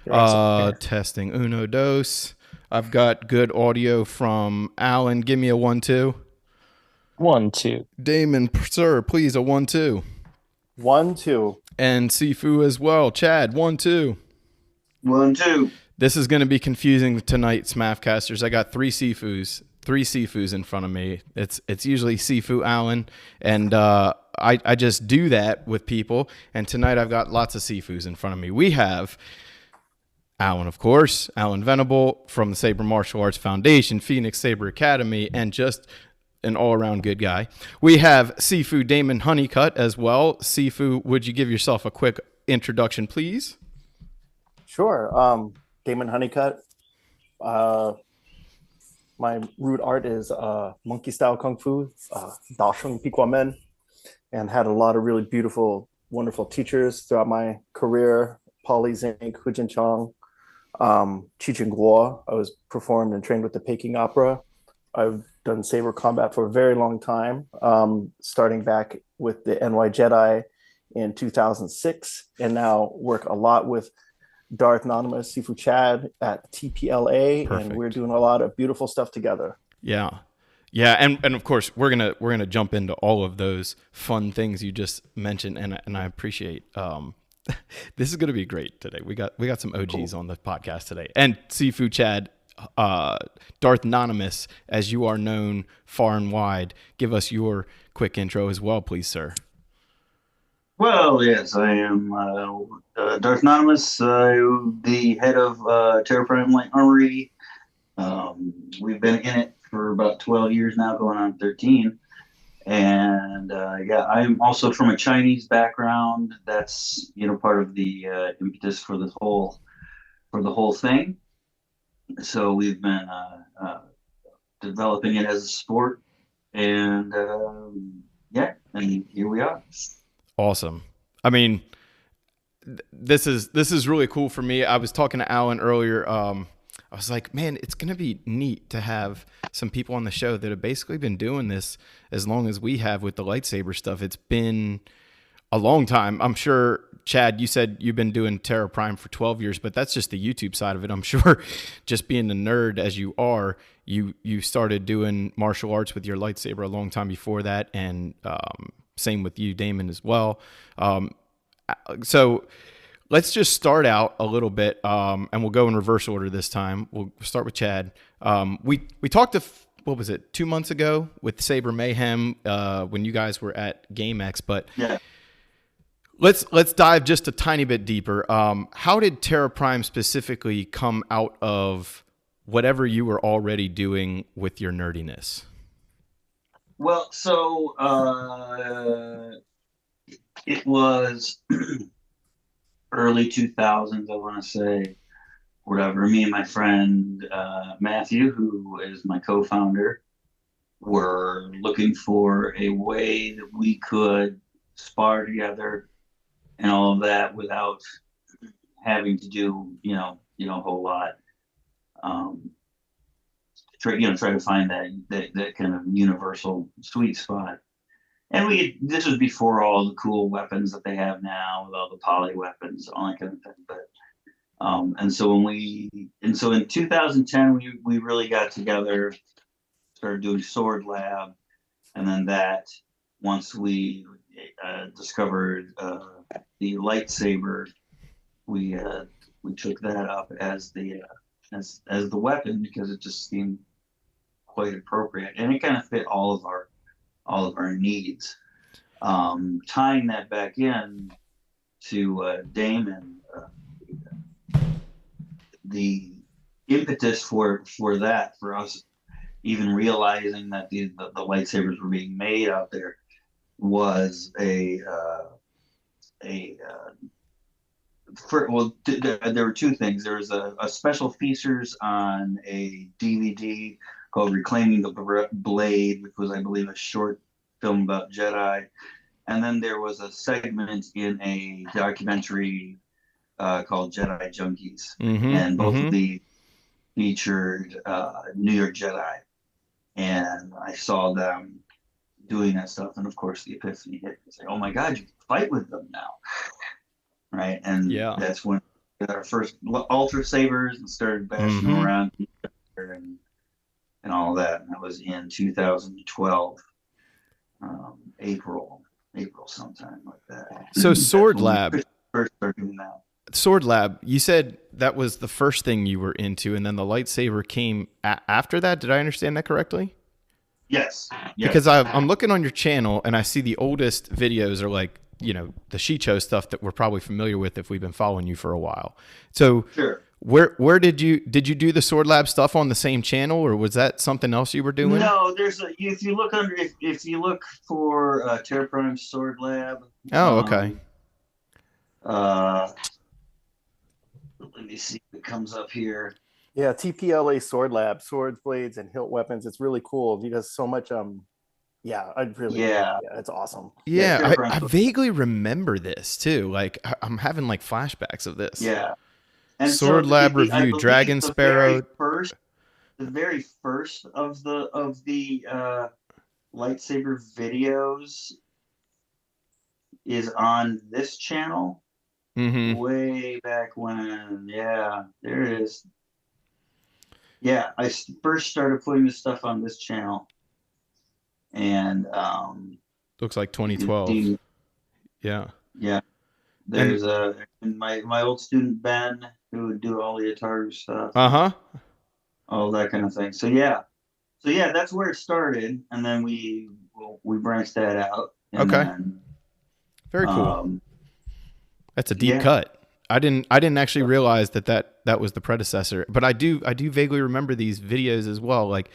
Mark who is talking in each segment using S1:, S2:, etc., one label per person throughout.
S1: You're awesome.
S2: Testing uno dos. I've got good audio from Alan. Give me a 1 2.
S1: 1, 2.
S2: Damon, sir, please a 1 2.
S3: 1, 2.
S2: And Sifu as well. Chad, 1 2.
S4: 1 2.
S2: This is going to be confusing tonight, Smafcasters. I got three Sifus in front of me. It's usually Sifu Alan, and I just do that with people. And tonight I've got lots of Sifus in front of me. We have Alan, of course, Alan Venable from the Saber Martial Arts Foundation, Phoenix Saber Academy, and just an all-around good guy. We have Sifu Damon Honeycutt as well. Sifu, would you give yourself a quick introduction, please?
S3: Sure. Damon Honeycutt. My root art is monkey style kung fu, Da Sheng Piqua Men, and had a lot of really beautiful, wonderful teachers throughout my career. Polly Zink, Hu Jin Chong, Chi Ching Guo. I was performed and trained with the Peking Opera. I've done saber combat for a very long time, starting back with the NY Jedi in 2006, and now work a lot with Darth Anonymous, Sifu Chad at TPLA,
S2: Perfect.
S3: and we're doing a lot of beautiful stuff together.
S2: Yeah. Yeah, and of course we're gonna jump into all of those fun things you just mentioned, and I appreciate this is gonna be great today. We got some OGs on the podcast today. And Sifu Chad, Darth Anonymous, as you are known far and wide, give us your quick intro as well, please, sir.
S4: Well, yes, I am Darth Anonymous, the head of Terra Prime Light Armory. We've been in it for about 12 years now, going on 13. And yeah, I'm also from a Chinese background. That's part of the impetus for the whole thing. So we've been developing it as a sport, and yeah, and here we are.
S2: Awesome. I mean, this is really cool for me. I was talking to Alan earlier. I was like, man, it's going to be neat to have some people on the show that have basically been doing this as long as we have with the lightsaber stuff. It's been a long time. I'm sure, Chad, you said you've been doing Terra Prime for 12 years, but that's just the YouTube side of it. I'm sure just being the nerd as you are, you started doing martial arts with your lightsaber a long time before that, and same with you, Damon, as well. So let's just start out a little bit, and we'll go in reverse order this time. We'll start with Chad. We talked what was it, 2 months ago with Saber Mayhem when you guys were at GameX, but
S4: Yeah.
S2: let's dive just a tiny bit deeper. How did Terra Prime specifically come out of whatever you were already doing with your nerdiness?
S4: Well, so it was early 2000s, I want to say, whatever. Me and my friend Matthew, who is my co-founder, were looking for a way that we could spar together and all of that without having to do, a whole lot. Try to find that kind of universal sweet spot. And this was before all the cool weapons that they have now, with all the poly weapons, all that kind of thing. But and so in 2010 we really got together, started doing Sword Lab, and then that once we discovered the lightsaber, we took that up as the weapon, because it just seemed quite appropriate, and it kind of fit all of our needs. Tying that back in to Damon, the impetus for us even realizing that the lightsabers were being made out there was there were two things. There was a special features on a DVD called Reclaiming the Blade, which was, I believe, a short film about Jedi. And then there was a segment in a documentary called Jedi Junkies.
S2: Mm-hmm,
S4: and both of these featured New York Jedi. And I saw them doing that stuff. And of course, the epiphany hit. It's like, oh my God, you can fight with them now. Right. And
S2: Yeah.
S4: that's when got our first Ultra Sabers and started bashing them
S2: Mm-hmm.
S4: around and all that. And that was in 2012, April sometime like that.
S2: So
S4: That's
S2: Sword
S4: when we
S2: Lab,
S4: first started doing that.
S2: Sword Lab, you said that was the first thing you were into, and then the lightsaber came after that. Did I understand that correctly?
S4: Yes.
S2: Because I'm looking on your channel and I see the oldest videos are like, you know, the Shicho stuff that we're probably familiar with if we've been following you for a while. So
S4: Sure.
S2: where did you do the Sword Lab stuff on the same channel, or was that something else you were doing?
S4: No, if you look if you look for Terra Prime Sword Lab.
S2: Oh, okay.
S4: Let me see if it comes up here.
S3: Yeah, TPLA Sword Lab, swords, blades, and hilt weapons. It's really cool because so much. Yeah, it's awesome.
S2: Yeah, I vaguely remembe this too. Like I'm having like flashbacks of this.
S4: Yeah. And
S2: Sword
S4: so
S2: Lab review, Dragon Sparrow.
S4: The very first of the lightsaber videos is on this channel.
S2: Mm-hmm.
S4: Way back when. Yeah, there it is. Yeah, I first started putting this stuff on this channel, and
S2: looks like 2012. Yeah.
S4: There's my old student Ben who would do all the Ataru stuff. All that kind of thing. So yeah, that's where it started, and then we branched that out.
S2: Okay. Very cool. That's a deep cut. I didn't actually realize that was the predecessor, but I do vaguely remember these videos as well. Like,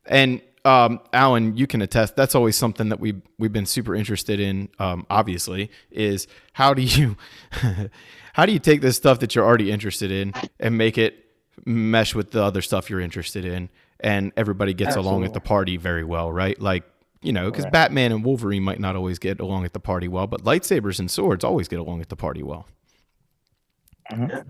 S2: and Alan, you can attest. That's always something that we've been super interested in. Obviously, is how do you take this stuff that you're already interested in and make it mesh with the other stuff you're interested in, and everybody gets along at the party very well, right? Like, you know, because Batman and Wolverine might not always get along at the party well, but lightsabers and swords always get along at the party well.
S1: Mm-hmm.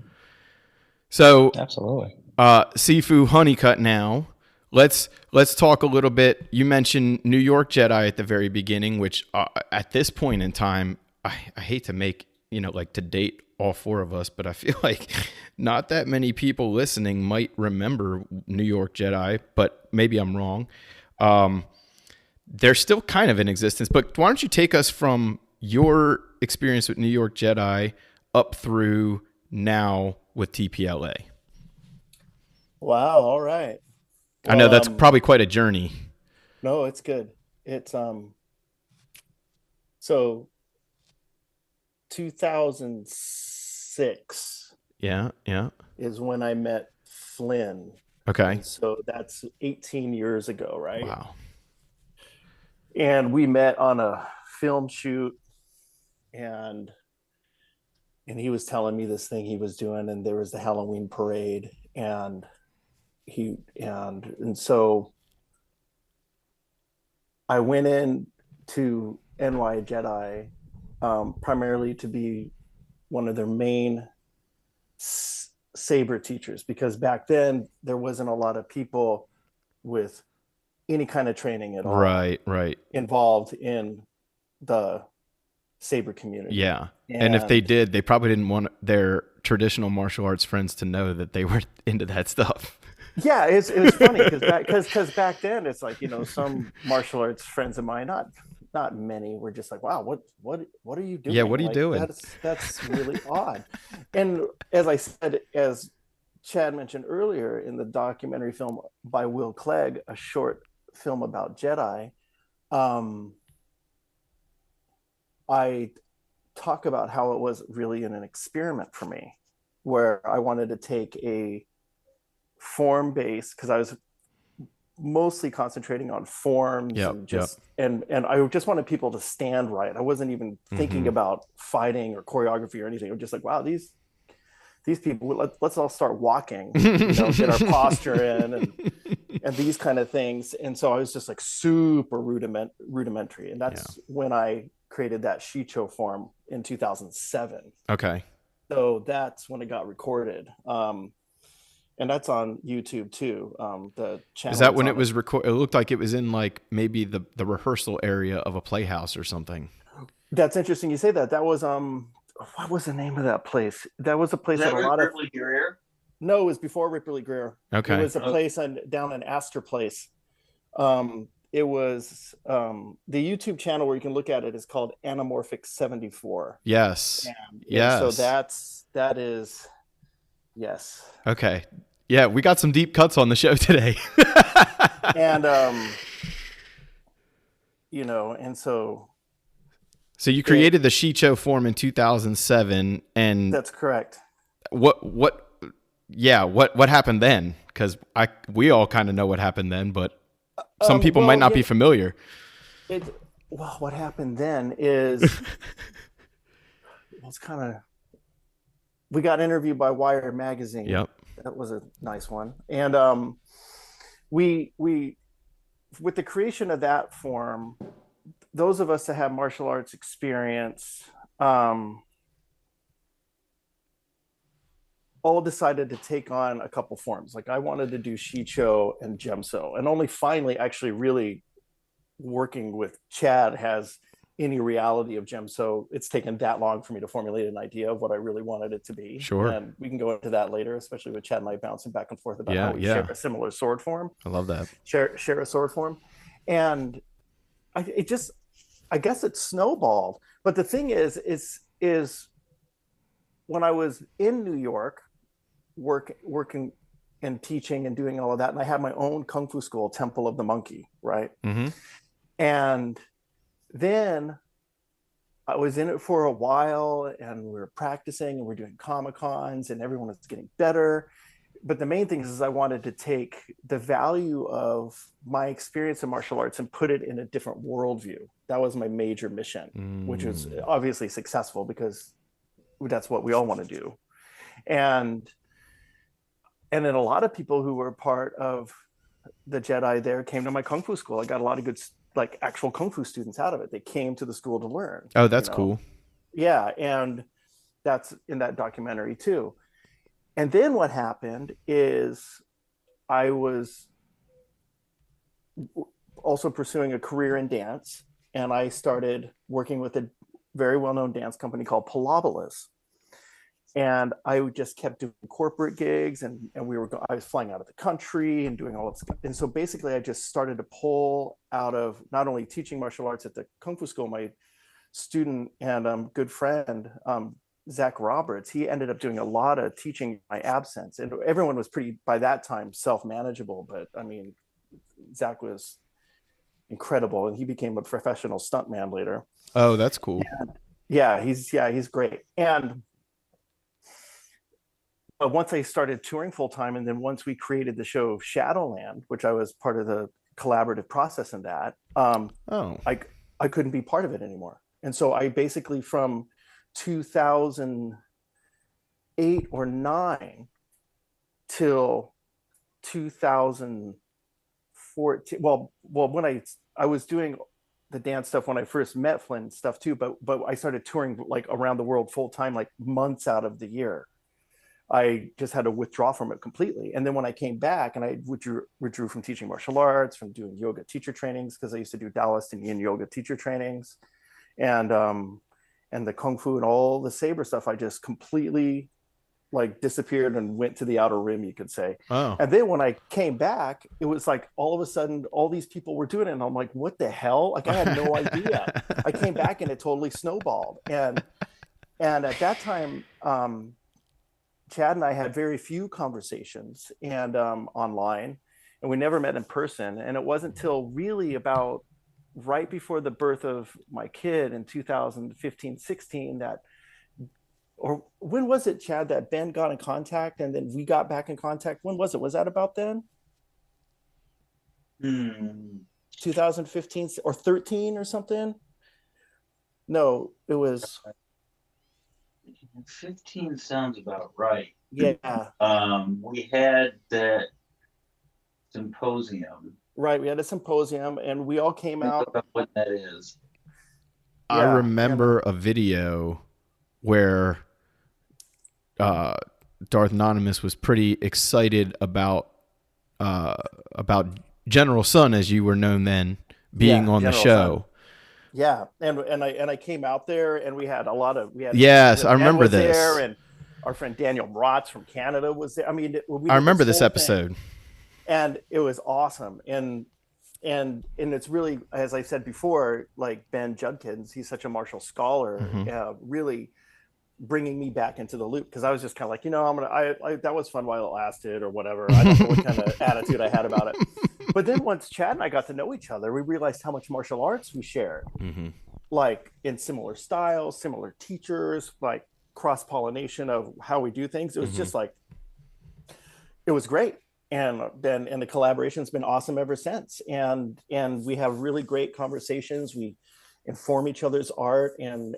S2: So
S1: absolutely.
S2: Sifu Honeycutt now. Let's talk a little bit. You mentioned New York Jedi at the very beginning, which at this point in time, I hate to make, you know, like to date all four of us, but I feel like not that many people listening might remember New York Jedi, but maybe I'm wrong. They're still kind of in existence, but why don't you take us from your experience with New York Jedi up through now with TPLA?
S3: Wow. All right.
S2: I know that's probably quite a journey.
S3: No, it's good. It's so 2006.
S2: Yeah.
S3: Is when I met Flynn.
S2: Okay.
S3: And so that's 18 years ago, right?
S2: Wow.
S3: And we met on a film shoot, and he was telling me this thing he was doing, and there was the Halloween parade, and so I went in to NY Jedi primarily to be one of their main saber teachers, because back then there wasn't a lot of people with any kind of training at all
S2: right
S3: involved in the saber community.
S2: Yeah. And if they did, they probably didn't want their traditional martial arts friends to know that they were into that stuff.
S3: Yeah, it was funny because back then it's like, you know, some martial arts friends of mine, not many, were just like, wow, what are you doing?
S2: Yeah, what are you doing?
S3: That's really odd. And as I said, as Chad mentioned earlier, in the documentary film by Will Clegg, a short film about Jedi, I talk about how it was really an experiment for me, where I wanted to take a form base, because I was mostly concentrating on forms and I just wanted people to stand right. I wasn't even thinking about fighting or choreography or anything. I was just like, wow, these people, let's all start walking, you know, get our posture in and these kind of things. And so I was just like super rudimentary. And that's when I created that Shicho form in 2007.
S2: Okay.
S3: So that's when it got recorded. And that's on YouTube too. The channel.
S2: Is that when it was recorded? It looked like it was in like maybe the rehearsal area of a playhouse or something.
S3: That's interesting you say that. That was what was the name of that place? That was a place
S4: Is that
S3: that a lot of
S4: Ripley Greer?
S3: no, it was before Ripley Greer.
S2: Okay.
S3: It was a place down in Astor Place. It was the YouTube channel where you can look at it is called Anamorphic 74.
S2: Yes.
S3: And
S2: Yes.
S3: so that is yes.
S2: Okay. Yeah, we got some deep cuts on the show today.
S3: And you know, and so
S2: you created the Shicho form in 2007, and
S3: that's correct.
S2: What happened then? Because we all kind of know what happened then, but some people might not be familiar.
S3: Well, what happened then is it's kind of, we got interviewed by Wired magazine.
S2: Yep.
S3: That was a nice one. And we with the creation of that form, those of us that have martial arts experience all decided to take on a couple forms. Like I wanted to do Shicho and Gemso, and only finally actually really working with Chad has any reality of Gemso. It's taken that long for me to formulate an idea of what I really wanted it to be.
S2: Sure.
S3: And we can go into that later, especially with Chad and I bouncing back and forth about how we share a similar sword form.
S2: I love that.
S3: Share a sword form. And I guess it snowballed. But the thing is when I was in New York, working and teaching and doing all of that, and I had my own kung fu school, Temple of the Monkey, right?
S2: Mm-hmm.
S3: And then I was in it for a while, and we were practicing, and we're doing Comic-Cons, and everyone was getting better. But the main thing is I wanted to take the value of my experience in martial arts and put it in a different worldview. That was my major mission, which was obviously successful because that's what we all want to do. And then a lot of people who were part of the Jedi there came to my Kung Fu school. I got a lot of good, like actual Kung Fu students out of it. They came to the school to learn.
S2: Oh, that's cool.
S3: Yeah. And that's in that documentary too. And then what happened is I was also pursuing a career in dance, and I started working with a very well-known dance company called Palabolas. And I just kept doing corporate gigs, and I was flying out of the country and doing all of stuff. And so basically I just started to pull out of not only teaching martial arts at the Kung Fu school, my student and good friend, Zach Roberts, he ended up doing a lot of teaching in my absence. And everyone was pretty, by that time, self-manageable. But I mean, Zach was incredible, and he became a professional stuntman later.
S2: Oh, that's cool.
S3: And he's great. And once I started touring full time, and then once we created the show Shadowland, which I was part of the collaborative process in that, I couldn't be part of it anymore. And so I basically, from 2008 or 9 till 2014, well when I was doing the dance stuff when I first met Flynn stuff too, but I started touring like around the world full time, like months out of the year. I just had to withdraw from it completely. And then when I came back, and I withdrew from teaching martial arts, from doing yoga teacher trainings, because I used to do Taoist and Yin yoga teacher trainings, and the Kung Fu and all the Saber stuff, I just completely like disappeared and went to the outer rim, you could say.
S2: Oh.
S3: And then when I came back, it was like all of a sudden all these people were doing it, and I'm like, what the hell? Like I had no idea. I came back and it totally snowballed. And at that time, Chad and I had very few conversations and online, and we never met in person. And it wasn't until really about right before the birth of my kid in 2015-16 that, or when was it, Chad, that Ben got in contact and then we got back in contact? When was it? Was that about then? 2015 or 13 or something? No, it was
S4: 15 sounds about right.
S3: Yeah.
S4: We had that symposium.
S3: Right, we had a symposium, and we all came out.
S4: About what that is.
S2: I remember a video where Darth Anonymous was pretty excited about General Sun, as you were known then, being on the show.
S3: Yeah, and I came out there, and we had
S2: Yes, I
S3: Ben
S2: remember
S3: was
S2: this.
S3: there, and our friend Daniel Bratz from Canada was there. I mean, we
S2: I
S3: did
S2: remember this
S3: whole thing,
S2: episode.
S3: and it was awesome. And it's really, as I said before, like Ben Judkins, he's such a martial scholar, really bringing me back into the loop, because I was just kind of like, that was fun while it lasted or whatever. I don't know what kind of attitude I had about it. But then once Chad and I got to know each other, we realized how much martial arts we shared, like in similar styles, similar teachers, like cross-pollination of how we do things. It was just like, it was great. And the collaboration's been awesome ever since. And we have really great conversations. We inform each other's art, and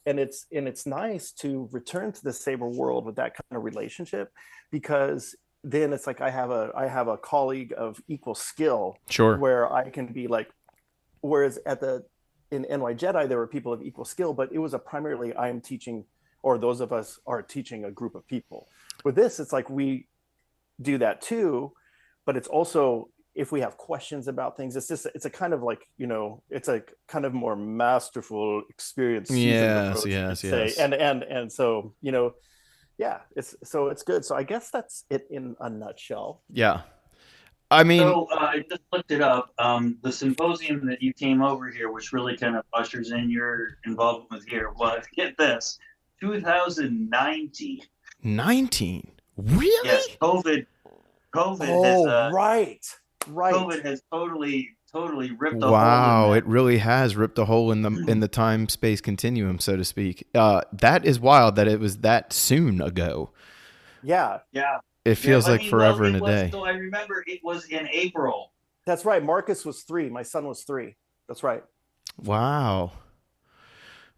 S3: it's nice to return to the Saber world with that kind of relationship, because then it's like I have a colleague of equal skill,
S2: Sure.
S3: where I can be like, whereas in NY Jedi there were people of equal skill, but it was primarily I am teaching, or those of us are teaching a group of people. With this, it's like we do that too, but it's also, if we have questions about things, it's a kind of like, it's a kind of more masterful experience.
S2: Yes.
S3: And so, it's good. So I guess that's it in a nutshell.
S2: Yeah. I mean,
S4: so I just looked it up. The symposium that you came over here, which really kind of ushers in your involvement here, was, get this, 2019.
S2: 19. Really?
S4: Yes, COVID
S3: has right.
S4: COVID has totally ripped a hole.
S2: Wow, it really has ripped a hole in the time space continuum, so to speak. That is wild that it was that soon ago.
S3: Yeah.
S2: It feels like forever and a day.
S4: So I remember it was in April.
S3: That's right. Marcus was 3. My son was 3. That's right.
S2: Wow.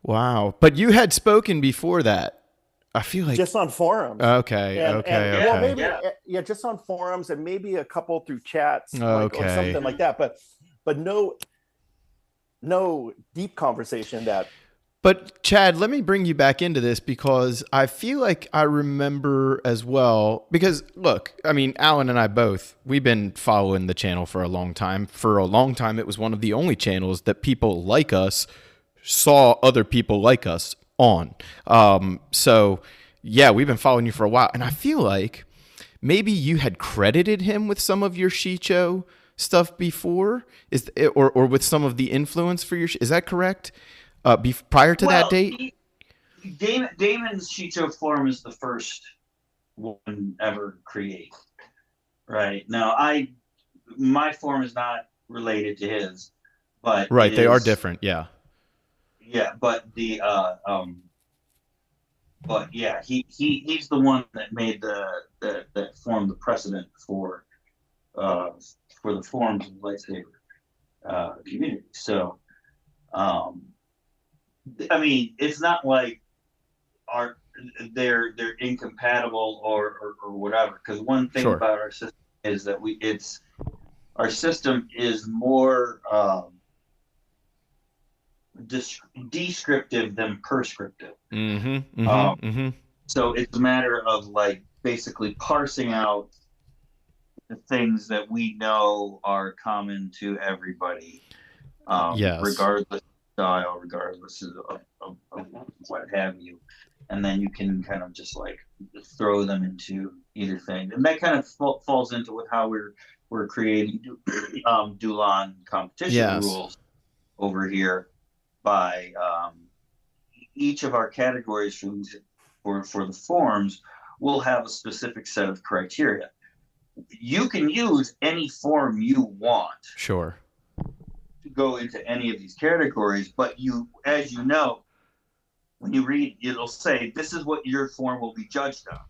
S2: But you had spoken before that. I feel like
S3: just on forums.
S2: Okay.
S3: Well, maybe just on forums, and maybe a couple through chats, or something like that. But no deep conversation that.
S2: But Chad, let me bring you back into this, because I feel like I remember as well, because look, I mean, Alan and I both, we've been following the channel for a long time. For a long time, it was one of the only channels that people like us saw other people like us on. So yeah, we've been following you for a while, and I feel like maybe you had credited him with some of your Shicho stuff before, or with some of the influence for your. Is that correct? Prior to that date,
S4: Damon's Shicho form is the first one ever created. Right now, my form is not related to his, but
S2: right, they are different. Yeah.
S4: Yeah, but he's the one that made that formed the precedent for the forms of the lightsaber community. So, I mean, it's not like they're incompatible or whatever. Because one thing about our system is that our system is more descriptive than prescriptive. So it's a matter of like basically parsing out the things that we know are common to everybody, regardless of style, regardless of what have you, and then you can kind of just like throw them into either thing, and that kind of falls into with how we're creating Dulan competition rules over here. By each of our categories for the forms, we'll have a specific set of criteria. You can use any form you want.
S2: Sure.
S4: To go into any of these categories, but as you know, when you read, it'll say this is what your form will be judged on.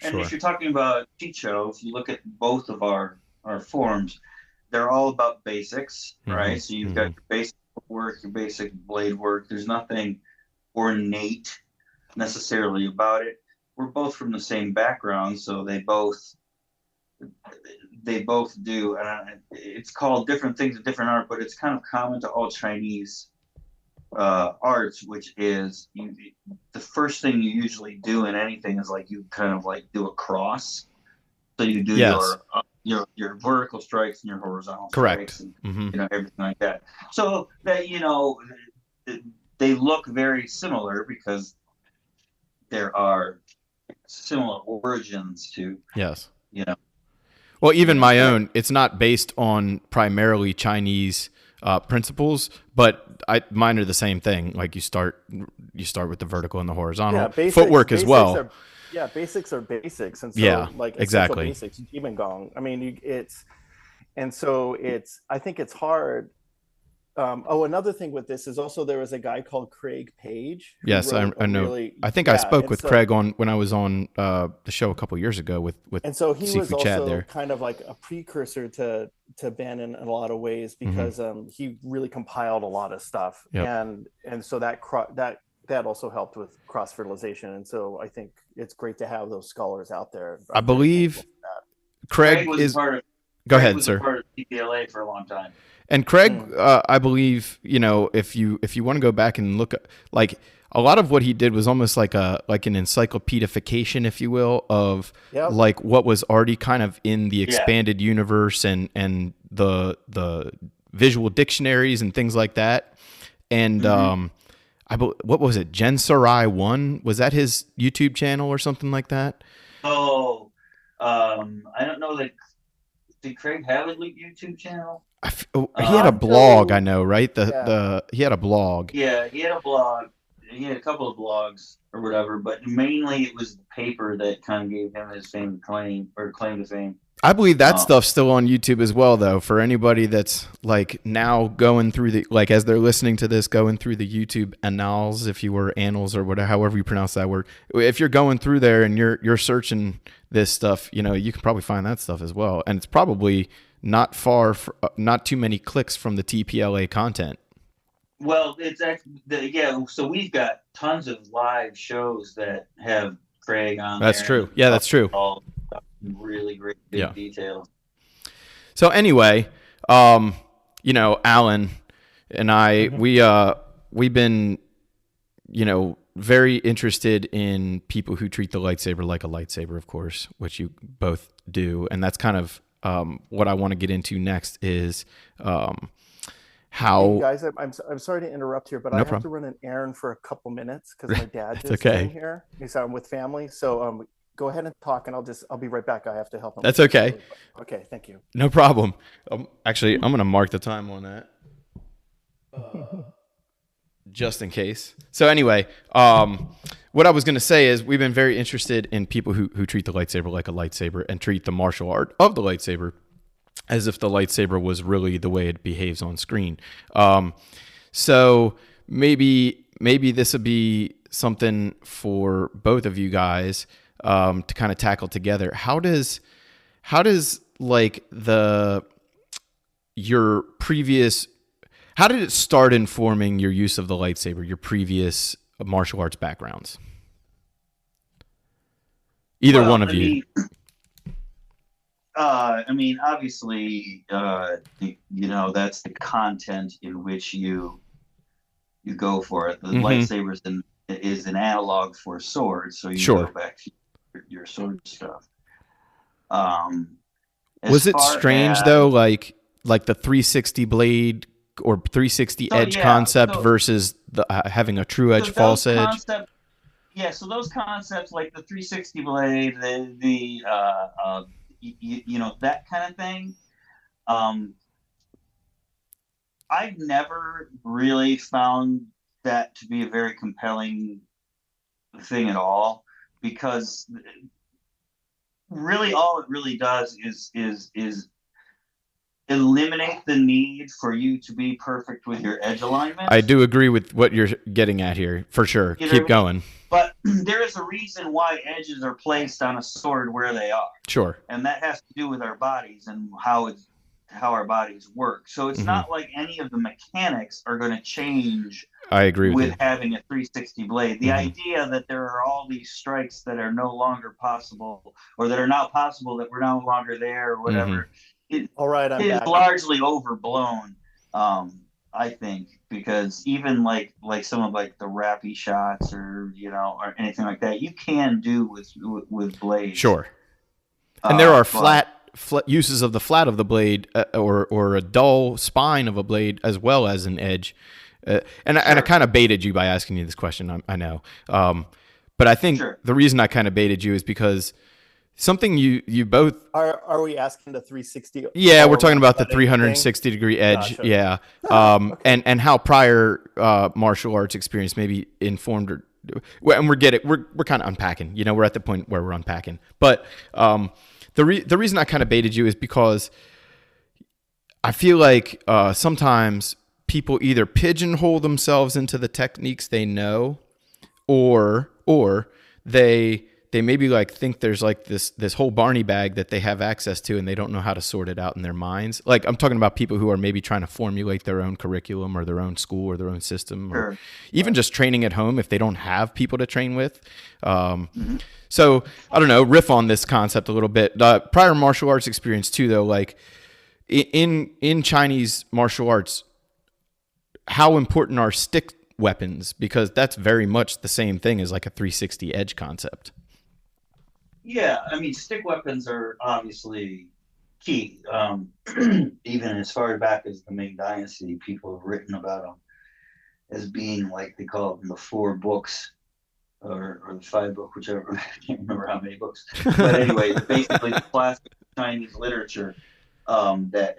S4: And if you're talking about Shicho, if you look at both of our forms, they're all about basics, right? So you've got your basic work, your basic blade work. There's nothing ornate necessarily about it. We're both from the same background, so they both do, and it's called different things in different art, but it's kind of common to all Chinese arts, which is the first thing you usually do in anything is like you kind of like do a cross. So you do your vertical strikes and your horizontal
S2: Correct.
S4: strikes, and
S2: Mm-hmm.
S4: everything like that. So that they look very similar because there are similar origins to
S2: Yes.
S4: Well,
S2: even my own, it's not based on primarily Chinese principles, but mine are the same thing. Like you start with the vertical and the horizontal. Footwork as well.
S3: Basics are basics, and so like
S2: exactly.
S3: basics, Jimengong. I mean, I think it's hard. Another thing with this is also there was a guy called Craig Page.
S2: Yes, I know. I think I spoke with Craig when I was on the show a couple years ago with
S3: and so he
S2: Sifu
S3: was
S2: Chad
S3: also
S2: there.
S3: kind of like a precursor to Ben in a lot of ways because he really compiled a lot of stuff, and so that also helped with cross fertilization, and so I think it's great to have those scholars out there.
S2: I believe Craig
S4: was
S2: is
S4: part of.
S2: Go
S4: Craig
S2: ahead,
S4: was
S2: sir.
S4: Part of TPLA for a long time.
S2: And Craig, I believe, if you want to go back and look, like a lot of what he did was almost like an encyclopedification, if you will, of like what was already kind of in the expanded universe and the visual dictionaries and things like that. And what was it? Gensarai 1? Was that his YouTube channel or something like that?
S4: Oh, I don't know that. Did Craig have a YouTube channel?
S2: He had a blog, I know, right? He had a blog.
S4: Yeah, he had a blog. He had a couple of blogs or whatever, but mainly it was the paper that kind of gave him his claim to fame.
S2: I believe that stuff's still on YouTube as well, though, for anybody that's like now going through as they're listening to this, going through the YouTube annals, if you were annals or whatever, however you pronounce that word. If you're going through there and you're searching this stuff, you can probably find that stuff as well. And it's probably not not too many clicks from the TPLA content.
S4: Well, it's actually, so we've got tons of live shows that have Craig on.
S2: That's true. Yeah, that's true.
S4: All really great details.
S2: So anyway, Alan and I, we've been, very interested in people who treat the lightsaber like a lightsaber, of course, which you both do. And that's kind of what I want to get into next is how...
S3: Hey guys, I'm sorry to interrupt here, but I have to run an errand for a couple minutes because my dad just came here. He's with family. So go ahead and talk, and I'll be right back. I have to help him.
S2: That's okay.
S3: Okay, thank you.
S2: No problem. Actually, I'm going to mark the time on that. Just in case. So anyway, what I was going to say is we've been very interested in people who treat the lightsaber like a lightsaber and treat the martial art of the lightsaber as if the lightsaber was really the way it behaves on screen. So maybe this would be something for both of you guys to kind of tackle together. How does like your previous... How did it start informing your use of the lightsaber, your previous martial arts backgrounds? Either one of you.
S4: Obviously, that's the content in which you go for it. The lightsaber is an analog for swords, so you go back to your sword stuff.
S2: Was it strange though, like the 360 blade or 360 edge concept versus the having a true edge, false edge?
S4: So those concepts like the 360 blade, the that kind of thing. I've never really found that to be a very compelling thing at all, because really all it really does is eliminate the need for you to be perfect with your edge alignment.
S2: I do agree with what you're getting at here, for sure. Keep going.
S4: But there is a reason why edges are placed on a sword where they are.
S2: Sure.
S4: And that has to do with our bodies and how our bodies work. So it's not like any of the mechanics are going to change.
S2: I agree with
S4: having a 360 blade. The idea that there are all these strikes that are no longer possible, or that are not possible, that we're no longer there, or whatever.
S3: All right, I'm back.
S4: Largely overblown, I think, because even like some of like the rappy shots or anything like that, you can do with blades.
S2: Sure. And there are flat uses of the flat of the blade or a dull spine of a blade as well as an edge. And I kind of baited you by asking you this question. I know. But I think the reason I kind of baited you is because something you both
S3: are we asking the 360?
S2: Yeah, we're talking about the 360 degree edge.
S3: Gotcha.
S2: Yeah.
S3: Okay.
S2: And how prior martial arts experience maybe informed or and we're kind of unpacking. We're at the point where we're unpacking. But the reason I kind of baited you is because I feel like sometimes people either pigeonhole themselves into the techniques they know, or they maybe like think there's like this whole Barney bag that they have access to and they don't know how to sort it out in their minds. Like I'm talking about people who are maybe trying to formulate their own curriculum or their own school or their own system, or even just training at home if they don't have people to train with. So I don't know, riff on this concept a little bit. Prior martial arts experience too, though, like in Chinese martial arts, how important are stick weapons? Because that's very much the same thing as like a 360 edge concept.
S4: Yeah, I mean, stick weapons are obviously key. Even as far back as the Ming Dynasty, people have written about them as being, like they call them, the 4 books or the 5 book, whichever. I can't remember how many books. But anyway, basically the classic Chinese literature that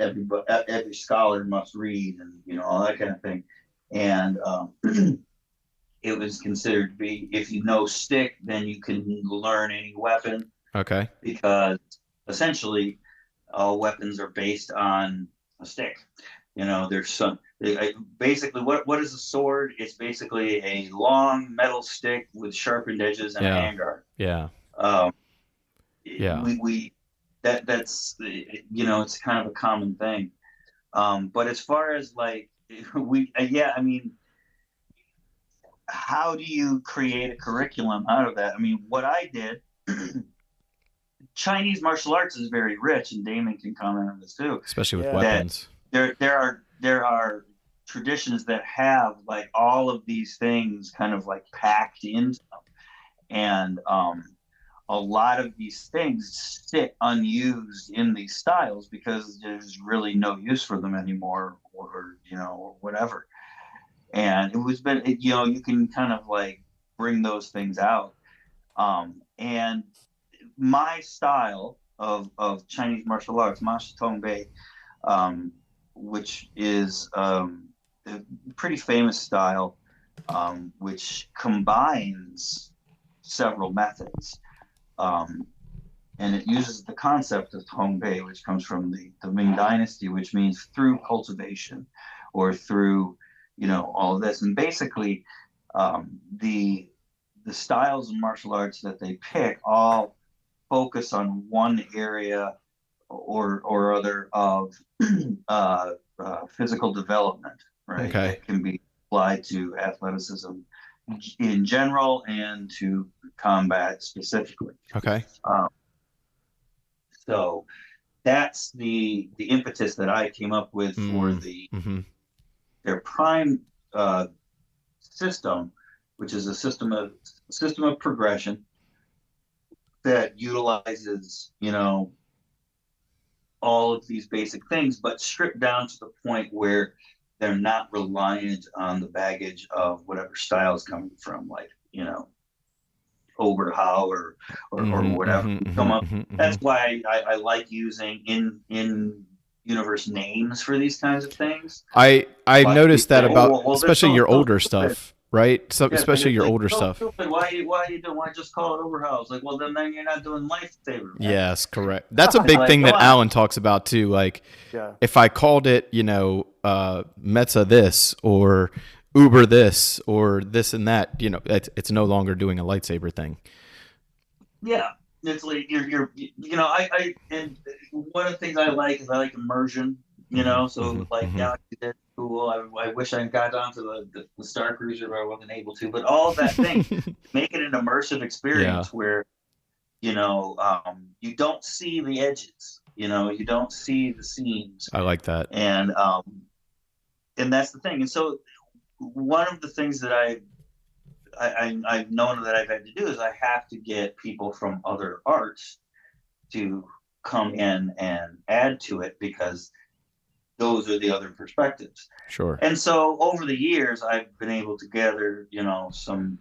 S4: every scholar must read, and all that kind of thing. And it was considered to be, if you know stick, then you can learn any weapon.
S2: Okay.
S4: Because essentially, all weapons are based on a stick. There's some. Basically, what is a sword? It's basically a long metal stick with sharpened edges and a handguard.
S2: Yeah.
S4: That's it's kind of a common thing. But as far as like I mean, how do you create a curriculum out of that? I mean, what I did, Chinese martial arts is very rich, and Damon can comment on this too.
S2: Especially with weapons.
S4: There are traditions that have like all of these things kind of like packed into them, and a lot of these things sit unused in these styles because there's really no use for them anymore, or whatever. And you can kind of like bring those things out. And my style of Chinese martial arts, Ma Shi Tong Bei, which is a pretty famous style, which combines several methods. And it uses the concept of Tong Bei, which comes from the Ming Dynasty, which means through cultivation or through all of this. And basically the styles of martial arts that they pick all focus on one area or other of physical development, right?
S2: Okay.
S4: That can be applied to athleticism in general and to combat specifically.
S2: Okay.
S4: So that's the impetus that I came up with for their prime system, which is a system of progression that utilizes all of these basic things, but stripped down to the point where they're not reliant on the baggage of whatever style is coming from, like Oberhau or whatever come up. That's why I like using in universe names for these kinds of things.
S2: I noticed that about especially your older stuff, right? So especially your older stuff.
S4: Why you don't want to just call it Oberhau? It's like, well, then you're not doing Lifesaver. Right?
S2: Yes, correct. That's a big thing that Alan talks about too. Like, if I called it, Metza this or Uber this or this and that, it's no longer doing a lightsaber thing.
S4: Yeah, it's like I and one of the things I like is I like immersion. So like Galaxy is cool. I wish I got onto the Star Cruiser, but I wasn't able to. But all of that thing, make it an immersive experience where you don't see the edges. You don't see the seams.
S2: I like that.
S4: And that's the thing. And so one of the things that I've known that I've had to do is I have to get people from other arts to come in and add to it, because those are the other perspectives.
S2: Sure.
S4: And so over the years, I've been able to gather, some,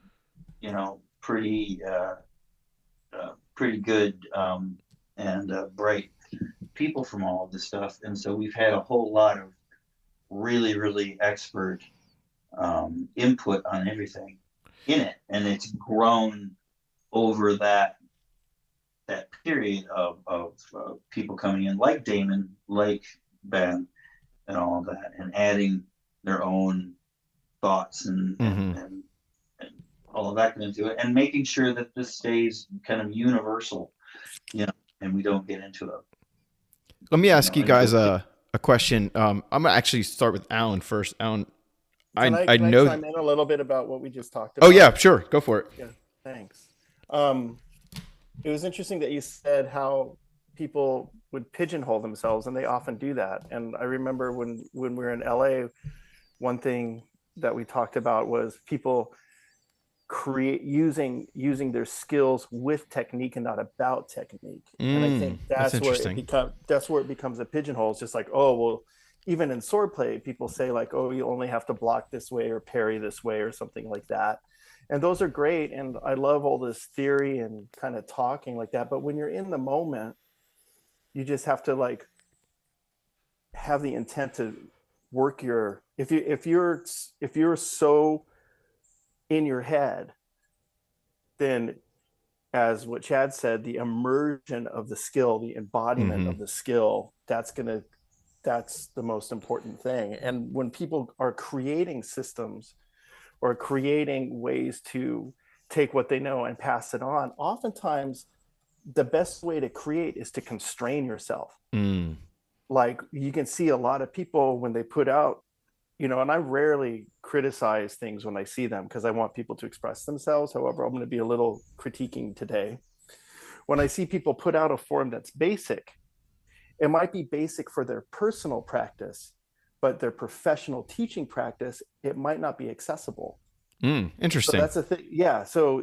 S4: pretty good and bright people from all of this stuff. And so we've had a whole lot of really, really expert input on everything in it. And it's grown over that period of people coming in, like Damon, like Ben, and all of that, and adding their own thoughts and all of that into it, and making sure that this stays kind of universal, and we don't get into it.
S2: Let me ask you guys a question. I'm gonna actually start with Alan first. Alan, I know.
S3: Can I chime in a little bit about what we just talked about?
S2: Oh yeah, sure, go for it.
S3: Yeah, thanks. It was interesting that you said how people would pigeonhole themselves, and they often do that. And I remember when we were in LA, one thing that we talked about was people using their skills with technique and not about technique. And I think that's where it becomes a pigeonhole. It's just like, oh, well, even in swordplay, people say like, oh, you only have to block this way or parry this way or something like that. And those are great. And I love all this theory and kind of talking like that. But when you're in the moment, you just have to like have the intent to work if you're so in your head, then as what Chad said, the immersion of the skill, the embodiment of the skill, that's the most important thing. And when people are creating systems or creating ways to take what they know and pass it on, oftentimes the best way to create is to constrain yourself. Like you can see a lot of people when they put out, and I rarely criticize things when I see them because I want people to express themselves. However, I'm going to be a little critiquing today. When I see people put out a form that's basic, it might be basic for their personal practice, but their professional teaching practice, it might not be accessible.
S2: Interesting.
S3: So that's the thing. Yeah. So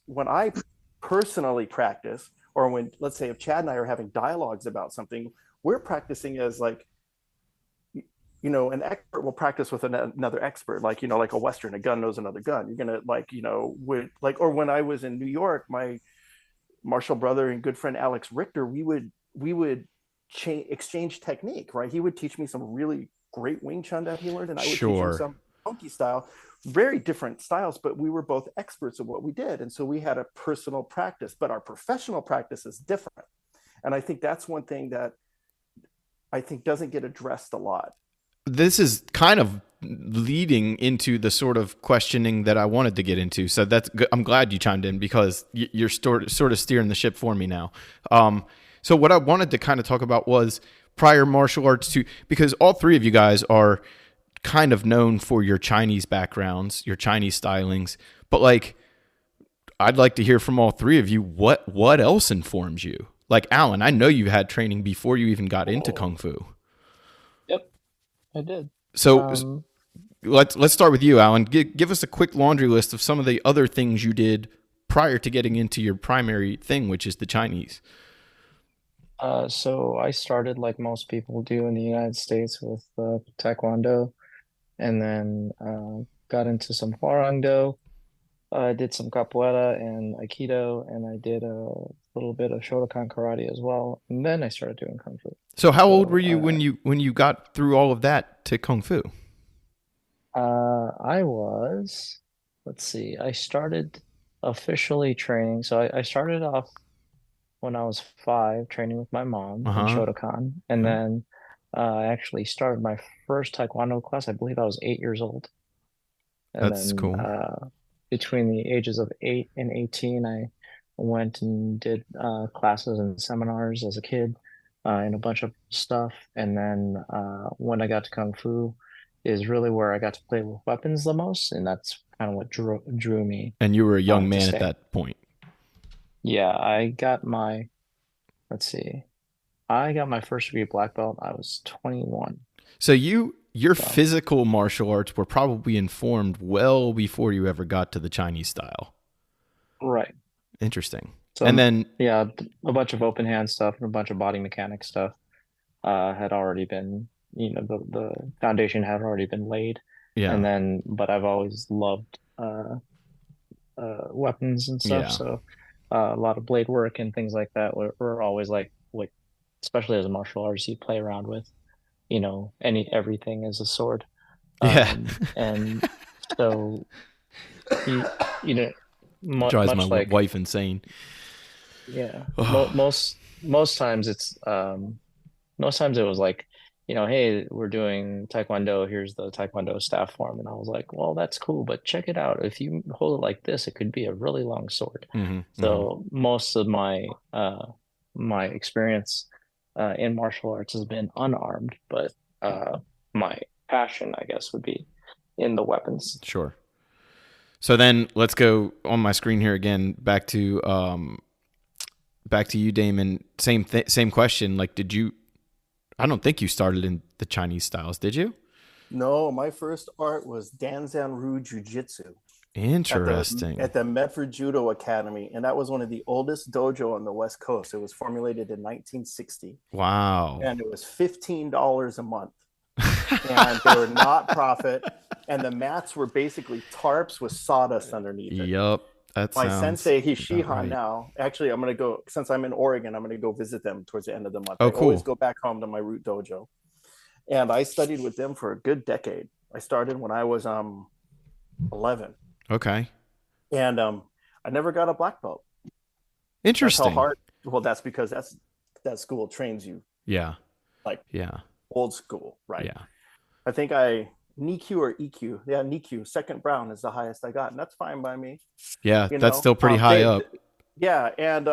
S3: when I personally practice, or when, let's say if Chad and I are having dialogues about something, we're practicing as like, an expert will practice with another expert, like, like a Western, a gun knows another gun. You're going to or when I was in New York, my martial brother and good friend, Alex Richter, we would exchange technique, right? He would teach me some really great Wing Chun that he learned, and I would teach him some funky style, very different styles, but we were both experts at what we did. And so we had a personal practice, but our professional practice is different. And I think that's one thing that I think doesn't get addressed a lot.
S2: This is kind of leading into the sort of questioning that I wanted to get into. So that's good. I'm glad you chimed in because you're sort of steering the ship for me now. So what I wanted to kind of talk about was prior martial arts because all three of you guys are kind of known for your Chinese backgrounds, your Chinese stylings, but like, I'd like to hear from all three of you, what else informs you? Like Alan, I know you had training before you even got into Kung Fu.
S1: Yep, I did.
S2: So let's start with you, Alan. Give us a quick laundry list of some of the other things you did prior to getting into your primary thing, which is the Chinese.
S1: So I started like most people do in the United States with Taekwondo, and then got into some Hwarangdo. I did some capoeira and Aikido, and I did a little bit of Shotokan karate as well. And then I started doing Kung Fu.
S2: So how old were you when you got through all of that to Kung Fu?
S1: I was, let's see, I started officially training. So I started off when I was 5, training with my mom in Shotokan. And then I actually started my first Taekwondo class. I believe I was 8 years old. And
S2: That's
S1: then,
S2: cool.
S1: Between the ages of 8 and 18, I went and did classes and seminars as a kid and a bunch of stuff. And then when I got to Kung Fu is really where I got to play with weapons the most. And that's kind of what drew me.
S2: And you were a young man at that point.
S1: Yeah, I got my first degree black belt. I was 21.
S2: So your physical martial arts were probably informed well before you ever got to the Chinese style.
S1: Right.
S2: Interesting. And
S1: So
S2: then,
S1: yeah, a bunch of open hand stuff and a bunch of body mechanic stuff had already been, the foundation had already been laid.
S2: yeah,
S1: And then, but I've always loved weapons and stuff.
S2: yeah,
S1: So a lot of blade work and things like that were always like, especially as a martial artist, you play around with, everything is a sword.
S2: yeah.
S1: And so you, you know,
S2: Drives my
S1: much like,
S2: wife insane.
S1: yeah,
S2: Oh,
S1: most times most times it was like, hey, we're doing Taekwondo. Here's the Taekwondo staff form. And I was like, well, that's cool, but check it out. If you hold it like this, it could be a really long sword.
S2: hmm, hmm.
S1: So most of my experience in martial arts has been unarmed, but my passion, I guess, would be in the weapons.
S2: Sure. So then let's go on my screen here again. Back to you, Damon. Same question. Like, did you? I don't think you started in the Chinese styles, did you?
S3: No, my first art was Danzanryu Jiu-Jitsu
S2: Interesting.
S3: at the Medford Judo Academy, and that was one of the oldest dojo on the West Coast. It was formulated in 1960,
S2: Wow.
S3: and it was $15 a month, and they were not profit. And the mats were basically tarps with sawdust underneath it.
S2: Yep. That
S3: My
S2: sounds
S3: sensei, he's
S2: about
S3: Shihan
S2: right.
S3: now. Actually, I'm going to go, since I'm in Oregon, I'm going to go visit them towards the end of the month.
S2: Oh,
S3: I always
S2: cool.
S3: go back home to my root dojo. And I studied with them for a good decade. I started when I was 11.
S2: Okay.
S3: And I never got a black belt. That's how
S2: Interesting.
S3: hard. Well, that's because that school trains you
S2: Yeah.
S3: like
S2: Yeah.
S3: old school, right?
S2: Yeah.
S3: I think I NIKU or EQ. Yeah, NIKU. Second brown is the highest I got, and that's fine by me.
S2: Yeah.
S3: You
S2: That's
S3: know,
S2: still pretty high up.
S3: yeah, and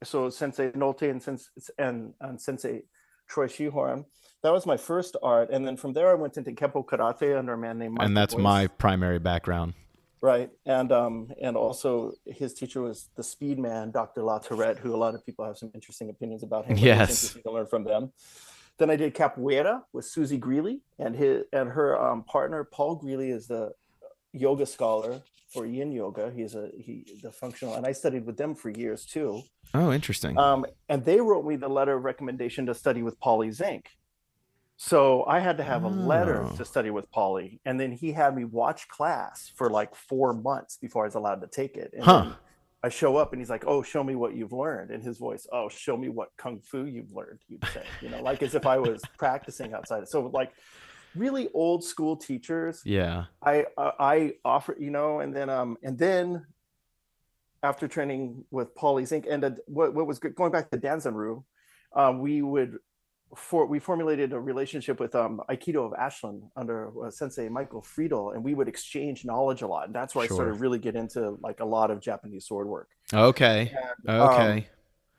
S3: so Sensei Nolte and Sensei Troy Shihorn. That was my first art, and then from there I went into Kempo Karate under a man named
S2: And
S3: Michael
S2: that's my
S3: Boyce,
S2: primary background.
S3: right? And also his teacher was the Speed Man, Dr. La Tourette, who a lot of people have some interesting opinions about him, but it was
S2: Yes.
S3: interesting to learn from them. Then I did capoeira with Susie Greeley, and her partner Paul Greeley is the yoga scholar for Yin Yoga. The functional, and I studied with them for years too.
S2: Oh, interesting.
S3: And they wrote me the letter of recommendation to study with Paulie Zink. So I had to have a letter
S2: Oh.
S3: to study with Paulie, and then he had me watch class for like 4 months before I was allowed to take it. And
S2: Huh.
S3: then I show up, and he's like, "Oh, show me what you've learned." In his voice, "Oh, show me what kung fu you've learned." You'd say, like as if I was practicing outside. So like really old school teachers.
S2: Yeah.
S3: I offer, and then after training with Paulie Zink, and what was good, going back to Danzanryu, we formulated a relationship with Aikido of Ashland under Sensei Michael Friedel, and we would exchange knowledge a lot. And that's where I started
S2: Sure.
S3: really get into like a lot of Japanese sword work.
S2: Okay.
S3: And,
S2: Okay.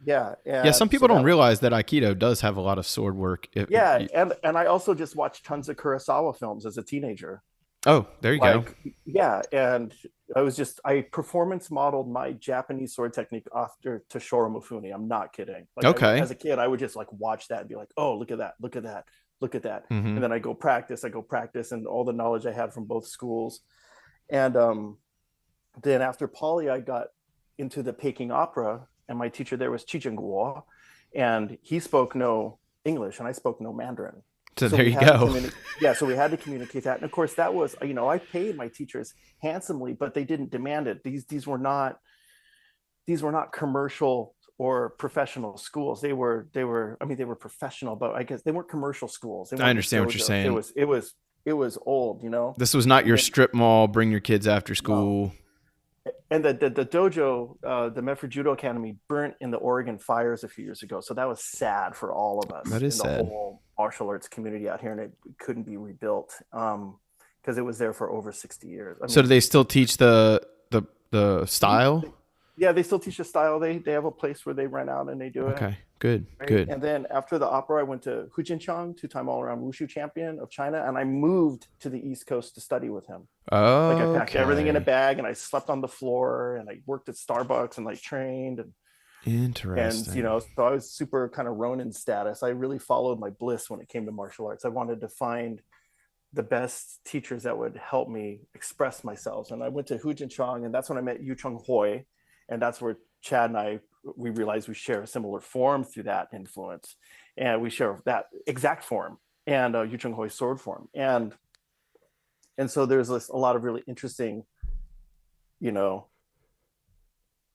S3: yeah,
S2: Yeah. Some
S3: and so
S2: people don't
S3: that
S2: realize that Aikido does have a lot of sword work.
S3: yeah, and I also just watched tons of Kurosawa films as a teenager.
S2: Oh, there you go.
S3: Like yeah, and I performance modeled my Japanese sword technique after Toshiro Mifune. I'm not kidding. Like
S2: Okay.
S3: as a kid, I would just like watch that and be like, oh, look at that, look at that, look at that,
S2: Hmm.
S3: and then I go practice, and all the knowledge I had from both schools, and then after Poly, I got into the Peking Opera, and my teacher there was Chichen Guo, and he spoke no English, and I spoke no Mandarin.
S2: So
S3: So
S2: there
S3: we
S2: you
S3: had to
S2: go.
S3: yeah, so we had to communicate that, and of course that was, I paid my teachers handsomely, but they didn't demand it. These were not commercial or professional schools. They were professional, but I guess they weren't commercial schools. They
S2: I
S3: weren't just
S2: understand what you're
S3: dojos.
S2: saying.
S3: It was old,
S2: This was not
S3: and
S2: your
S3: then
S2: strip mall, bring your kids after
S3: no.
S2: school.
S3: And the dojo, the Medford Judo Academy, burnt in the Oregon fires a few years ago. So that was sad for all of us
S2: That is
S3: in the
S2: sad.
S3: whole martial arts community out here, and it couldn't be rebuilt because it was there for over 60 years. I
S2: So do
S3: mean,
S2: they still teach the style?
S3: yeah, they still teach the style. They have a place where they rent out and they do it.
S2: Okay. Good.
S3: Right.
S2: Good.
S3: And then after the opera, I went to Hu Jinchang, two-time all-around wushu champion of China, and I moved to the East Coast to study with him. Like I packed everything in a
S2: Okay.
S3: bag, and I slept on the floor, and I worked at Starbucks, and I trained, and
S2: Interesting.
S3: so I was super kind of Ronin status. I really followed my bliss when it came to martial arts. I wanted to find the best teachers that would help me express myself, and I went to Hu Jinchang, and that's when I met Yu Chung Hoi, and that's where Chad and I, we realized we share a similar form through that influence, and we share that exact form and Yu Cheng Hoi's sword form, and so there's a lot of really interesting, you know,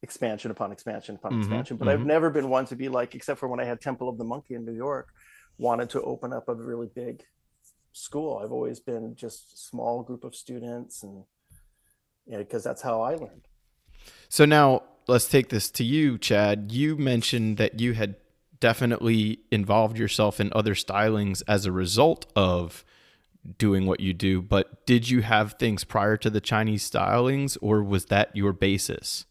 S3: expansion upon expansion upon expansion. But I've never been one to be like, except for when I had Temple of the Monkey in New York, wanted to open up a really big school. I've always been just a small group of students, and because that's how I learned.
S2: So now let's take this to you, Chad. You mentioned that you had definitely involved yourself in other stylings as a result of doing what you do, but did you have things prior to the Chinese stylings, or was that your basis?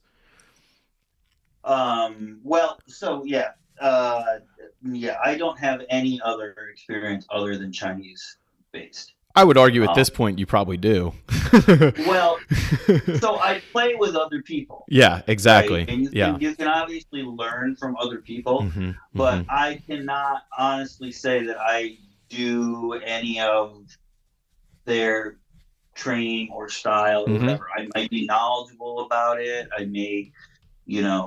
S4: Well, so yeah, I don't have any other experience other than Chinese based.
S2: I would argue at this point you probably do.
S4: Well, so I play with other people.
S2: Yeah, exactly.
S4: Right? And you can obviously learn from other people, but I cannot honestly say that I do any of their training or style or whatever. I might be knowledgeable about it. I may,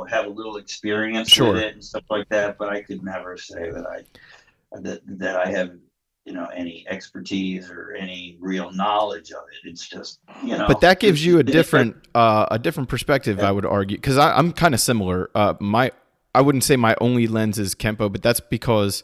S4: have a little experience with it and stuff like that, but I could never say that I have any expertise or any real knowledge of it. It's just,
S2: But that gives you a different perspective, I would argue, because I'm kind of similar. I wouldn't say my only lens is Kempo, but that's because,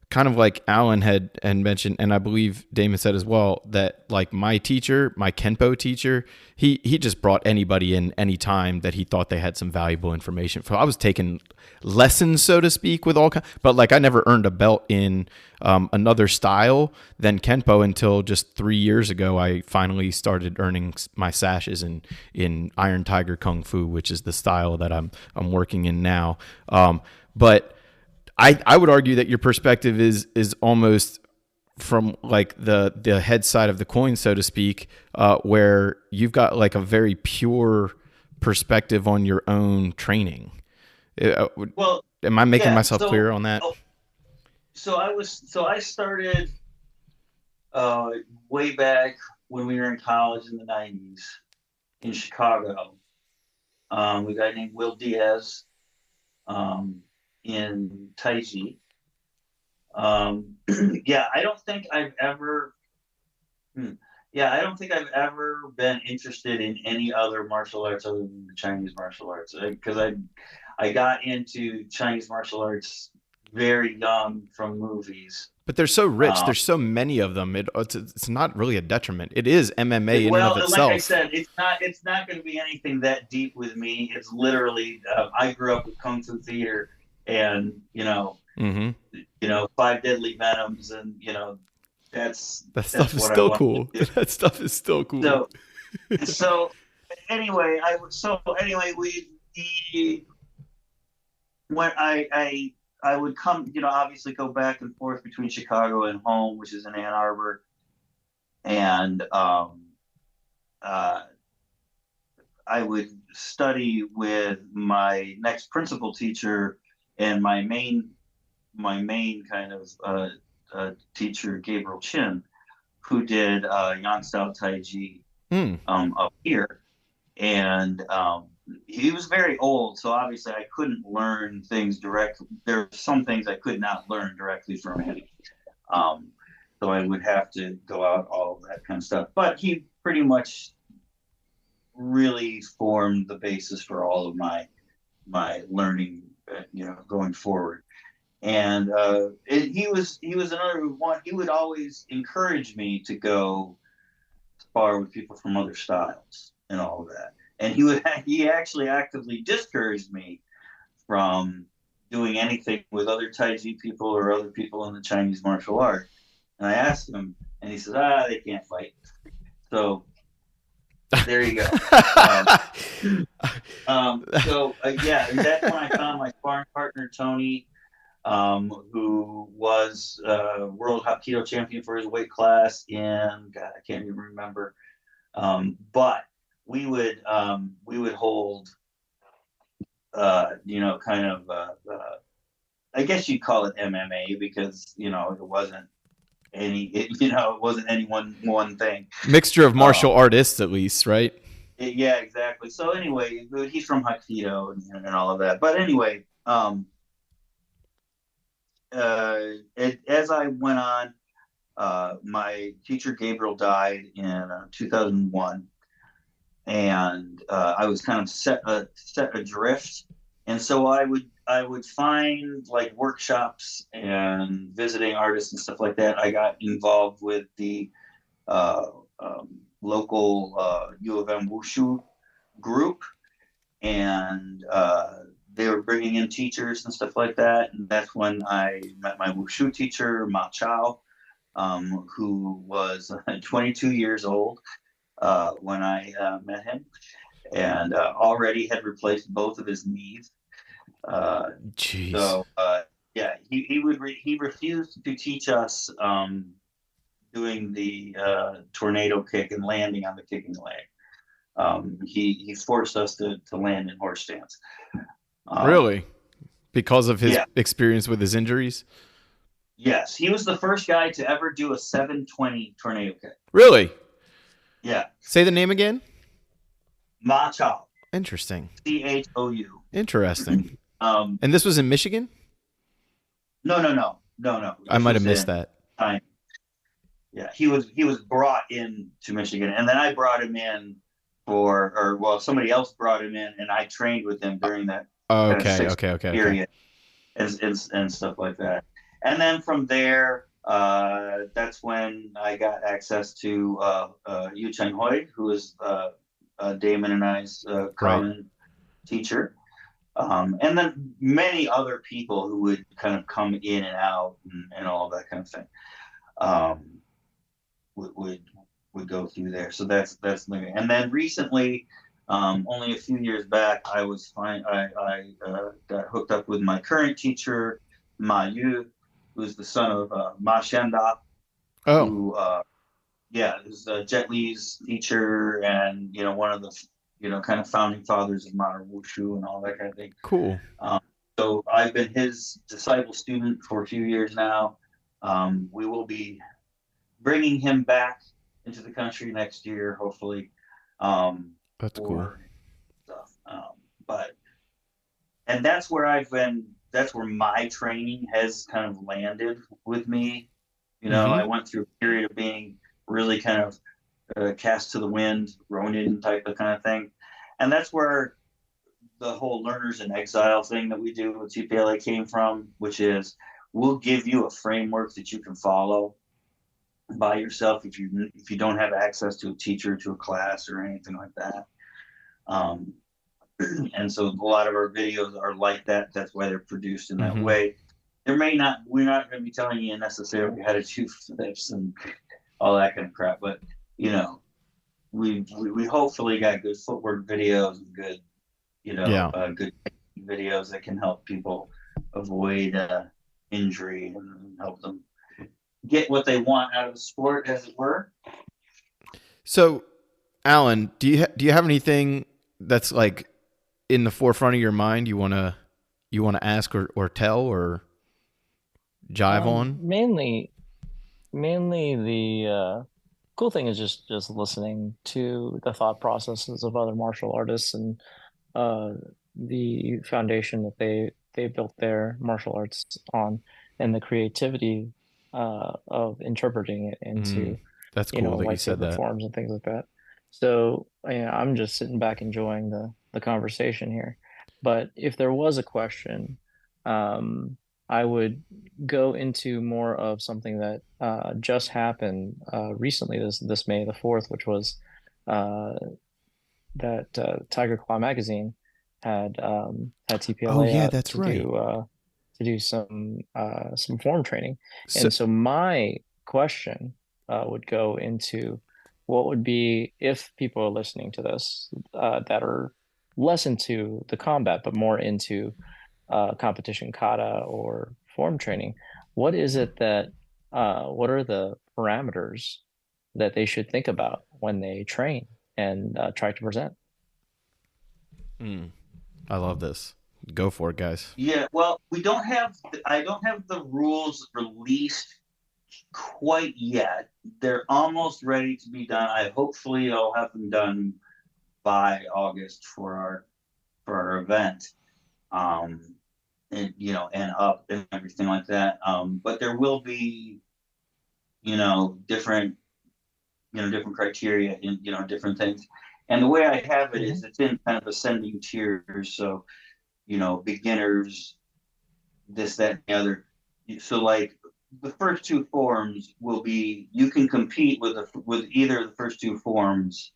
S2: kind of like Alan had mentioned, and I believe Damon said as well, that like my Kenpo teacher, he just brought anybody in anytime that he thought they had some valuable information. So I was taking lessons, so to speak, with all but like I never earned a belt in another style than Kenpo until just 3 years ago. I finally started earning my sashes in Iron Tiger Kung Fu, which is the style that I'm working in now. But I would argue that your perspective is almost from like the head side of the coin, so to speak, where you've got like a very pure perspective on your own training. Well, am I making myself clear on that?
S4: So I started way back when we were in college in the 90s in Chicago. A guy named Will Diaz. In Taiji. I don't think I've ever been interested in any other martial arts other than the Chinese martial arts, because I got into Chinese martial arts very young from movies.
S2: But they're so rich. There's so many of them. It's not really a detriment. It is MMA in and of itself.
S4: Like I said, it's not going to be anything that deep with me. It's literally I grew up with Kung Fu theater. And 5 Deadly Venoms, and that stuff is still cool.
S2: That stuff is still cool.
S4: So anyway, when I would come, obviously go back and forth between Chicago and home, which is in Ann Arbor, and I would study with my next principal teacher. And my main kind of teacher, Gabriel Chin, who did Yang Style Taiji up here, and he was very old, so obviously I couldn't learn things directly. There are some things I could not learn directly from him, so I would have to go out, all of that kind of stuff. But he pretty much really formed the basis for all of my learning. Going forward, and he was another one. He would always encourage me to go spar with people from other styles and all of that. And he actually actively discouraged me from doing anything with other Taiji people or other people in the Chinese martial art. And I asked him, and he said, they can't fight. So there you go. And that's when I found my sparring partner, Tony, who was world Hapkido champion for his weight class in, God, I can't even remember. But we would hold, kind of, I guess you'd call it MMA, because, it wasn't it wasn't any one thing.
S2: Mixture of martial artists, at least, right?
S4: Yeah, exactly. So anyway, he's from Hokkaido and all of that. But anyway, as I went on, my teacher Gabriel died in 2001, and I was kind of set adrift. And so I would find like workshops and visiting artists and stuff like that. I got involved with the uh, local U of M Wushu group, and they were bringing in teachers and stuff like that. And that's when I met my Wushu teacher, Ma Chao, who was 22 years old when I met him, and already had replaced both of his knees. Uh,
S2: Jeez.
S4: so yeah, he refused to teach us doing the tornado kick and landing on the kicking leg. He forced us to land in horse stance.
S2: Really? Because of his
S4: Yeah.
S2: experience with his injuries?
S4: Yes, he was the first guy to ever do a 720 tornado kick.
S2: Really?
S4: Yeah,
S2: Say the name again?
S4: Ma Chao,
S2: Interesting.
S4: CHOU.
S2: Interesting.
S4: Um,
S2: And this was in Michigan?
S4: no.
S2: I
S4: This
S2: might have
S4: was
S2: missed
S4: in
S2: that.
S4: time. Yeah, he was brought in to Michigan, and then I brought him in or well, somebody else brought him in, and I trained with him during that kind of
S2: Okay,
S4: six
S2: okay.
S4: period and stuff like that. And then from there, that's when I got access to Yu Cheng Hui, who is Damon and I's
S2: Right.
S4: common teacher. And then many other people who would kind of come in and out and all that kind of thing. Would go through there. So that's living. And then recently, only a few years back, I was fine. I got hooked up with my current teacher, Ma Yu, who's the son of Ma Shenda,
S2: Oh,
S4: who is Jet Li's teacher, and one of the kind of founding fathers of modern wushu and all that kind of thing.
S2: cool.
S4: So I've been his disciple student for a few years now. We will be bringing him back into the country next year, hopefully.
S2: That's cool.
S4: Stuff. But and that's where I've been. That's where my training has kind of landed with me. I went through a period of being really kind of cast to the wind, Ronin type of kind of thing, and that's where the whole learners in exile thing that we do with TPLA came from, which is we'll give you a framework that you can follow by yourself if you don't have access to a teacher, to a class, or anything like that. And so a lot of our videos are like that. That's why they're produced in that way. We're not going to be telling you necessarily how to do flips and all that kind of crap, but we hopefully got good footwork videos and good good videos that can help people avoid injury and help them get what they want out of the sport, as it were.
S2: So, Alan, do you have anything that's like in the forefront of your mind you wanna ask or tell or jive on?
S1: Mainly the cool thing is just listening to the thought processes of other martial artists and the foundation that they built their martial arts on, and the creativity of interpreting it into
S2: That's cool that you said
S1: lightsaber
S2: that.
S1: forms and things like that. So I'm just sitting back enjoying the conversation here. But if there was a question, I would go into more of something that just happened recently, this May the 4th, which was that Tiger Claw magazine had TPLA
S2: Oh yeah,
S1: out
S2: that's right.
S1: to do some form training.
S2: So,
S1: And so my question would go into what would be, if people are listening to this that are less into the combat but more into competition kata or form training, what is it that what are the parameters that they should think about when they train and try to present?
S2: I love this. Go for it, guys.
S4: Yeah, well, I don't have the rules released quite yet. They're almost ready to be done. Hopefully I'll have them done by August for our event. And and up and everything like that. But there will be, different, different criteria in, different things. And the way I have it is it's in kind of ascending tiers. So, beginners, this, that, and the other. So like the first two forms will be, you can compete with either of the first two forms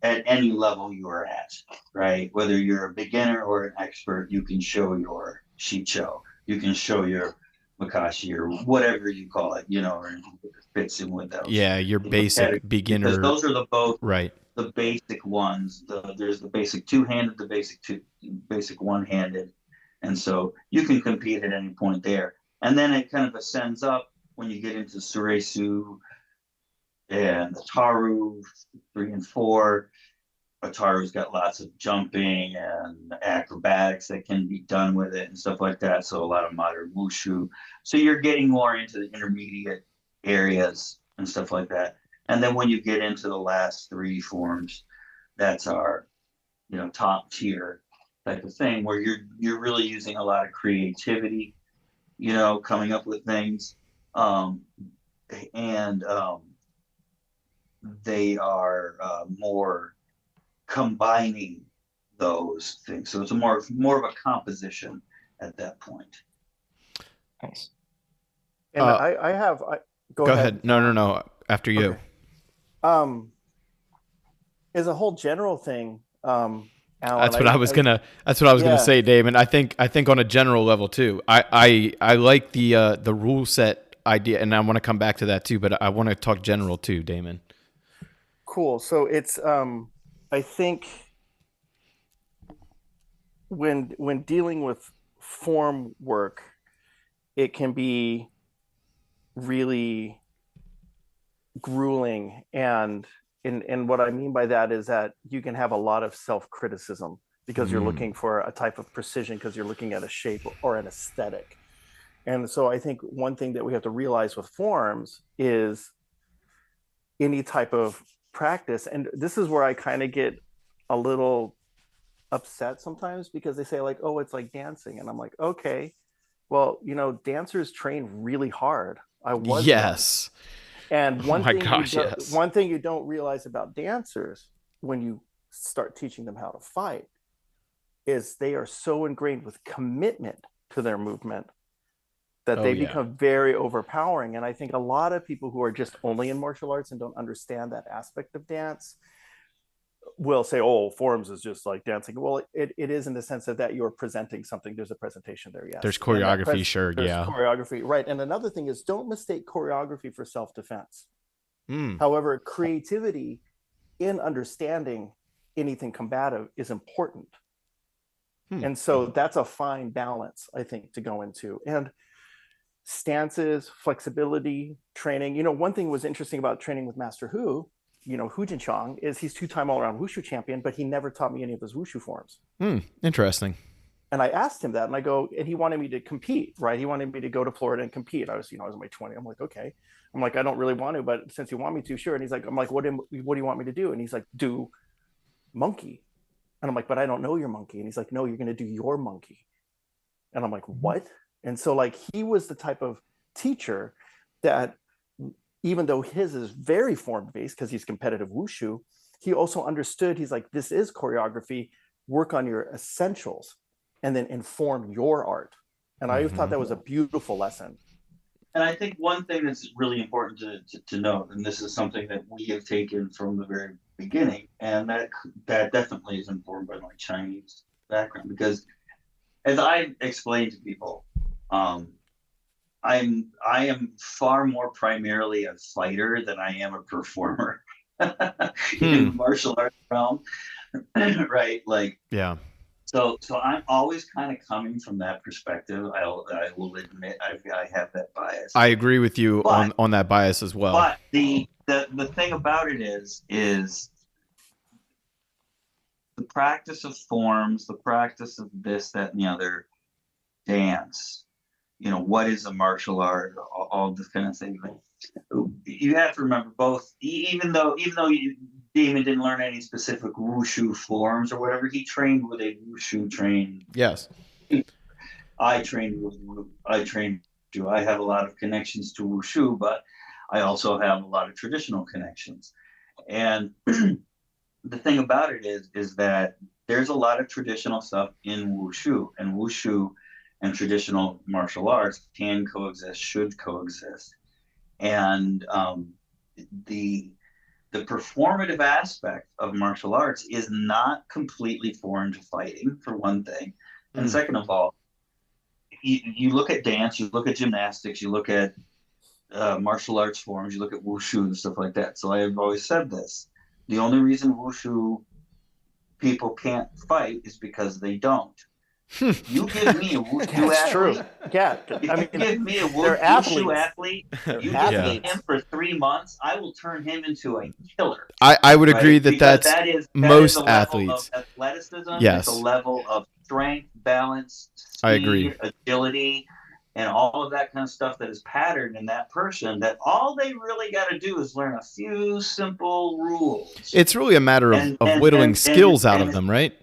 S4: at any level you are at, right? Whether you're a beginner or an expert, you can show your shicho, you can show your makashi or whatever you call it, or it fits in with those.
S2: Yeah, your basic beginner.
S4: Because those are
S2: right.
S4: The basic ones. There's the basic two-handed, the basic one-handed, and so you can compete at any point there. And then it kind of ascends up when you get into Suresu and Ataru 3 and 4. Ataru's got lots of jumping and acrobatics that can be done with it and stuff like that. So a lot of modern wushu. So you're getting more into the intermediate areas and stuff like that. And then when you get into the last 3 forms, that's our, top tier type of thing where you're really using a lot of creativity, coming up with things. And they are more combining those things. So it's more of a composition at that point.
S1: Nice.
S3: And go ahead.
S2: No. After you.
S3: Okay. Is a whole general thing. Alan,
S2: that's what I was gonna say, Dave. And I think on a general level too. I like the rule set idea, and I want to come back to that too. But I want to talk general too, Damon.
S3: Cool. So it's I think when dealing with form work, it can be really grueling, and what I mean by that is that you can have a lot of self-criticism because you're looking for a type of precision, because you're looking at a shape or an aesthetic. And so I think one thing that we have to realize with forms is any type of practice, and this is where I kind of get a little upset sometimes, because they say like, oh, it's like dancing, and I'm like, okay, well, dancers train really hard.
S2: Yes.
S3: And one thing you don't realize about dancers when you start teaching them how to fight is they are so ingrained with commitment to their movement that they become very overpowering. And I think a lot of people who are just only in martial arts and don't understand that aspect of dance will say, oh, forms is just like dancing. Well, it is in the sense that you're presenting something. There's a presentation there, yes.
S2: There's choreography,
S3: there's choreography, right. And another thing is, don't mistake choreography for self-defense. However, creativity in understanding anything combative is important. And so that's a fine balance, I think, to go into. And stances, flexibility, training. One thing was interesting about training with Master Hu, Hu Jinchang, is he's 2-time all-around wushu champion, but he never taught me any of his wushu forms.
S2: Interesting.
S3: And I asked him that, and he wanted me to compete, right? He wanted me to go to Florida and compete. I was in my 20s. I'm like, okay. I'm like, I don't really want to, but since you want me to, sure. And he's like, I'm like, what do you want me to do? And he's like, do monkey. And I'm like, but I don't know your monkey. And he's like, no, you're going to do your monkey. And I'm like, what? And so like, he was the type of teacher that, even though his is very form-based because he's competitive wushu, he also understood, he's like, this is choreography, work on your essentials and then inform your art. And I thought that was a beautiful lesson.
S4: And I think one thing that's really important to note, and this is something that we have taken from the very beginning, and that definitely is informed by my Chinese background, because as I explained to people, I am far more primarily a fighter than I am a performer in the martial arts realm, right? Like,
S2: yeah.
S4: So I'm always kind of coming from that perspective. I will admit I have that bias.
S2: I agree with you on that bias as well.
S4: But the thing about it is the practice of forms, the practice of this, that, and the other, dance. What is a martial art? All this kind of thing. You have to remember both. Even though Demon didn't learn any specific wushu forms or whatever. He trained with a wushu trained.
S2: Yes.
S4: I trained with. I trained. I have a lot of connections to wushu, but I also have a lot of traditional connections. And the thing about it is that there's a lot of traditional stuff in wushu, and wushu and traditional martial arts can coexist, should coexist. And the performative aspect of martial arts is not completely foreign to fighting, for one thing. And second of all, you look at dance, you look at gymnastics, you look at martial arts forms, you look at wushu and stuff like that. So I have always said this. The only reason wushu people can't fight is because they don't. You give me a wushu athlete.
S3: True. Yeah. I mean,
S4: give me a
S3: they're
S4: wushu
S3: athletes.
S4: athlete. You give me him for 3 months, I will turn him into a killer.
S2: I would agree that
S4: because
S2: that's
S4: that
S2: most
S4: is a
S2: athletes.
S4: level of athleticism.
S2: Yes.
S4: It's a level of strength, balance, speed,
S2: I agree.
S4: agility, and all of that kind of stuff that is patterned in that person, that all they really got to do is learn a few simple rules.
S2: It's really a matter of whittling skills out of them, right?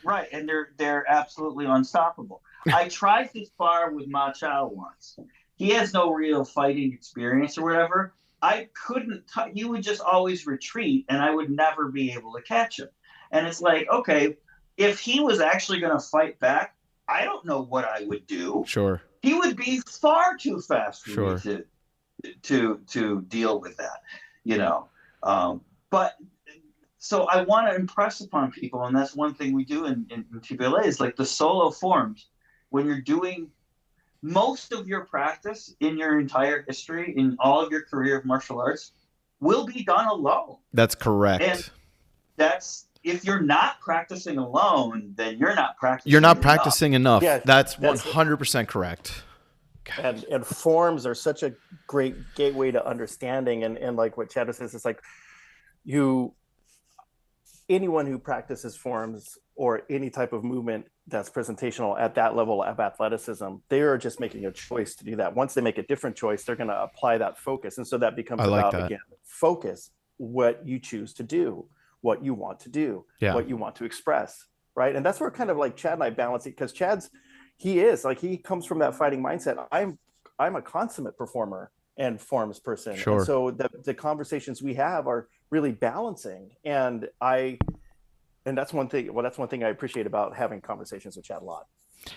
S4: Right, and they're absolutely unstoppable. I tried to spar with Ma Chao once. He has no real fighting experience or whatever. I couldn't. He would just always retreat, and I would never be able to catch him. And it's like, okay, if he was actually going to fight back, I don't know what I would do.
S2: Sure.
S4: He would be far too fast for
S2: Sure.
S4: me to deal with that, you know. But so I want to impress upon people, and that's one thing we do in TBLA, is like the solo forms. When you're doing most of your practice in your entire history, in all of your career of martial arts, will be done alone.
S2: That's correct.
S4: And that's, if you're not practicing alone, then you're not practicing.
S2: You're not practicing enough.
S3: Yeah,
S2: that's 100% correct.
S3: And forms are such a great gateway to understanding. And like what Chad says, it's like anyone who practices forms or any type of movement that's presentational at that level of athleticism, they are just making a choice to do that. Once they make a different choice, they're going to apply that focus. And so that becomes again, focus, what you choose to do, what you want to do, what you want to express, right? And that's where kind of like Chad and I balance it, because he comes from that fighting mindset. I'm a consummate performer and forms person.
S2: Sure.
S3: And so the conversations we have are really balancing. And that's one thing I appreciate about having conversations with Chad a lot.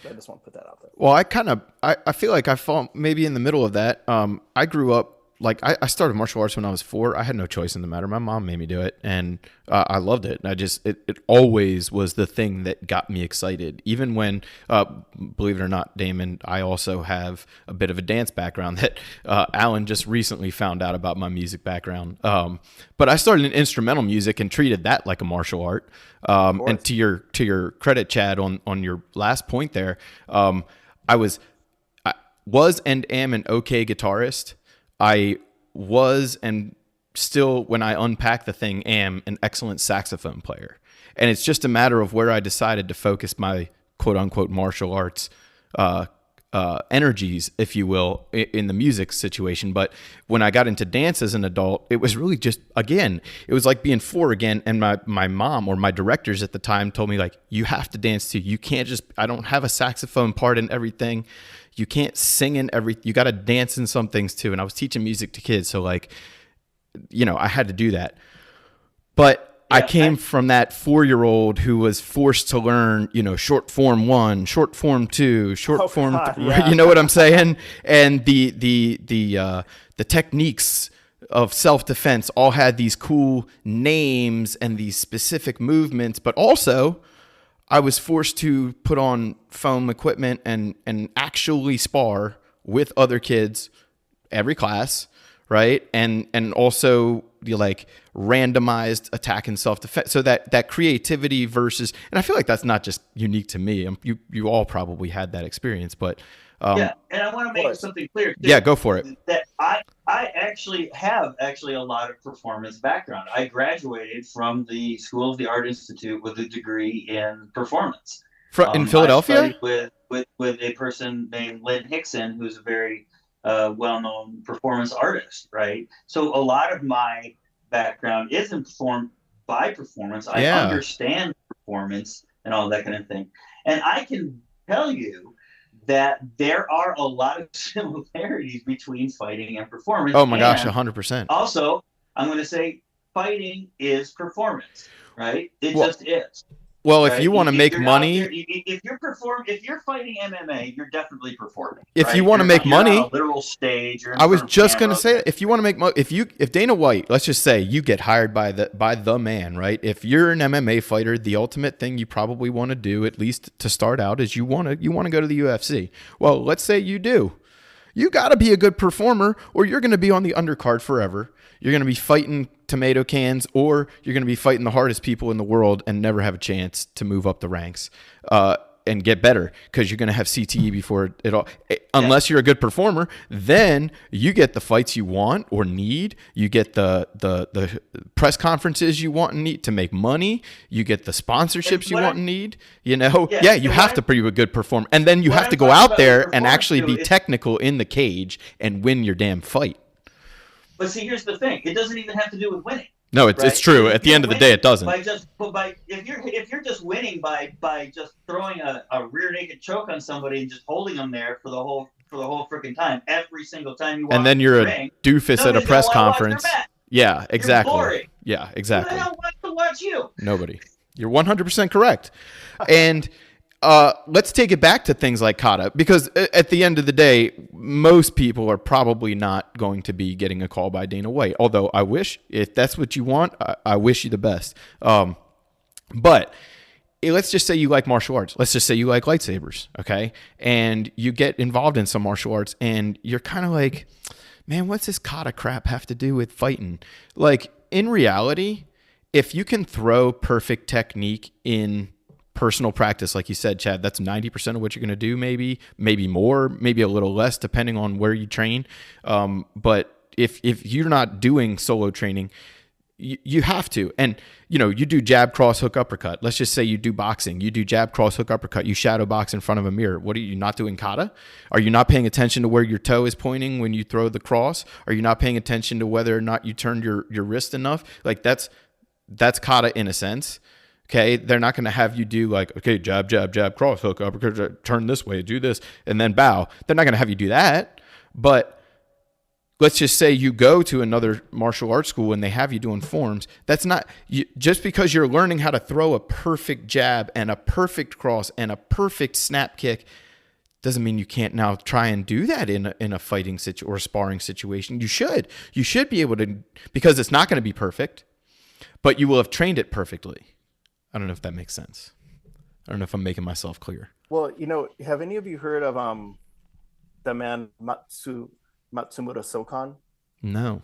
S3: So I just want to put that out there.
S2: Well, I feel like I fall maybe in the middle of that. I grew up, like I started martial arts when I was 4. I had no choice in the matter. My mom made me do it, and I loved it. It always was the thing that got me excited. Even when, believe it or not, Damon, I also have a bit of a dance background that Alan just recently found out about my music background. But I started in instrumental music and treated that like a martial art. And to your credit, Chad, on your last point there, I was and am an okay guitarist. I was and still, when I unpack the thing, am an excellent saxophone player. And it's just a matter of where I decided to focus my quote unquote martial arts energies, if you will, in the music situation. But when I got into dance as an adult, it was really just, again, it was like being 4 again. And my mom or my directors at the time told me, like, you have to dance too. You can't just, I don't have a saxophone part in everything. You can't sing in you got to dance in some things too. And I was teaching music to kids. So like, I had to do that. But I came from that 4-year-old who was forced to learn, short form 1, short form 2, short form 3, you know what I'm saying? And the techniques of self-defense all had these cool names and these specific movements, but also I was forced to put on foam equipment and actually spar with other kids every class, right? And also the like randomized attack and self-defense. So that creativity versus, and I feel like that's not just unique to me. You all probably had that experience, but
S4: and I want to make something clear too.
S2: Yeah, go for it.
S4: That I actually have a lot of performance background. I graduated from the School of the Art Institute with a degree in performance.
S2: In Philadelphia?
S4: I studied with a person named Lynn Hickson, who's a very well-known performance artist, right? So a lot of my background is informed by performance. I
S2: Yeah.
S4: understand performance and all that kind of thing. And I can tell you that there are a lot of similarities between fighting and performance.
S2: Oh my gosh,
S4: And
S2: 100%.
S4: also, I'm going to say fighting is performance, right? It
S2: Well,
S4: just is.
S2: Well, if
S4: Right?
S2: you want to
S4: If
S2: make
S4: you're
S2: money,
S4: there, if you're fighting MMA, you're definitely performing.
S2: if
S4: right?
S2: you want to make
S4: you're on
S2: money,
S4: a literal stage. You're in
S2: I was
S4: front of
S2: just going to
S4: cameras.
S2: say, if you want to make money, if Dana White, let's just say you get hired by the man, right? If you're an MMA fighter, the ultimate thing you probably want to do, at least to start out, is you want to go to the UFC. Well, let's say you do. You got to be a good performer, or you're going to be on the undercard forever. You're going to be fighting tomato cans, or you're going to be fighting the hardest people in the world and never have a chance to move up the ranks and get better, because you're going to have CTE before it all. Unless you're a good performer, then you get the fights you want or need. You get the press conferences you want and need to make money. You get the sponsorships you want and need. You know, you have to be a good performer, and then you have to go out there and actually be technical in the cage and win your damn fight.
S4: But see, here's the thing: it doesn't even have to do with winning.
S2: No, it's true. At the end of the day, it doesn't.
S4: If you're just winning by just throwing a rear naked choke on somebody and just holding them there for the whole freaking time, every single time you walk
S2: and then you're a
S4: ring,
S2: doofus at a press conference. Yeah, exactly. Yeah, exactly.
S4: Who the hell wants to watch you?
S2: Nobody. You're 100% correct. And let's take it back to things like kata, because at the end of the day, most people are probably not going to be getting a call by Dana White. Although I wish, if that's what you want, I wish you the best. But let's just say you like martial arts. Let's just say you like lightsabers, okay? And you get involved in some martial arts, and you're kind of like, man, what's this kata crap have to do with fighting? Like, in reality, if you can throw perfect technique in personal practice, like you said, Chad, that's 90% of what you're going to do, maybe more, maybe a little less, depending on where you train. But if you're not doing solo training, you have to. And, you do jab, cross, hook, uppercut. Let's just say you do boxing. You do jab, cross, hook, uppercut. You shadow box in front of a mirror. What are you not doing kata? Are you not paying attention to where your toe is pointing when you throw the cross? Are you not paying attention to whether or not you turned your wrist enough? Like, that's kata in a sense. Okay, they're not going to have you do like, okay, jab, jab, jab, cross, hook, uppercut, turn this way, do this, and then bow. They're not going to have you do that. But let's just say you go to another martial arts school and they have you doing forms. That's not, just because you're learning how to throw a perfect jab and a perfect cross and a perfect snap kick doesn't mean you can't now try and do that in a fighting situation or a sparring situation. You should be able to, because it's not going to be perfect, but you will have trained it perfectly. I don't know if that makes sense. I don't know if I'm making myself clear.
S3: Well, have any of you heard of the man Matsumura Sokan?
S2: No.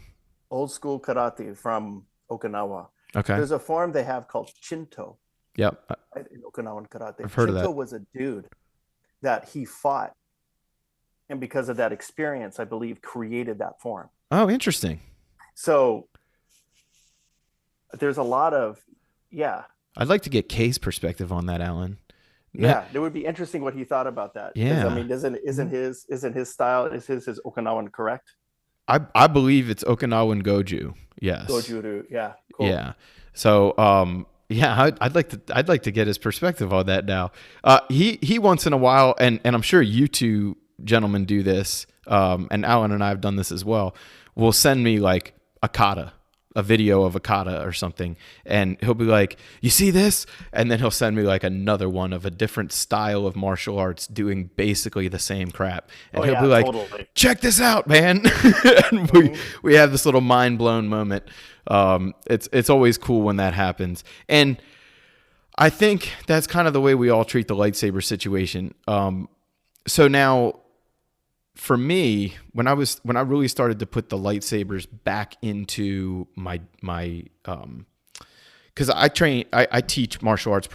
S3: Old school karate from Okinawa.
S2: Okay.
S3: There's a form they have called Shinto.
S2: Yep.
S3: In Okinawan karate.
S2: I've heard of that.
S3: Shinto was a dude that he fought, and because of that experience, I believe, created that form.
S2: Oh, interesting.
S3: So there's a lot of,
S2: I'd like to get Kay's perspective on that, Alan.
S3: Yeah, it would be interesting what he thought about that.
S2: Yeah.
S3: I mean, isn't his style, is his Okinawan correct?
S2: I believe it's Okinawan Goju. Yes.
S3: Goju, yeah. Cool.
S2: Yeah. So, I'd like to get his perspective on that now. He once in a while, and I'm sure you two gentlemen do this, and Alan and I have done this as well, will send me like a video of a kata or something, and he'll be like, you see this? And then he'll send me like another one of a different style of martial arts doing basically the same crap. And he'll be like, totally. Check this out, man. And we have this little mind blown moment. It's always cool when that happens. And I think that's kind of the way we all treat the lightsaber situation. So now, for me, when I really started to put the lightsabers back into my because I teach martial arts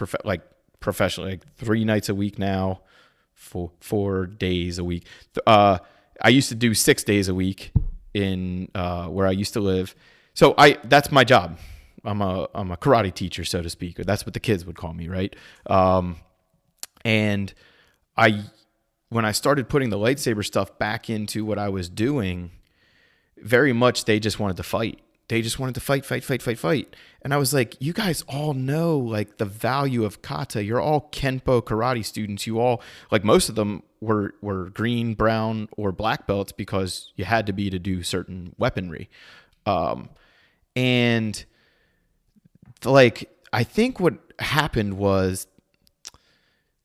S2: professionally, like 3 nights a week now, 4 days a week. I used to do 6 days a week in where I used to live. So that's my job. I'm a karate teacher, so to speak, or that's what the kids would call me, right? And when I started putting the lightsaber stuff back into what I was doing, very much they just wanted to fight. they just wanted to fight, fight, fight, fight, fight. And I was like, you guys all know like the value of kata. You're all Kenpo karate students. You all, like, most of them were green, brown, or black belts because you had to be to do certain weaponry. And like, I think what happened was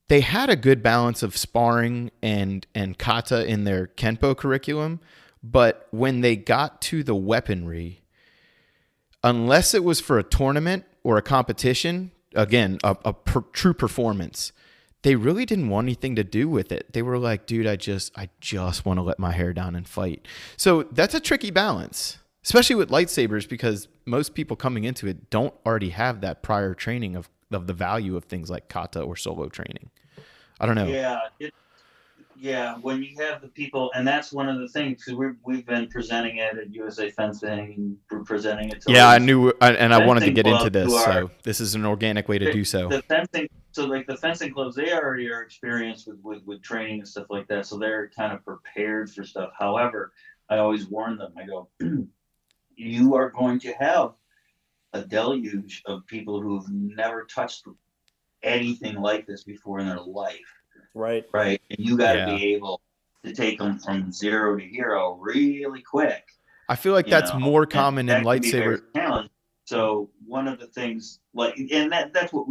S2: they had a good balance of sparring and kata in their Kenpo curriculum. But when they got to the weaponry, unless it was for a tournament or a competition, again, true performance, they really didn't want anything to do with it. They were like, dude, I just want to let my hair down and fight. So that's a tricky balance, especially with lightsabers, because most people coming into it don't already have that prior training of the value of things like kata or solo training. I don't know.
S4: Yeah, when you have the people, and that's one of the things, because we've been presenting it at USA Fencing, we're presenting it to
S2: I knew, and I wanted to get into this,
S4: are,
S2: so this is an organic way to do so.
S4: The fencing, so like the fencing clubs, they already are experienced with training and stuff like that, so they're kind of prepared for stuff. However, I always warn them, I go, you are going to have a deluge of people who've never touched anything like this before in their life.
S3: Right.
S4: And you got to be able to take them from 0 to hero really quick.
S2: I feel like that's more common in lightsaber.
S4: So one of the things, like, and that's what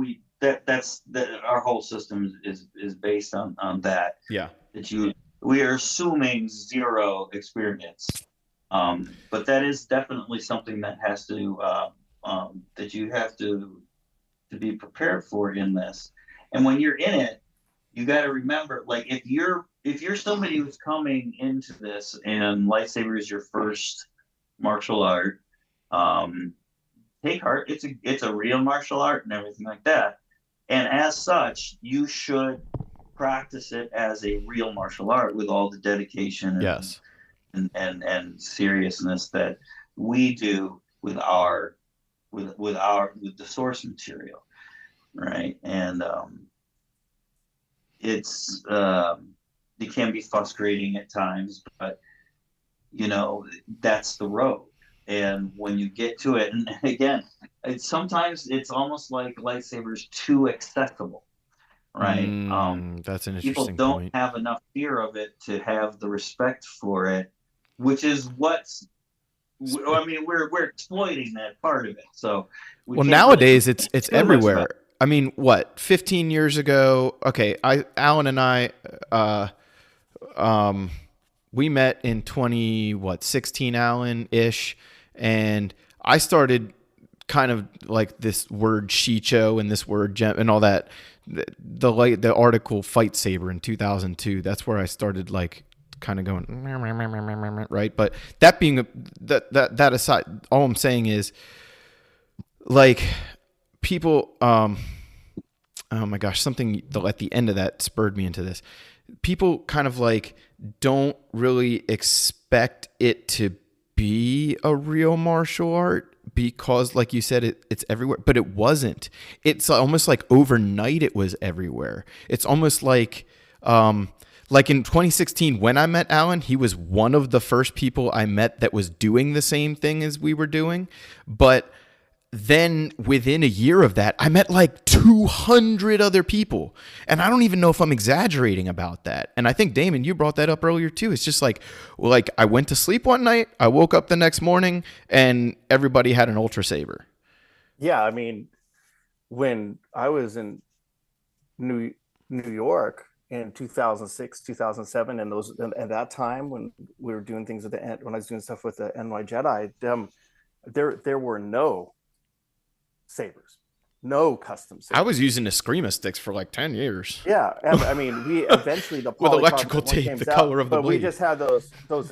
S4: our whole system is based on that.
S2: Yeah.
S4: We are assuming 0 experience, but that is definitely something that has to that you have to be prepared for in this. And when you're in it, you got to remember, like, if you're somebody who's coming into this and lightsaber is your first martial art, take heart. It's a real martial art and everything like that. And as such, you should practice it as a real martial art with all the dedication and seriousness that we do with the source material, right? And it can be frustrating at times, but that's the road. And when you get to it, and again, sometimes it's almost like lightsabers too accessible, right?
S2: That's an interesting
S4: people don't
S2: point.
S4: have enough fear of it to have the respect for it, which is we're exploiting that part of it. So
S2: nowadays it's everywhere. I mean, 15 years ago, okay, Alan and I, we met in 16, Alan-ish, and I started kind of like this word shicho and this word gem and all that, the article Fight Saber in 2002, that's where I started like kind of going, right? But that being, that aside, all I'm saying is, like, people, oh my gosh, something at the end of that spurred me into this. People kind of like don't really expect it to be a real martial art because, like you said, it's everywhere, but it wasn't. It's almost like overnight it was everywhere. It's almost like in 2016, when I met Alan, he was one of the first people I met that was doing the same thing as we were doing. But then within a year of that, I met like 200 other people. And I don't even know if I'm exaggerating about that. And I think, Damon, you brought that up earlier too. It's just like I went to sleep one night, I woke up the next morning, and everybody had an Ultra Saber.
S3: Yeah, I mean, when I was in New York in 2006, 2007, and at that time when we were doing things when I was doing stuff with the NY Jedi, there were no sabers, no custom sabers.
S2: I was using Eskrima sticks for like 10 years.
S3: Yeah, I mean, we eventually the
S2: with electrical tape the color of the blade.
S3: We just had those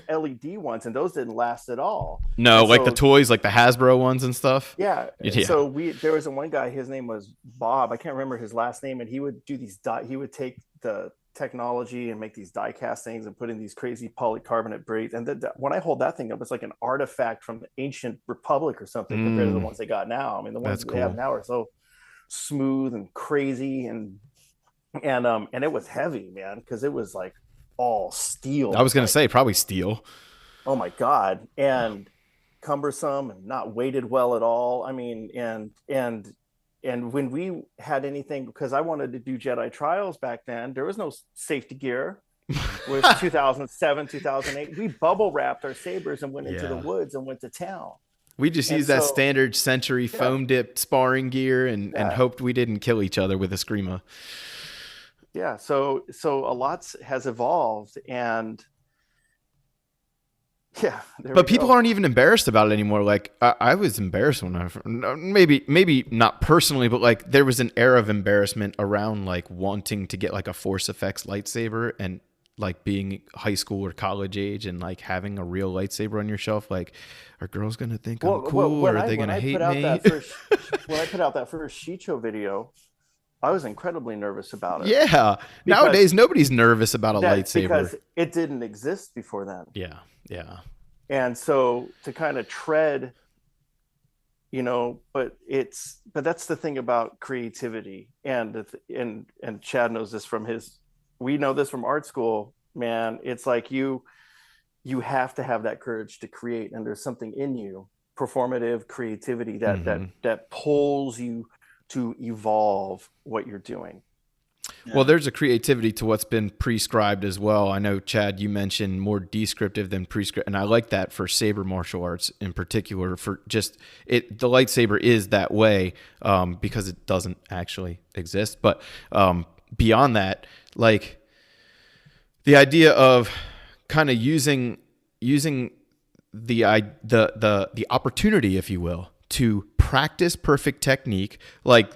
S3: LED ones, and those didn't last at all.
S2: No, like the toys, like the Hasbro ones and stuff.
S3: Yeah. So there was one guy, his name was Bob, I can't remember his last name, and he would do these he would take the technology and make these die cast things and put in these crazy polycarbonate braids. And when I hold that thing up, it's like an artifact from the ancient republic or something compared to the ones they got now. I mean, the ones they have now are so smooth and crazy and it was heavy, man, because it was like all steel.
S2: I was gonna say probably steel.
S3: Oh my god. And cumbersome and not weighted well at all. I mean, and when we had anything, because I wanted to do Jedi trials back then, there was no safety gear. It was 2007, 2008. We bubble wrapped our sabers and went into the woods and went to town.
S2: We just used that standard Century foam dipped sparring gear and hoped we didn't kill each other with a screamer.
S3: Yeah, so a lot has evolved, and yeah.
S2: But people aren't even embarrassed about it anymore. Like I was embarrassed when maybe not personally, but like there was an era of embarrassment around like wanting to get like a Force Effects lightsaber and like being high school or college age and like having a real lightsaber on your shelf. Like, are girls gonna think I'm cool, or are they gonna hate me?
S3: When I put out that first Shicho video, I was incredibly nervous about it.
S2: Yeah. Nowadays, nobody's nervous about a lightsaber
S3: because it didn't exist before then.
S2: Yeah. Yeah.
S3: And so to kind of tread, but that's the thing about creativity, and Chad knows this we know this from art school, man. It's like you have to have that courage to create, and there's something in you, performative creativity that pulls you to evolve what you're doing.
S2: Yeah. Well, there's a creativity to what's been prescribed as well. I know, Chad, you mentioned more descriptive than prescriptive, and I like that for saber martial arts in particular. For just the lightsaber is that way because it doesn't actually exist. But beyond that, like the idea of kind of using the opportunity, if you will, to practice perfect technique, like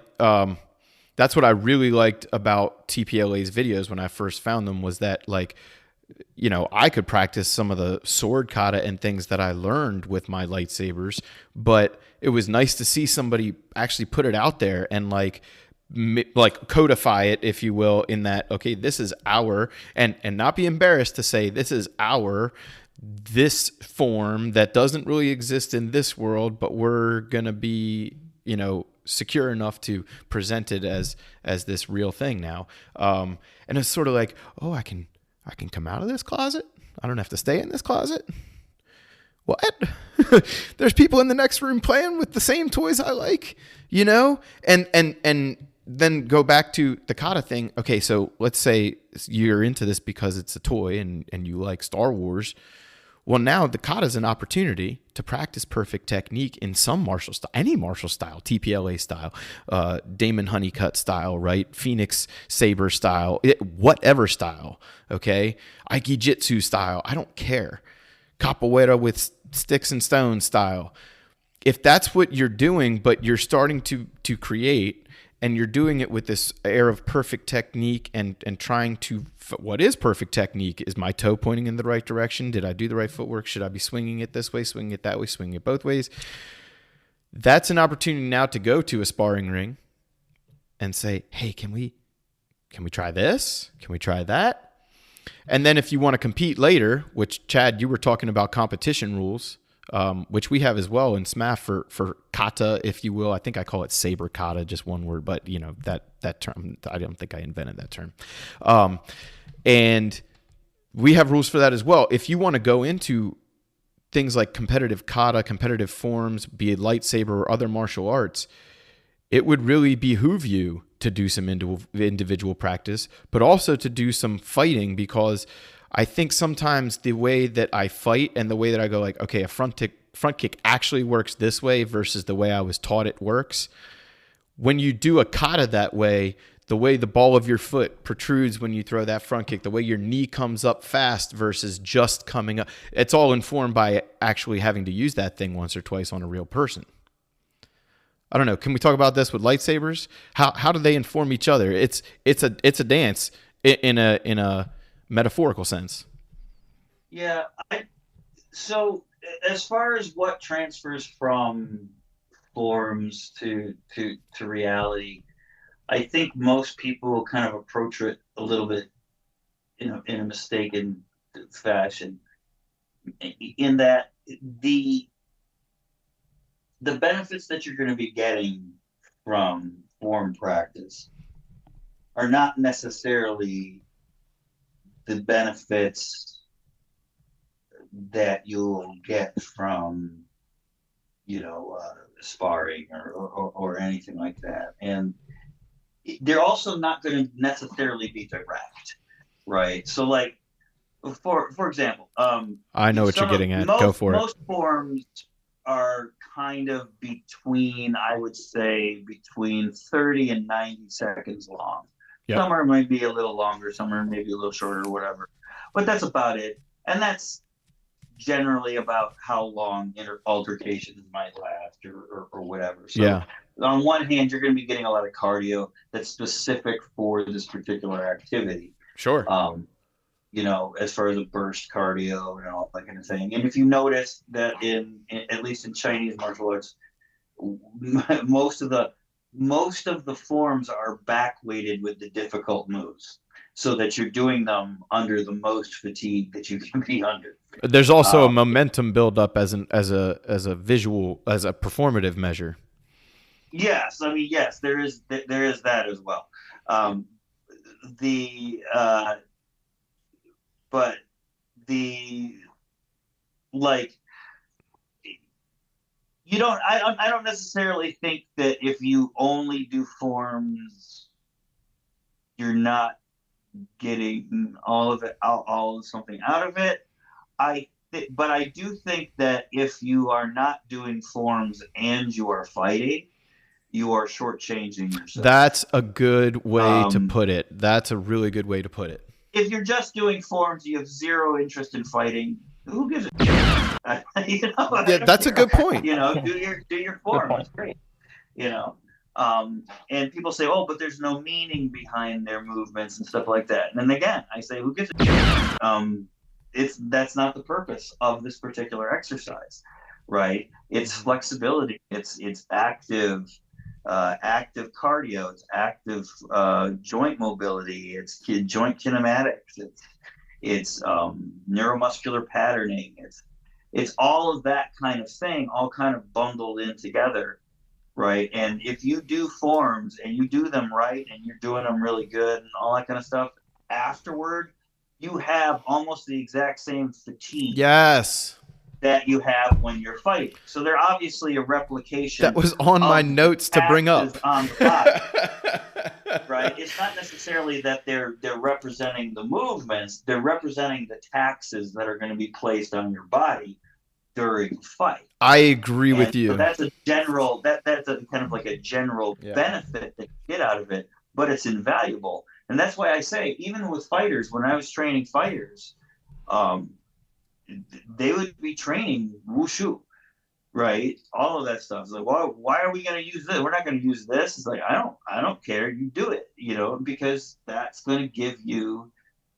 S2: that's what I really liked about TPLA's videos when I first found them, was that like, I could practice some of the sword kata and things that I learned with my lightsabers, but it was nice to see somebody actually put it out there and like codify it, if you will, in that, okay, this is and not be embarrassed to say this is this form that doesn't really exist in this world, but we're going to be, secure enough to present it as this real thing now. And it's sort of like, oh, I can come out of this closet. I don't have to stay in this closet. What? There's people in the next room playing with the same toys I like, and then go back to the kata thing. Okay, so let's say you're into this because it's a toy and you like Star Wars. Well, now the kata is an opportunity to practice perfect technique in some martial style, any martial style, TPLA style, Damon Honeycutt style, right? Phoenix Saber style, whatever style, okay? Aikijitsu style, I don't care. Capoeira with sticks and stones style. If that's what you're doing, but you're starting to create, and you're doing it with this air of perfect technique and trying to, what is perfect technique? Is my toe pointing in the right direction? Did I do the right footwork? Should I be swinging it this way, swinging it that way, swinging it both ways? That's an opportunity now to go to a sparring ring and say, hey, can we try this? Can we try that? And then if you want to compete later, which Chad, you were talking about competition rules, which we have as well in SMAF for kata, if you will. I think I call it saber kata, just one word, but that term, I don't think I invented that term. And we have rules for that as well. If you want to go into things like competitive kata, competitive forms, be it lightsaber or other martial arts, it would really behoove you to do some individual practice, but also to do some fighting, because I think sometimes the way that I fight and the way that I go like, okay, a front kick actually works this way versus the way I was taught it works. When you do a kata that way the ball of your foot protrudes when you throw that front kick, the way your knee comes up fast versus just coming up, it's all informed by actually having to use that thing once or twice on a real person. I don't know. Can we talk about this with lightsabers? How do they inform each other? It's a dance in a metaphorical sense.
S4: Yeah. So as far as what transfers from forms to reality, I think most people kind of approach it a little bit, in a mistaken fashion, in that the benefits that you're going to be getting from form practice are not necessarily the benefits that you'll get from sparring or anything like that. And they're also not going to necessarily be direct, right? So like, for example,
S2: I know what you're
S4: some of
S2: getting at. Go
S4: most
S2: for it.
S4: most forms are kind of between, I would say, between 30 and 90 seconds long.
S2: Yep.
S4: Some are maybe a little longer, some are maybe a little shorter, whatever. But that's about it. And that's generally about how long altercations might last or whatever. So
S2: Yeah.
S4: on one hand, you're going to be getting a lot of cardio that's specific for this particular activity.
S2: Sure.
S4: As far as a burst cardio and all that kind of thing. And if you notice that at least in Chinese martial arts, most of the forms are back weighted with the difficult moves, so that you're doing them under the most fatigue that you can be under.
S2: There's also a momentum buildup as a visual, as a performative measure.
S4: Yes, I mean, yes, there is that as well. But I don't necessarily think that if you only do forms, you're not getting all of it, all of something out of it. But I do think that if you are not doing forms and you are fighting, you are shortchanging yourself.
S2: That's a good way to put it. That's a really good way to put it.
S4: If you're just doing forms, you have zero interest in fighting. Who gives a shit?
S2: Yeah, that's a good point.
S4: Do your form. That's great. And people say, "Oh, but there's no meaning behind their movements and stuff like that." And then again, I say, "Who gives a shit?" That's not the purpose of this particular exercise, right? It's flexibility. It's active cardio. It's active joint mobility. It's joint kinematics. It's neuromuscular patterning. It's all of that kind of thing, all kind of bundled in together, right? And if you do forms and you do them right and you're doing them really good and all that kind of stuff, afterward, you have almost the exact same fatigue.
S2: Yes.
S4: That you have when you're fighting. So they're obviously a replication.
S2: That was on my notes to bring up.
S4: On the body, right? It's not necessarily that they're representing the movements. They're representing the taxes that are going to be placed on your body during the fight.
S2: I agree with you.
S4: So that's a general. That's a kind of like a general benefit that you get out of it, but it's invaluable. And that's why I say, even with fighters, when I was training fighters, they would be training wushu, right? All of that stuff. It's like, well, why are we going to use this? We're not going to use this. It's like, I don't care. You do it, because that's going to give you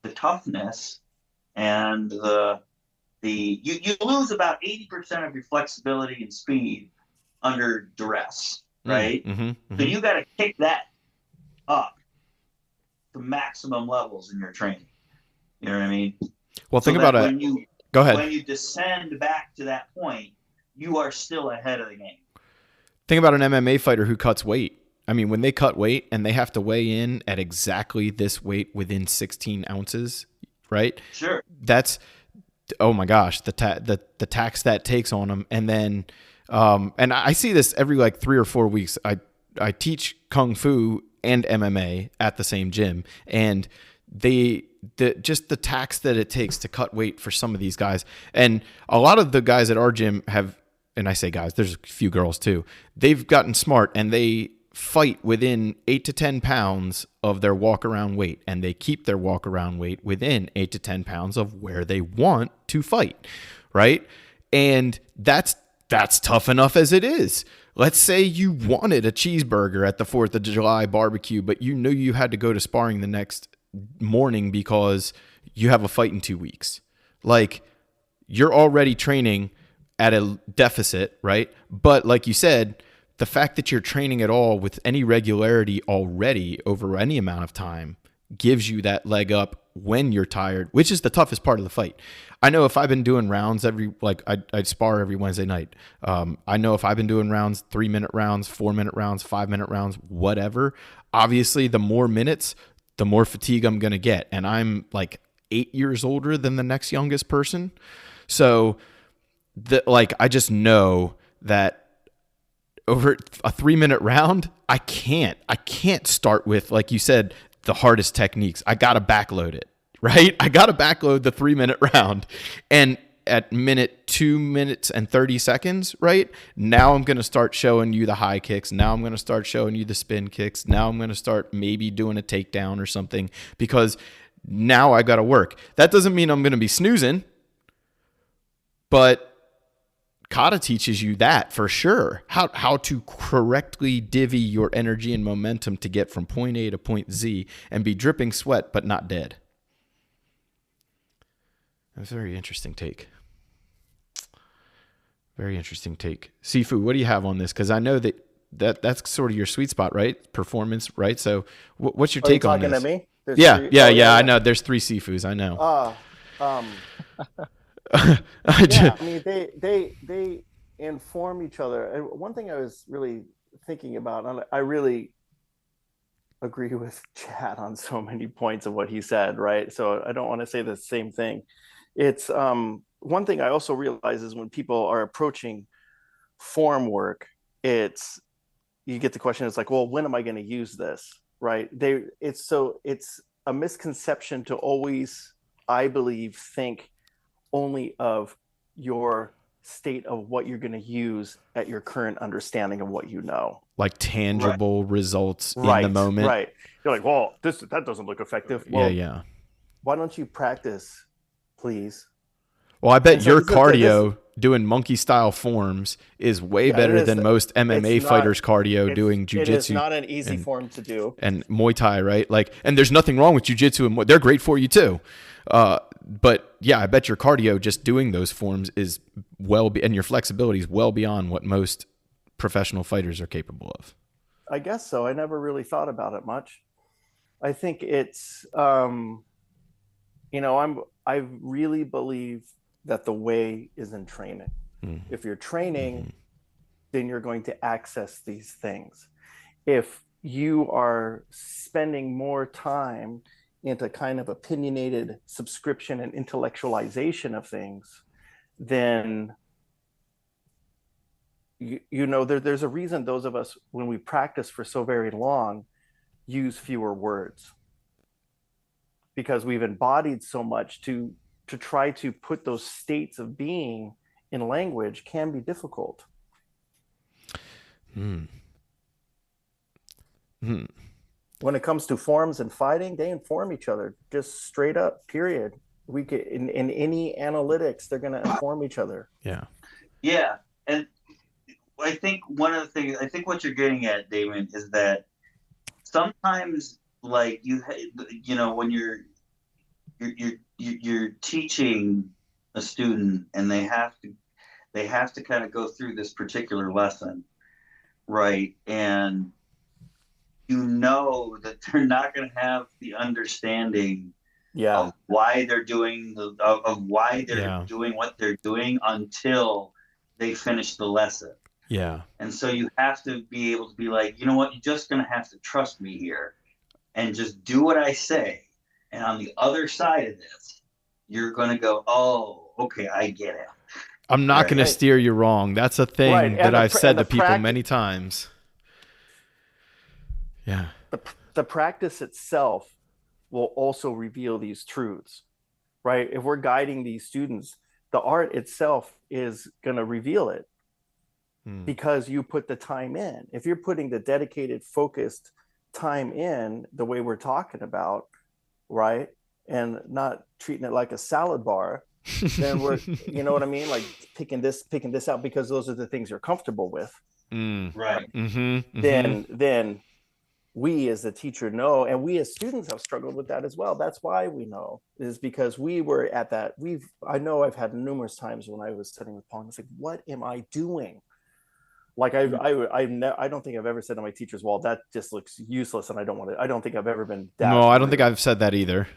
S4: the toughness and you lose about 80% of your flexibility and speed under duress, right?
S2: Mm-hmm.
S4: So you got to kick that up to maximum levels in your training. You know what I mean?
S2: Well, think about it. Go ahead.
S4: When you descend back to that point, you are still ahead of the game.
S2: Think about an MMA fighter who cuts weight. I mean, when they cut weight and they have to weigh in at exactly this weight within 16 ounces, right?
S4: Sure.
S2: That's, oh my gosh, the tax that takes on them. And then, and I see this every like 3 or 4 weeks. I teach Kung Fu and MMA at the same gym, and just the tax that it takes to cut weight for some of these guys. And a lot of the guys at our gym have, and I say guys, there's a few girls too, they've gotten smart and they fight within 8 to 10 pounds of their walk around weight, and they keep their walk around weight within 8 to 10 pounds of where they want to fight, right? And that's tough enough as it is. Let's say you wanted a cheeseburger at the 4th of July barbecue, but you knew you had to go to sparring the next morning because you have a fight in 2 weeks. Like, you're already training at a deficit, right? But like you said, the fact that you're training at all with any regularity already over any amount of time gives you that leg up when you're tired, which is the toughest part of the fight. I know if I've been doing rounds I spar every Wednesday night. I know if I've been doing rounds, 3-minute rounds, 4-minute rounds, 5-minute rounds, whatever, obviously the more minutes, the more fatigue I'm going to get. And I'm like 8 years older than the next youngest person. So I just know that over a 3-minute round, I can't start with, like you said, the hardest techniques. I got to backload it, right? I got to backload the 3-minute round. And at 2 minutes and 30 seconds, right? Now I'm going to start showing you the high kicks. Now I'm going to start showing you the spin kicks. Now I'm going to start maybe doing a takedown or something, because now I got to work. That doesn't mean I'm going to be snoozing, but Kata teaches you that for sure. How to correctly divvy your energy and momentum to get from point A to point Z and be dripping sweat, but not dead. That's a very interesting take. Very interesting take. Sifu, what do you have on this? Because I know that's sort of your sweet spot, right? Performance, right? So what's your take on this?
S3: Are you talking to me? There's
S2: Yeah,
S3: three-
S2: yeah,
S3: oh,
S2: yeah. I know. There's 3 Sifus. I know.
S3: Yeah, I mean, they inform each other. And one thing I was really thinking about, and I really agree with Chad on so many points of what he said, right? So I don't want to say the same thing. It's one thing I also realize is when people are approaching form work, you get the question, it's like, well, when am I going to use this, right? It's a misconception to always, I believe, think only of your state of what you're going to use at your current understanding of what you know.
S2: Like tangible results in
S3: Right,
S2: the moment.
S3: right. You're like, well, that doesn't look effective. Well,
S2: yeah.
S3: Why don't you practice, please?
S2: Well, I bet
S3: And so
S2: your
S3: this is-
S2: cardio doing monkey style forms is way better than most MMA fighters' cardio doing jujitsu.
S3: It is not an easy form to do.
S2: And Muay Thai, right? Like, and there's nothing wrong with jujitsu and they're great for you too. But yeah, I bet your cardio just doing those forms is and your flexibility is well beyond what most professional fighters are capable of.
S3: I guess so. I never really thought about it much. I think it's, I really believe that the way is in training. If you're training, then you're going to access these things. If you are spending more time into kind of opinionated subscription and intellectualization of things, then there's a reason those of us, when we practice for so very long, use fewer words, because we've embodied so much. To try to put those states of being in language can be difficult. When it comes to forms and fighting, they inform each other, just straight up, period. We could, in any analytics, they're going to inform each other.
S4: Yeah. And I think one of the things, I think what you're getting at, Damon, is that sometimes, like, when you're teaching a student and they have to kind of go through this particular lesson, right? And that they're not going to have the understanding of why they're doing doing what they're doing until they finish the lesson.
S2: Yeah.
S4: And so you have to be able to be like, you know what, you're just going to have to trust me here and just do what I say. And on the other side of this, you're going to go, oh, okay, I get it.
S2: I'm not going to steer you wrong. That's a thing that I've said to people many times. Yeah.
S3: The practice itself will also reveal these truths, right? If we're guiding these students, the art itself is going to reveal it because you put the time in. If you're putting the dedicated, focused time in the way we're talking about, right? And not treating it like a salad bar, then we're, you know what I mean? Like picking this out because those are the things you're comfortable with.
S4: Right.
S3: Then we as a teacher know, and we as students have struggled with that as well. That's why we know, is because we were at that. I know I've had numerous times when I was studying with Paul, and it's like, what am I doing? Like I don't think I've ever said to my teachers, well, that just looks useless and I don't think I've ever been that.
S2: No, I don't think I've said that either.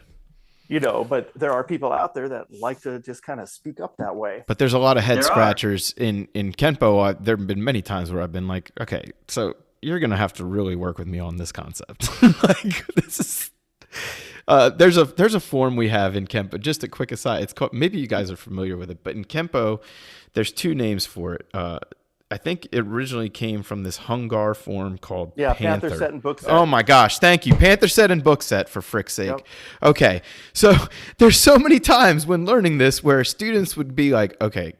S3: But there are people out there that like to just kind of speak up that way.
S2: But there's a lot of head scratchers in Kenpo. There have been many times where I've been like, okay, so you're going to have to really work with me on this concept. Like, this is, there's a form we have in Kenpo, just a quick aside. It's called, maybe you guys are familiar with it, but in Kenpo, there's 2 names for it. I think it originally came from this Hungar form called
S3: Yeah,
S2: Panther.
S3: Panther set and book set.
S2: Oh my gosh, thank you. Panther set and book set, for frick's sake.
S3: Yep.
S2: Okay, so there's so many times when learning this where students would be like, okay,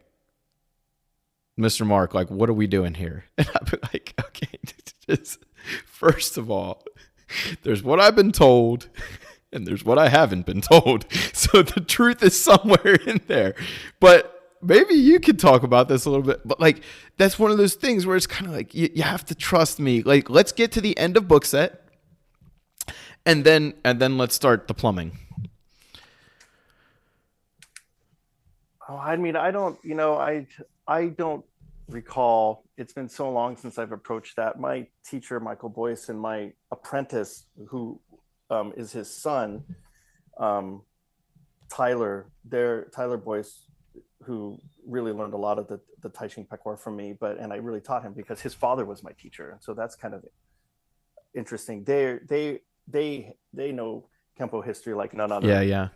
S2: Mr. Mark, like, what are we doing here? And I'd be like, okay, just, first of all, there's what I've been told and there's what I haven't been told. So the truth is somewhere in there. But maybe you could talk about this a little bit. But like, that's one of those things where it's kind of like, you have to trust me. Like, let's get to the end of book set and then let's start the plumbing.
S3: Oh, I mean, I don't, I don't recall. It's been so long since I've approached that. My teacher, Michael Boyce, and my apprentice, who is his son, Tyler Boyce, who really learned a lot of the Tai Chi Pekwa from me, and I really taught him because his father was my teacher. And so that's kind of interesting. They know Kempo history like none other.
S2: Yeah.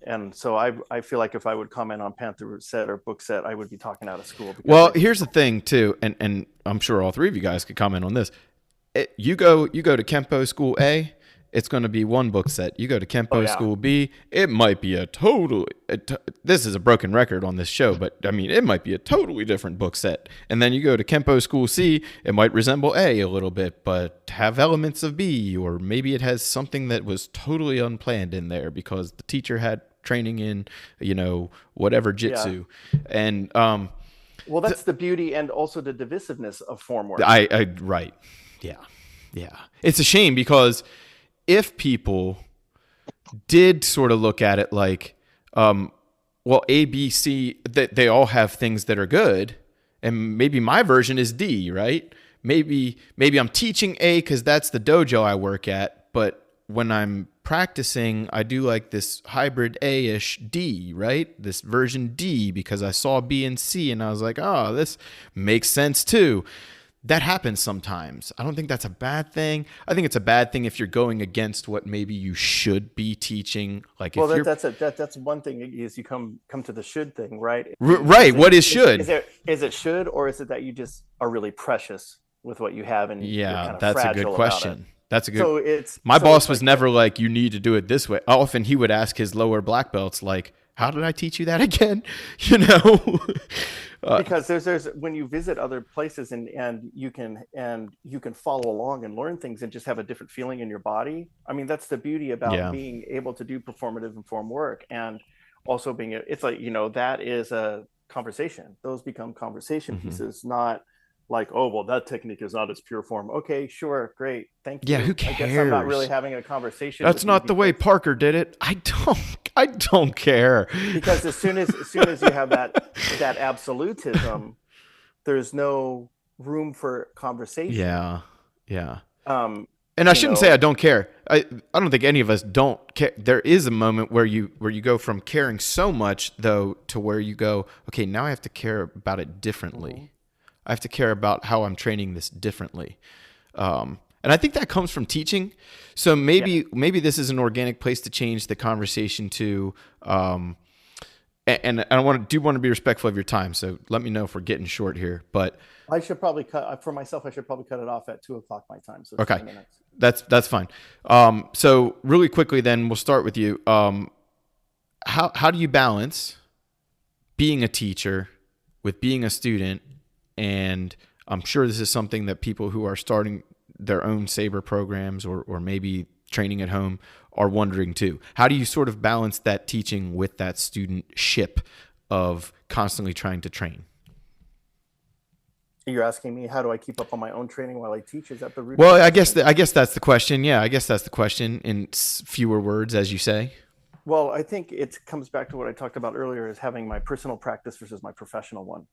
S3: And so I feel like if I would comment on Panther set or book set, I would be talking out of school.
S2: Well, here's the thing too, and I'm sure all three of you guys could comment on this. You go to Kempo School A, it's going to be one book set. You go to Kempo School B, it might be this is a broken record on this show, but I mean, it might be a totally different book set. And then you go to Kempo School C, it might resemble A a little bit, but have elements of B, or maybe it has something that was totally unplanned in there because the teacher had training in, whatever jitsu. Yeah. And,
S3: well, that's the beauty and also the divisiveness of form work.
S2: Right. Yeah. It's a shame because if people did sort of look at it like, well, A, B, C, that they all have things that are good, and maybe my version is D, right? Maybe I'm teaching A because that's the dojo I work at, but when I'm practicing, I do like this hybrid A-ish D, right? This version D because I saw B and C and I was like, oh, this makes sense too. That happens sometimes. I don't think that's a bad thing. I think it's a bad thing if you're going against what maybe you should be teaching. Like, well,
S3: that's one thing is you come to the should thing, right?
S2: Right. What is should?
S3: Is it should, or is it that you just are really precious with what you have and you're kind of
S2: that's a good question. That's a good.
S3: So
S2: my boss was never like, you need to do it this way. Often he would ask his lower black belts, like, how did I teach you that again?
S3: Because there's when you visit other places and you can follow along and learn things and just have a different feeling in your body. I mean, that's the beauty about being able to do performative and form work, and also it's like, that is a conversation. Those become conversation pieces, not like, oh, well, that technique is not its pure form. Okay, sure, great, thank you.
S2: Yeah, who cares?
S3: I guess I'm not really having a conversation.
S2: That's not the way Parker did it. I don't care.
S3: Because as soon as you have that absolutism, there's no room for conversation.
S2: Yeah. And I shouldn't say I don't care. I don't think any of us don't care. There is a moment where you go from caring so much though to where you go, okay, now I have to care about it differently. Mm-hmm. I have to care about how I'm training this differently. And I think that comes from teaching. So maybe this is an organic place to change the conversation to, and I want to be respectful of your time. So let me know if we're getting short here, but
S3: I should probably for myself, I should probably cut it off at 2:00 my time. So
S2: okay, that's fine. So really quickly, then we'll start with you. How do you balance being a teacher with being a student? And I'm sure this is something that people who are starting their own Saber programs or maybe training at home are wondering too. How do you sort of balance that teaching with that studentship of constantly trying to train?
S3: You're asking me, how do I keep up on my own training while I teach? Is that the root?
S2: Well, I guess that's the question. Yeah, I guess that's the question in fewer words, as you say.
S3: Well, I think it comes back to what I talked about earlier, is having my personal practice versus my professional one.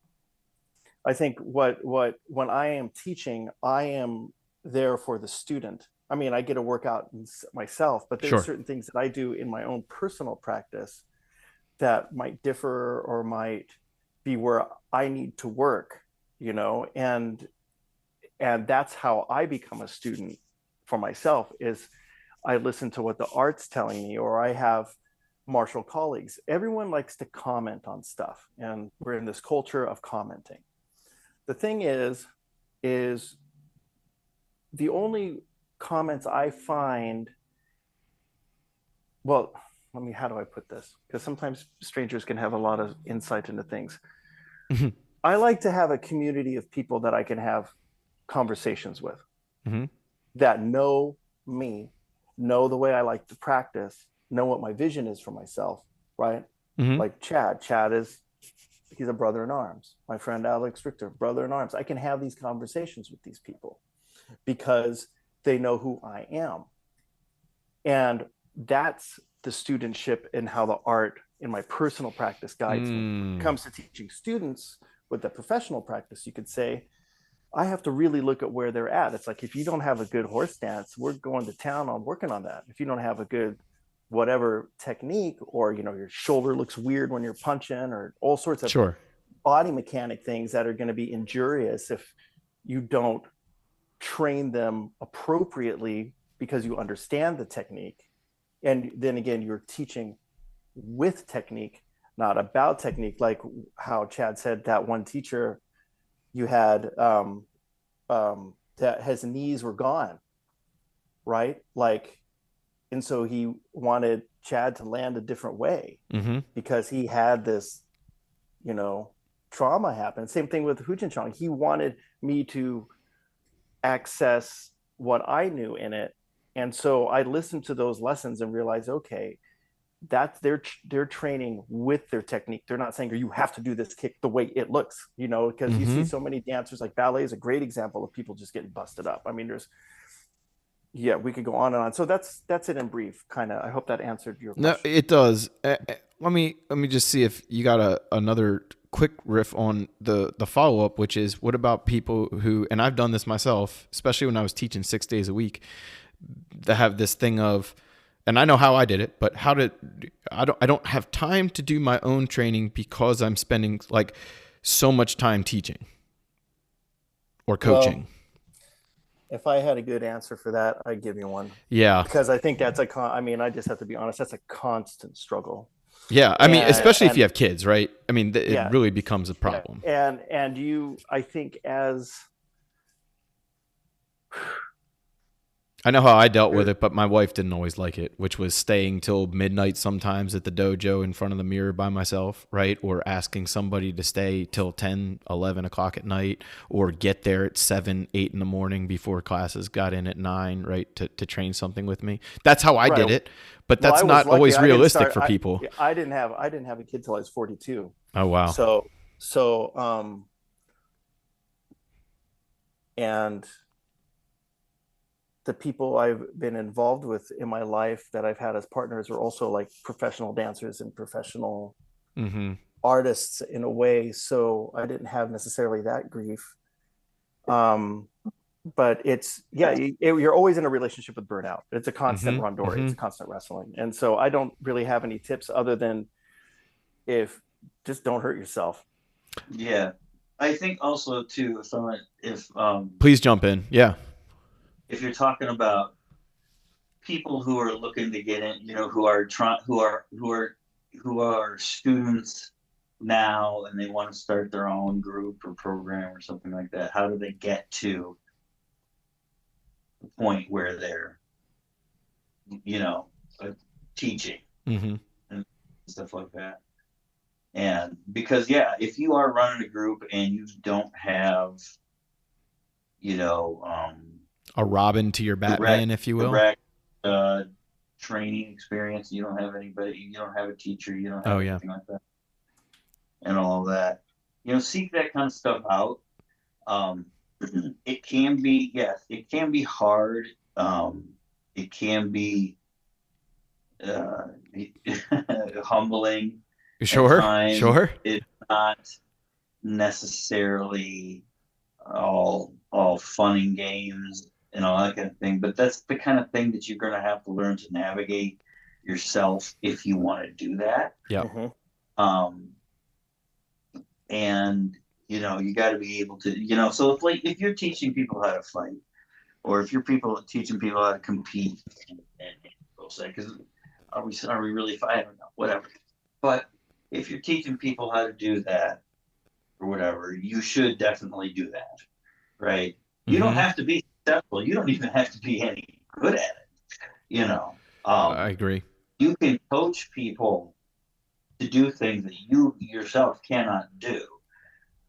S3: I think when I am teaching, I am there for the student. I mean, I get to work out myself, but there's certain things that I do in my own personal practice that might differ or might be where I need to work, and that's how I become a student for myself, is I listen to what the art's telling me, or I have martial colleagues. Everyone likes to comment on stuff, and we're in this culture of commenting. The thing is the only comments I find, well, how do I put this? Because sometimes strangers can have a lot of insight into things.
S2: Mm-hmm.
S3: I like to have a community of people that I can have conversations with,
S2: Mm-hmm.
S3: that know me, know the way I like to practice, know what my vision is for myself, right?
S2: Mm-hmm.
S3: Like he's a brother in arms. My friend Alex Richter, brother in arms. I can have these conversations with these people because they know who I am. And that's the studentship and how the art in my personal practice guides me. When it comes to teaching students with the professional practice, you could say, I have to really look at where they're at. It's like, if you don't have a good horse stance, we're going to town on working on that. If you don't have a good whatever technique, or your shoulder looks weird when you're punching, or all sorts of
S2: Sure.
S3: body mechanic things that are going to be injurious if you don't train them appropriately because you understand the technique. And then again, you're teaching with technique, not about technique. Like how Chad said, that one teacher you had that his knees were gone, right? Like, and so he wanted Chad to land a different way,
S2: Mm-hmm.
S3: because he had this, trauma happen. Same thing with Hujin Chong. He wanted me to access what I knew in it. And so I listened to those lessons and realized, okay, that's they're training with their technique. They're not saying, you have to do this kick the way it looks, because you see so many dancers, like ballet is a great example of people just getting busted up. I mean, we could go on and on. So that's it in brief, kind of. I hope that answered your question.
S2: No, it does. Let me just see if you got another quick riff on the follow up, which is, what about people who, and I've done this myself, especially when I was teaching 6 days a week, that have this thing of, and I know how I did it, but I don't have time to do my own training because I'm spending like so much time teaching or coaching.
S3: Well, if I had a good answer for that, I'd give you one.
S2: Yeah.
S3: Because I think that's I just have to be honest, that's a constant struggle.
S2: Yeah. I mean, especially if you have kids, right? I mean, it really becomes a problem.
S3: Yeah. And I think
S2: I know how I dealt with it, but my wife didn't always like it, which was staying till midnight sometimes at the dojo in front of the mirror by myself, right? Or asking somebody to stay till 10, 11 o'clock at night, or get there at 7, 8 in the morning before classes got in at 9, right? To train something with me. That's how I did it, but that's not always realistic for people.
S3: I didn't have a kid till I was 42.
S2: Oh, wow.
S3: So, and the people I've been involved with in my life that I've had as partners are also like professional dancers and professional artists in a way. So I didn't have necessarily that grief. But it's, you're always in a relationship with burnout. It's a constant rondori. It's a constant wrestling. And so I don't really have any tips other than just don't hurt yourself.
S4: Yeah. I think also too, if
S2: please jump in. Yeah.
S4: If you're talking about people who are looking to get in, who are students now and they want to start their own group or program or something like that, how do they get to the point where they're, teaching and stuff like that? And because, if you are running a group and you don't have,
S2: a Robin to your Batman, if you will.
S4: Training experience. You don't have anybody. You don't have a teacher. You don't have anything like that, and all that. Seek that kind of stuff out. It can be hard. It can be humbling.
S2: Sure.
S4: It's not necessarily all fun and games and all that kind of thing, but that's the kind of thing that you're going to have to learn to navigate yourself if you want to do that. And you got to be able to, so if you're teaching people how to fight, or if you're teaching people how to compete, and people say, because are we really fighting? I don't know, whatever. But if you're teaching people how to do that, or whatever, you should definitely do that, right? You don't
S2: Mm-hmm.
S4: have to be successful. You don't even have to be any good at it. You know,
S2: I agree.
S4: you can coach people to do things that you yourself cannot do.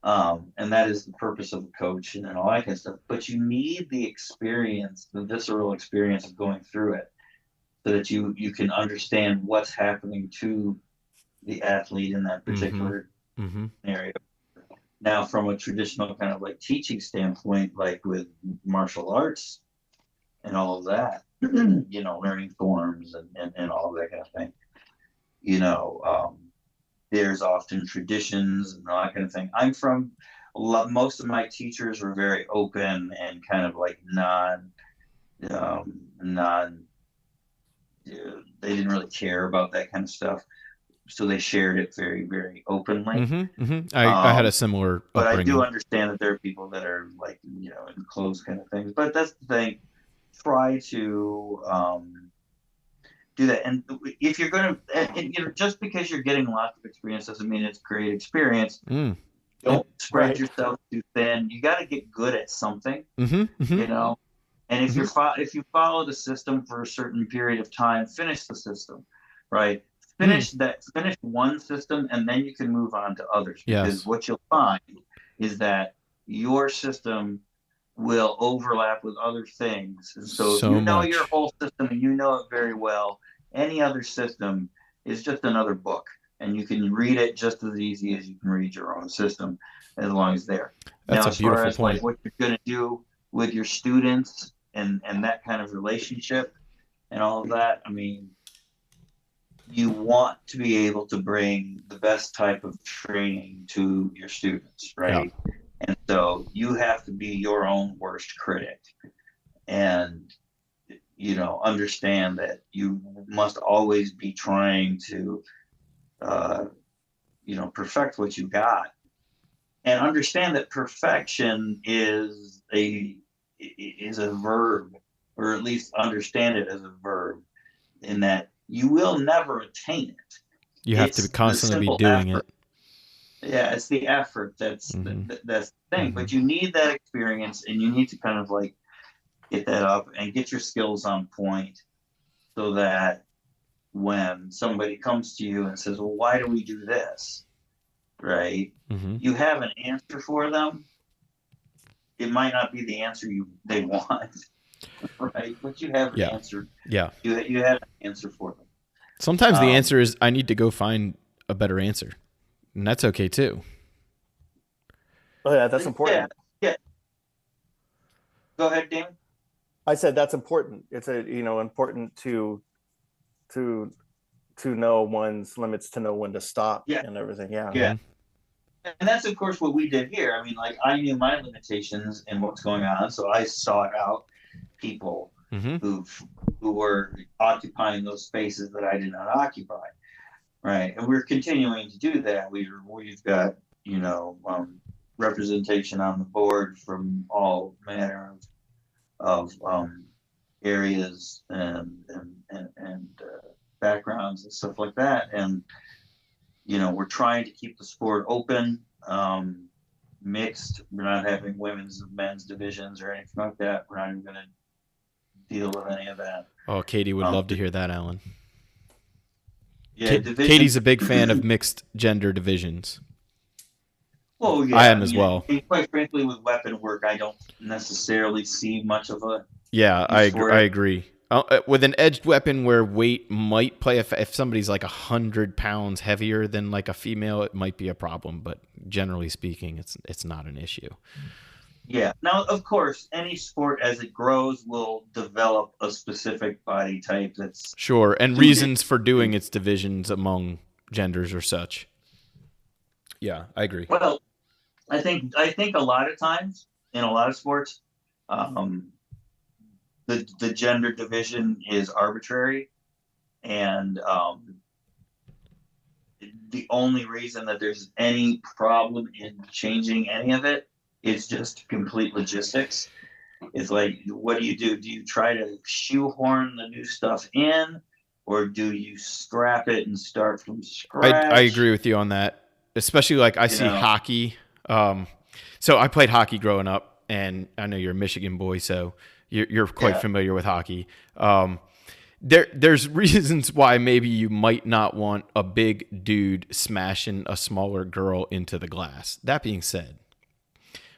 S4: And that is the purpose of a coach and all that kind of stuff. But you need the experience, the visceral experience of going through it, so that you can understand what's happening to the athlete in that particular
S2: Mm-hmm.
S4: area. Now, from a traditional kind of like teaching standpoint, like with martial arts and all of that, learning forms and all of that kind of thing, there's often traditions and all that kind of thing. Most of my teachers were very open and kind of like non, they didn't really care about that kind of stuff. So they shared it very, very openly.
S2: Mm-hmm. Mm-hmm. I had a similar
S4: but
S2: upbringing.
S4: I do understand that there are people that are like, in closed kind of things. But that's the thing. Try to do that. And if you're going to, just because you're getting lots of experience doesn't mean it's a great experience. Don't spread yourself too thin. You got to get good at something,
S2: Mm-hmm.
S4: And if if you follow the system for a certain period of time, finish the system, right? Finish one system, and then you can move on to others. Because what you'll find is that your system will overlap with other things. And so if you know your whole system and you know it very well, any other system is just another book. And you can read it just as easy as you can read your own system, as long as there.
S2: That's
S4: now,
S2: a beautiful
S4: as far as
S2: point.
S4: like what you're going to do with your students and that kind of relationship and all of that, I mean, you want to be able to bring the best type of training to your students, right? Yeah. And so you have to be your own worst critic and, understand that you must always be trying to, perfect what you got, and understand that perfection is a verb, or at least understand it as a verb, in that you will never attain it.
S2: You have to constantly be doing
S4: effort. Yeah, it's the effort that's that's the thing. But you need that experience, and you need to kind of like get that up and get your skills on point, so that when somebody comes to you and says, "Well, why do we do this?" Right? You have an answer for them. It might not be the answer they want, right? But you have an answer.
S2: Yeah.
S4: You have an answer for them.
S2: Sometimes the answer is I need to go find a better answer, and that's okay too.
S3: Oh yeah, that's important.
S4: Yeah. Go ahead, Dan.
S3: I said that's important. It's important to know one's limits, to know when to stop and everything. Yeah.
S4: Yeah. And that's, of course, what we did here. I mean, like, I knew my limitations and what's going on, so I sought out people who were occupying those spaces that I did not occupy, right? And we're continuing to do that. We've got representation on the board from all manner of areas and backgrounds and stuff like that, and we're trying to keep the sport open, mixed. We're not having women's and men's divisions or anything like that. We're not even going to deal with any of that.
S2: Oh, Katie would love to hear that, Alan.
S4: Yeah,
S2: Katie's a big fan of mixed gender divisions.
S4: Well, yeah,
S2: I am as well.
S4: Quite frankly, with weapon work, I don't necessarily see much of a.
S2: Yeah, I agree. With an edged weapon where weight might play, if somebody's like 100 pounds heavier than like a female, it might be a problem. But generally speaking, it's not an issue.
S4: Yeah. Now, of course, any sport as it grows will develop a specific body type that's
S2: sure, and reasons for doing its divisions among genders or such. Yeah, I agree.
S4: Well, I think a lot of times in a lot of sports, the gender division is arbitrary, and the only reason that there's any problem in changing any of it is just complete logistics. It's like, what do? Do you try to shoehorn the new stuff in, or do you scrap it and start from scratch?
S2: I agree with you on that. Especially like I see hockey So I played hockey growing up, and I know you're a Michigan boy, so you're quite familiar with hockey. There's reasons why maybe you might not want a big dude smashing a smaller girl into the glass. That being said,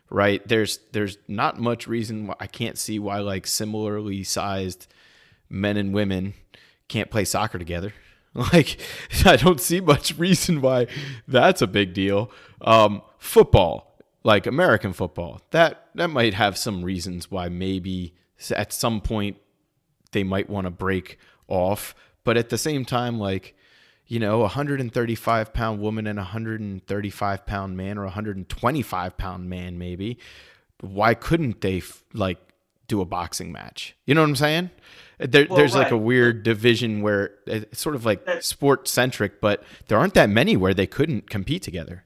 S2: right, there's not much reason why I can't see why like similarly sized men and women can't play soccer together. Like, I don't see much reason why that's a big deal. Football, like American football, that might have some reasons why maybe at some point they might want to break off. But at the same time, like, you know, a 135-pound woman and a 135-pound man, or a 125-pound man, maybe, why couldn't they like do a boxing match? You know what I'm saying? There's like a weird division where it's sort of like sport centric, but there aren't that many where they couldn't compete together.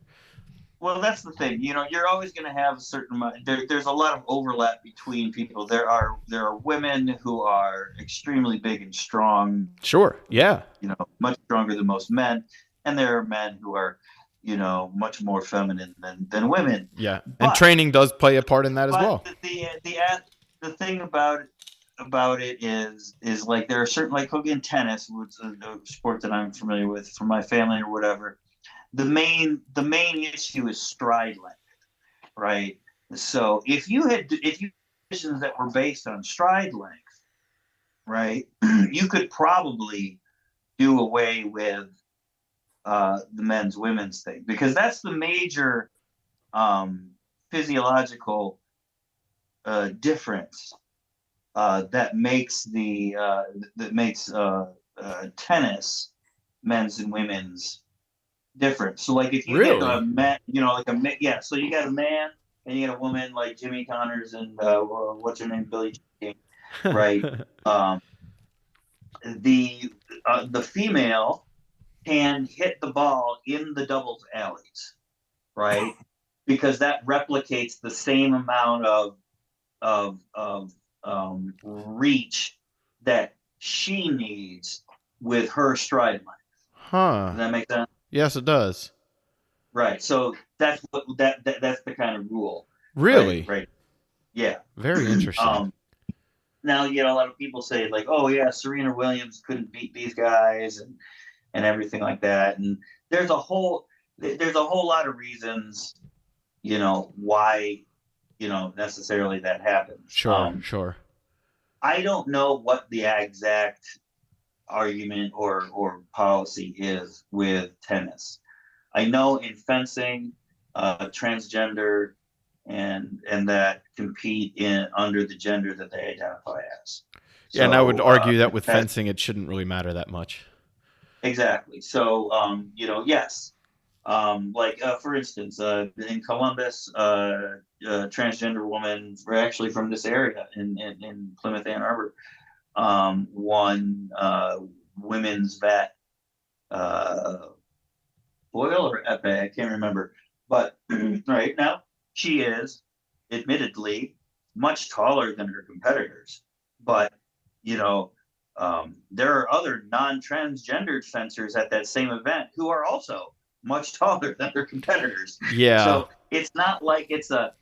S4: Well, that's the thing. You know, you're always going to have a certain amount. There's a lot of overlap between people. There are women who are extremely big and strong.
S2: Sure. Yeah.
S4: You know, much stronger than most men, and there are men who are, you know, much more feminine than women.
S2: Yeah, and training does play a part in that as well.
S4: The thing about it is like there are certain, like in tennis, which is a sport that I'm familiar with from my family or whatever. The main issue is stride length, right? So if you positions that were based on stride length, right, you could probably do away with the men's women's thing, because that's the major physiological difference that makes tennis men's and women's different. So like if you get a man, you know, like so you got a man and you got a woman like Jimmy Connors and what's her name, Billie Jean King, right? The female can hit the ball in the doubles alleys, right? Because that replicates the same amount of reach that she needs with her stride length. Does that make sense?
S2: Yes, it does.
S4: Right. So that's that's the kind of rule.
S2: Really?
S4: Right. Yeah.
S2: Very interesting.
S4: Now, you know, a lot of people say like, oh yeah, Serena Williams couldn't beat these guys and everything like that. And there's a whole lot of reasons, you know, why, you know, necessarily that happens.
S2: Sure.
S4: I don't know what the exact argument or policy is with tennis. I know in fencing, transgender and that compete under the gender that they identify as.
S2: Yeah, and I would argue that with fencing, it shouldn't really matter that much.
S4: Exactly. So, you know, yes. Like, for instance, in Columbus, a transgender woman, actually from this area in Plymouth, Ann Arbor, won women's vet foil or epee, I can't remember. But right now, she is admittedly much taller than her competitors. But, you know, there are other non-transgendered fencers at that same event who are also much taller than their competitors.
S2: Yeah.
S4: So it's not like it's a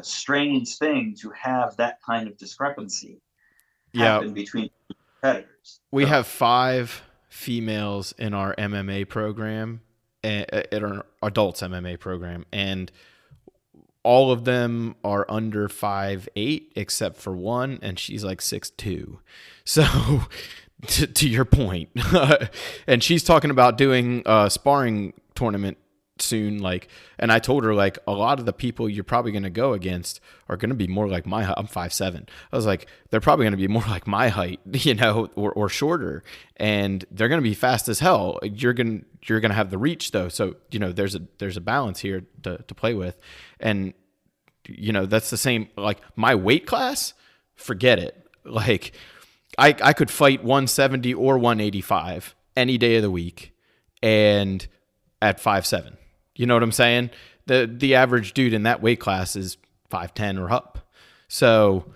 S4: strange thing to have that kind of discrepancy happen between competitors.
S2: We have 5 females in our MMA program, at our adults MMA program, and all of them are under 5'8", except for one, and she's like 6'2". So to your point, and she's talking about doing a sparring tournament soon, like, and I told her like a lot of the people you're probably going to go against are going to be more like my height. I'm 5'7". I was like, they're probably going to be more like my height, you know, or shorter, and they're going to be fast as hell. You're going to have the reach though, so you know there's a balance here to play with, and you know that's the same. Like my weight class, forget it. Like I could fight 170 or 185 any day of the week, and at 5'7". You know what I'm saying? The average dude in that weight class is 5'10" or up. So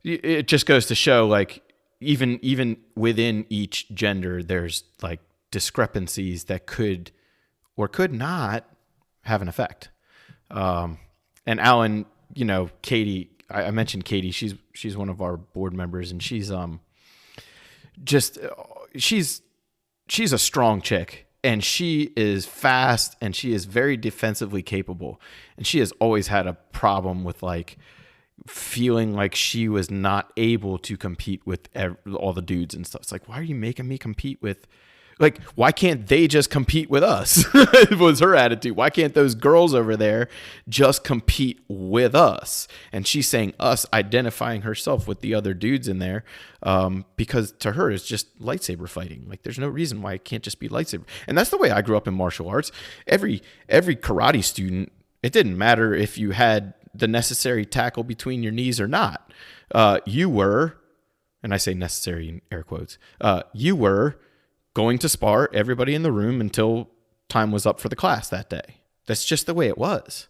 S2: it just goes to show, like, even within each gender, there's like discrepancies that could or could not have an effect. And Alan, Katie, I mentioned Katie. She's one of our board members, and she's just she's a strong chick, and she is fast, and she is very defensively capable, and she has always had a problem with like feeling like she was not able to compete with all the dudes and stuff. It's like, why are you making me compete with? Like, why can't they just compete with us? Was her attitude. Why can't those girls over there just compete with us? And she's saying us, identifying herself with the other dudes in there, because to her it's just lightsaber fighting. Like, there's no reason why it can't just be lightsaber. And that's the way I grew up in martial arts. Every karate student, it didn't matter if you had the necessary tackle between your knees or not. You were, and I say necessary in air quotes, you were going to spar everybody in the room until time was up for the class that day. That's just the way it was.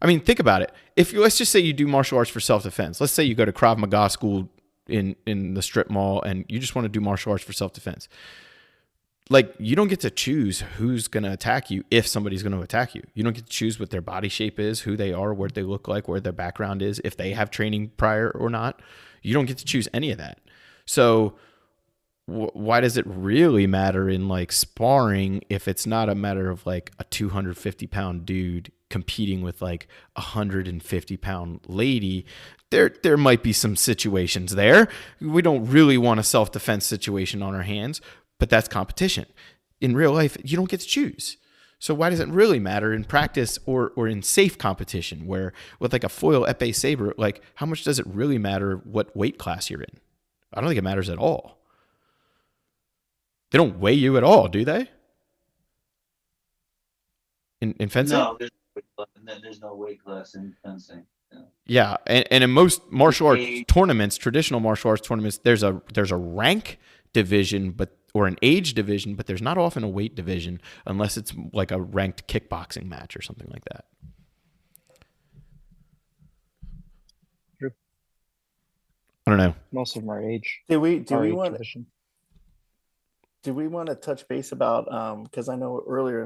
S2: I mean, think about it. Let's just say you do martial arts for self-defense. Let's say you go to Krav Maga school in the strip mall and you just want to do martial arts for self-defense. Like, you don't get to choose who's going to attack you if somebody's going to attack you. You don't get to choose what their body shape is, who they are, what they look like, where their background is, if they have training prior or not. You don't get to choose any of that. So why does it really matter in like sparring if it's not a matter of like a 250-pound dude competing with like a 150-pound lady? There might be some situations there. We don't really want a self-defense situation on our hands, but that's competition. In real life, you don't get to choose. So why does it really matter in practice or in safe competition where with like a foil epee saber, like how much does it really matter what weight class you're in? I don't think it matters at all. They don't weigh you at all, do they? In fencing?
S4: No, there's no weight class in fencing. No.
S2: Yeah, and in most martial arts tournaments, traditional martial arts tournaments, there's a rank division, or an age division, but there's not often a weight division unless it's like a ranked kickboxing match or something like that.
S1: True.
S2: I don't know.
S1: Most of them are age.
S3: Do we want
S1: division.
S3: Do we want to touch base about because I know earlier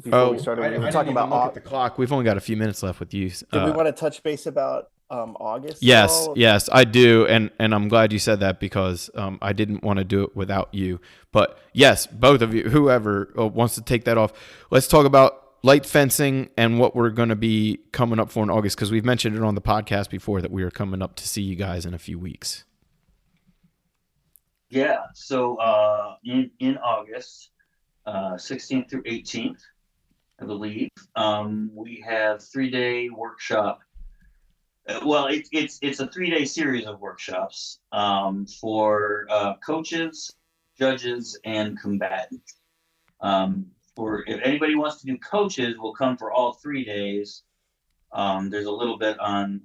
S3: before we started we were talking about
S2: look at the clock. We've only got a few minutes left with you.
S3: Do we want to touch base about August?
S2: Yes, I do, and I'm glad you said that because I didn't want to do it without you. But yes, both of you, whoever wants to take that off, let's talk about light fencing and what we're going to be coming up for in August, because we've mentioned it on the podcast before that we are coming up to see you guys in a few weeks.
S4: Yeah, so in August, 16th through 18th, I believe, we have 3-day workshop. Well, it's a 3-day series of workshops for coaches, judges, and combatants. For if anybody wants to do coaches, we'll come for all 3 days. There's a little bit on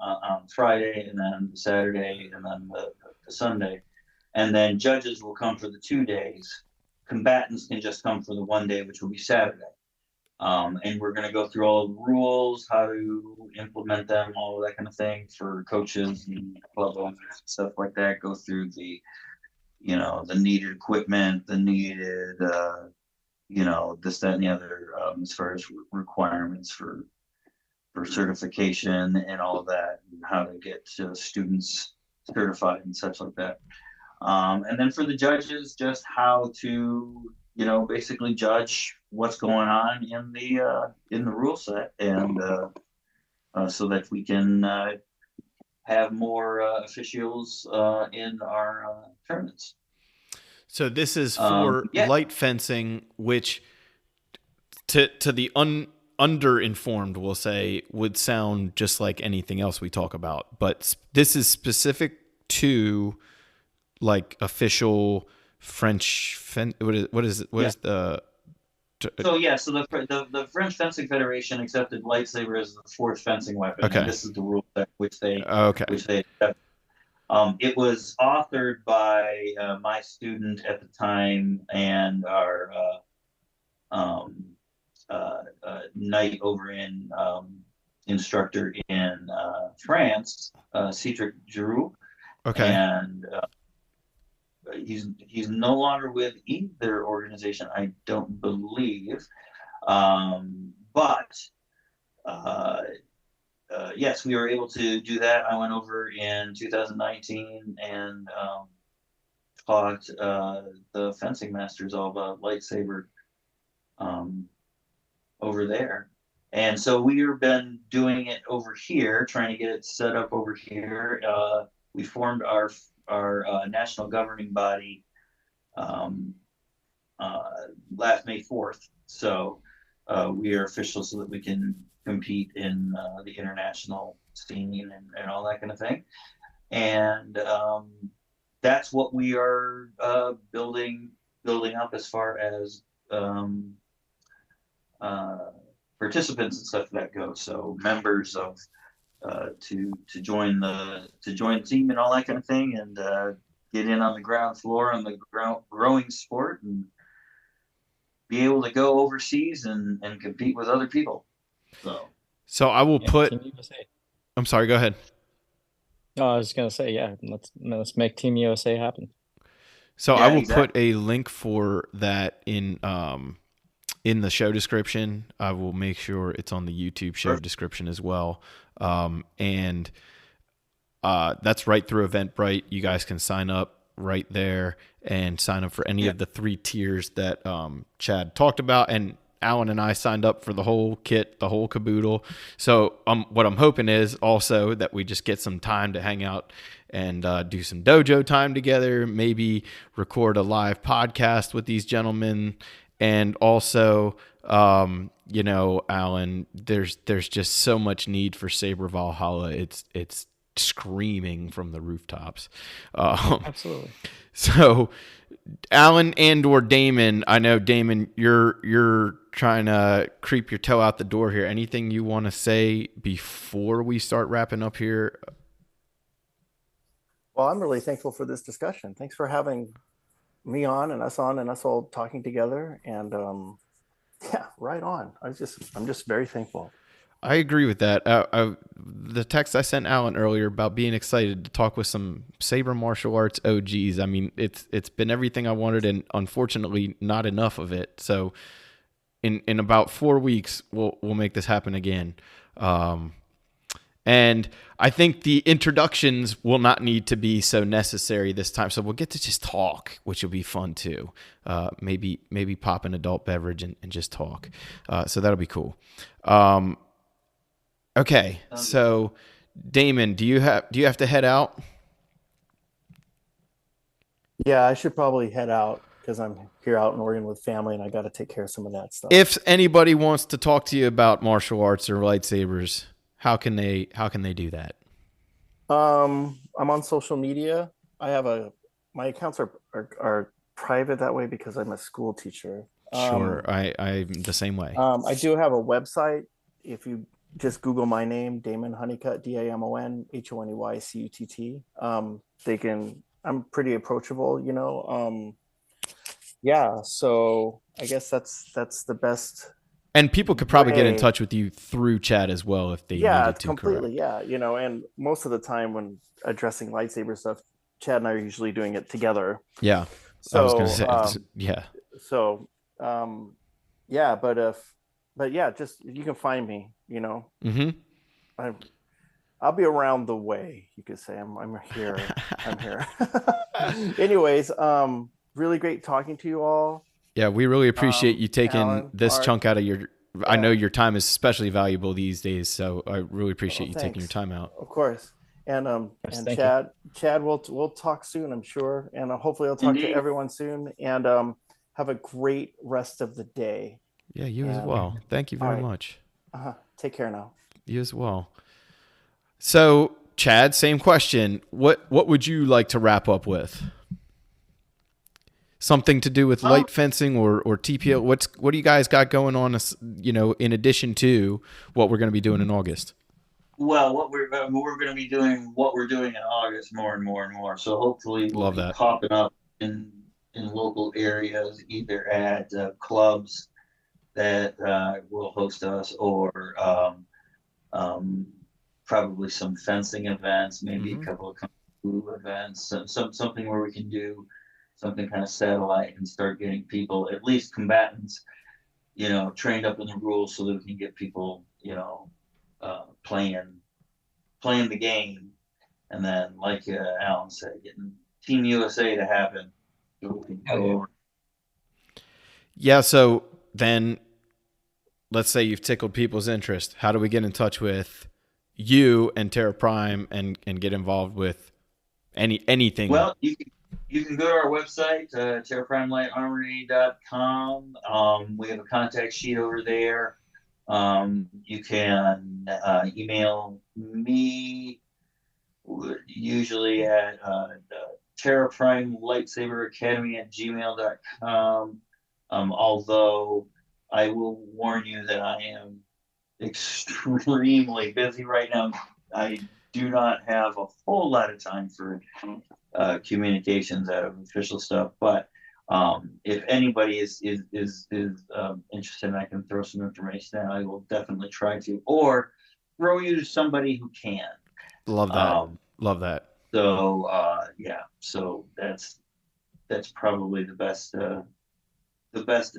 S4: Friday, and then Saturday, and then the Sunday. And then judges will come for the 2 days. Combatants can just come for the 1 day, which will be Saturday. And we're going to go through all the rules, how to implement them, all of that kind of thing for coaches and club owners and stuff like that. Go through the needed equipment, the needed, this, that, and the other, as far as requirements for certification and all of that, and how to get students certified and such like that. And then for the judges, just how to, basically judge what's going on in the rule set, and so that we can have more officials in our tournaments.
S2: So this is for light fencing, which to the underinformed, we'll say, would sound just like anything else we talk about, but this is specific to like official French what is the
S4: So the French Fencing Federation accepted lightsaber as the fourth fencing weapon.
S2: Okay.
S4: And this is the rule set which they accepted. It was authored by my student at the time and our knight over in instructor in France, Cedric Giroux.
S2: Okay.
S4: And he's no longer with either organization, I don't believe. but uh, yes, we were able to do that. I went over in 2019 and taught the fencing masters all about lightsaber um, over there. And so we've been doing it over here, trying to get it set up over here. We formed our national governing body um, last May 4th. So we are official so that we can compete in the international scene and all that kind of thing. And that's what we are building up as far as participants and stuff that goes. So members of to join the team and all that kind of thing, and get in on the ground floor on the growing sport and be able to go overseas and compete with other people.
S2: So I will put.
S1: Team USA.
S2: I'm sorry. Go ahead.
S1: No, I was gonna say, yeah, let's make Team USA happen.
S2: So
S4: Yeah,
S2: I will
S4: exactly.
S2: put a link for that in the show description. I will make sure it's on the YouTube show description as well. And that's right through Eventbrite. You guys can sign up right there and sign up for any of the 3 tiers that Chad talked about. And Alan and I signed up for the whole kit, the whole caboodle. So what I'm hoping is also that we just get some time to hang out and do some dojo time together, maybe record a live podcast with these gentlemen. And also, Alan, there's just so much need for Saber Valhalla. It's screaming from the rooftops.
S1: Absolutely.
S2: So, Alan and/or Damon, I know Damon, you're trying to creep your toe out the door here. Anything you want to say before we start wrapping up here?
S3: Well, I'm really thankful for this discussion. Thanks for having me on and us all talking together. And yeah, right on. I'm just very thankful.
S2: I agree with that. The text I sent Alan earlier about being excited to talk with some Saber martial arts OGs. I mean, it's been everything I wanted, and unfortunately, not enough of it. So, in about 4 weeks, we'll make this happen again. And I think the introductions will not need to be so necessary this time. So we'll get to just talk, which will be fun too. Maybe pop an adult beverage and just talk. So that'll be cool. Okay, so Damon, do you have to head out?
S3: Yeah, I should probably head out because I'm here out in Oregon with family and I got to take care of some of that stuff.
S2: If anybody wants to talk to you about martial arts or lightsabers, how can they do that?
S3: I'm on social media. My accounts are private that way because I'm a school teacher.
S2: Sure, I'm the same way.
S3: I do have a website. If you just Google my name, Damon Honeycutt, DAMON HONEYCUTT. I'm pretty approachable, yeah. So I guess that's the best.
S2: And people could probably get in touch with you through chat as well if they needed to.
S3: Completely,
S2: correct.
S3: yeah. And most of the time when addressing lightsaber stuff, Chad and I are usually doing it together.
S2: Yeah.
S3: So
S2: I was going to say, yeah.
S3: So, yeah, but yeah, just you can find me.
S2: Mm-hmm.
S3: I'll be around the way. You could say I'm here. I'm here. Anyways, really great talking to you all.
S2: Yeah, we really appreciate you taking
S3: Alan,
S2: this
S3: Art,
S2: chunk out of your. I know your time is especially valuable these days, so I really appreciate you
S3: thanks.
S2: taking your time out.
S3: Of course, and
S1: Thank
S3: Chad, we'll talk soon, I'm sure, and hopefully I'll talk to everyone soon. And have a great rest of the day.
S2: Yeah, you as well. Thank you very much.
S3: Take care now.
S2: You as well. So, Chad, same question. What would you like to wrap up with? Something to do with light fencing or TPO? What do you guys got going on? In addition to what we're going to be doing in August.
S4: Well, we're going to be doing what we're doing in August more and more and more. So hopefully we'll be popping up in local areas, either at clubs that will host us, or probably some fencing events, maybe a couple of kung fu events, something where we can do something kind of satellite and start getting people, at least combatants, trained up in the rules so that we can get people, playing the game, and then, like Alan said, getting Team USA to happen, so we can
S1: Oh
S4: go
S1: yeah.
S4: over.
S2: Yeah. So then let's say you've tickled people's interest. How do we get in touch with you and Terra Prime and get involved with anything?
S4: Well, you can go to our website, terraprimelightstarmory.com. We have a contact sheet over there. You can email me, usually at Terra Prime Lightsaber Academy at gmail.com. Although I will warn you that I am extremely busy right now. I do not have a whole lot of time for communications out of official stuff, but if anybody is interested, I can throw some information out. I will definitely try to, or throw you to somebody who can.
S2: Love that.
S4: Um,
S2: Love that.
S4: yeah, so that's probably the best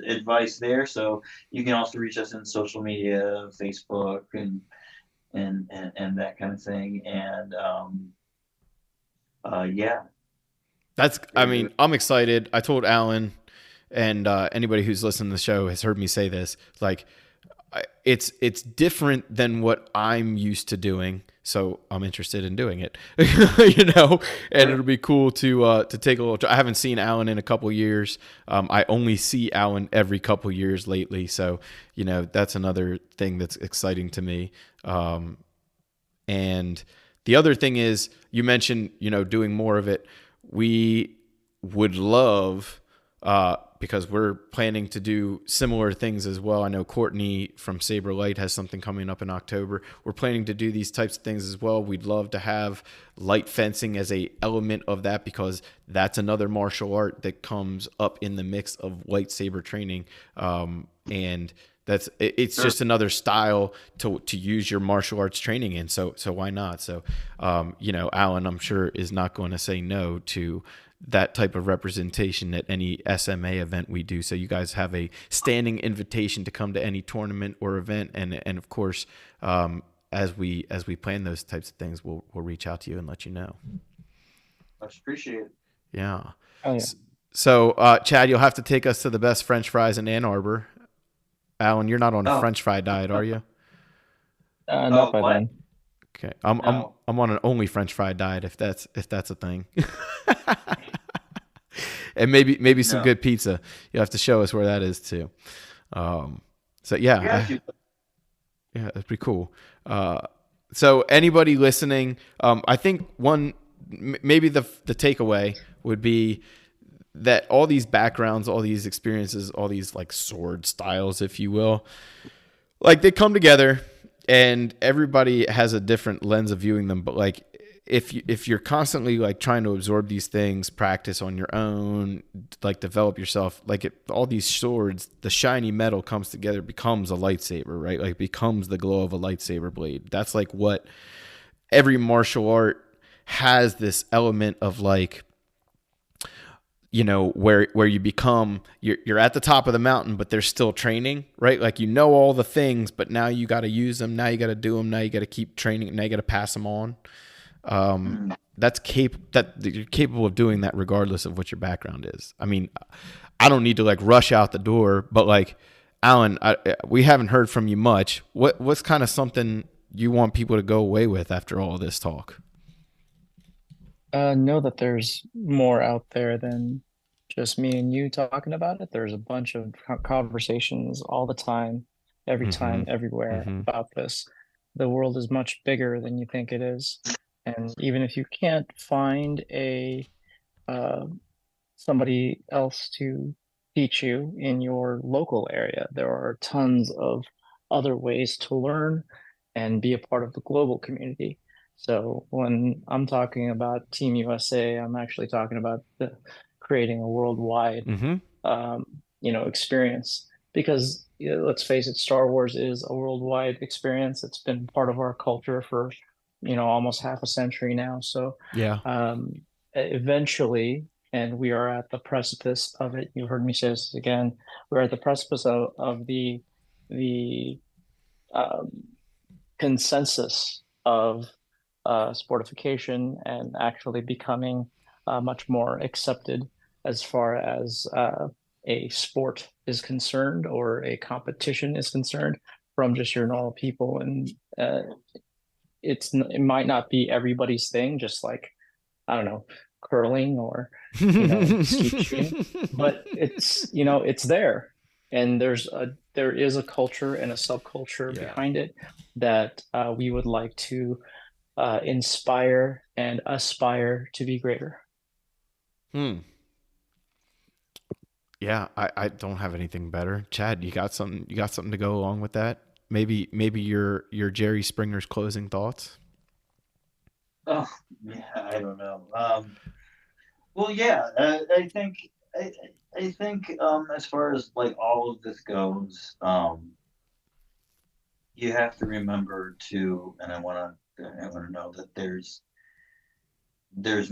S4: advice there. So you can also reach us in social media, Facebook, and that kind of thing. And yeah,
S2: I mean, I'm excited. I told Alan, and anybody who's listened to the show has heard me say this. Like, it's different than what I'm used to doing, so I'm interested in doing it. And it'll be cool to take a little. I haven't seen Alan in a couple years. I only see Alan every couple years lately, so that's another thing that's exciting to me. And the other thing is, you mentioned doing more of it. We would love, because we're planning to do similar things as well. I know Courtney from Saber Light has something coming up in October. We're planning to do these types of things as well. We'd love to have light fencing as a element of that, because that's another martial art that comes up in the mix of lightsaber training. And it's just another style to use your martial arts training in. So why not? So, Alan, I'm sure, is not going to say no to that type of representation at any SMA event we do. So you guys have a standing invitation to come to any tournament or event. And of course, as we plan those types of things, we'll reach out to you and let you know.
S4: much appreciated.
S2: Yeah.
S1: Oh yeah.
S2: So, Chad, you'll have to take us to the best French fries in Ann Arbor. Alan, you're not on a
S4: Oh,
S2: French fry diet, are you?
S1: Not by
S4: what?
S1: then.
S2: Okay, I'm
S4: No.
S2: on an only French fry diet, if that's a thing. And maybe some
S4: No.
S2: good pizza. You'll have to show us where that is too. So yeah,
S4: Yeah, if you
S2: yeah, that's pretty cool. So anybody listening, I think maybe the takeaway would be that all these backgrounds, all these experiences, all these like sword styles, if you will, like they come together, and everybody has a different lens of viewing them. But like, if you're constantly like trying to absorb these things, practice on your own, like develop yourself, like all these swords, the shiny metal comes together, becomes a lightsaber, right? Like becomes the glow of a lightsaber blade. That's like what every martial art has, this element of like, where you become, you're at the top of the mountain, but there's still training, right? Like, all the things, but now you got to use them. Now you got to do them. Now you got to keep training. Now you got to pass them on. That you're capable of doing that regardless of what your background is. I mean, I don't need to like rush out the door, but like, Alan, we haven't heard from you much. What's kind of something you want people to go away with after all of this talk?
S1: Know that there's more out there than just me and you talking about it. There's a bunch of conversations all the time, every
S2: Mm-hmm.
S1: time, everywhere
S2: Mm-hmm.
S1: about this. The world is much bigger than you think it is. And even if you can't find uh, somebody else to teach you in your local area, there are tons of other ways to learn and be a part of the global community. So when I'm talking about Team USA, I'm actually talking about creating a worldwide,
S2: Mm-hmm.
S1: experience. Because let's face it, Star Wars is a worldwide experience. It's been part of our culture for, almost half a century now. So
S2: Yeah.
S1: eventually, and we are at the precipice of it. You heard me say this again. We're at the precipice of the um, consensus of sportification and actually becoming much more accepted as far as a sport is concerned or a competition is concerned from just your normal people. And it might not be everybody's thing, just like, I don't know, curling or, skeet shooting, but it's there. And there is a culture and a subculture
S2: Yeah.
S1: behind it that we would like to inspire and aspire to be greater.
S2: Hmm. Yeah, I don't have anything better. Chad, you got something to go along with that? Maybe your Jerry Springer's closing thoughts?
S4: Oh, yeah, I don't know. Well, yeah, I, I think as far as like all of this goes, you have to remember to, and I want to know that there's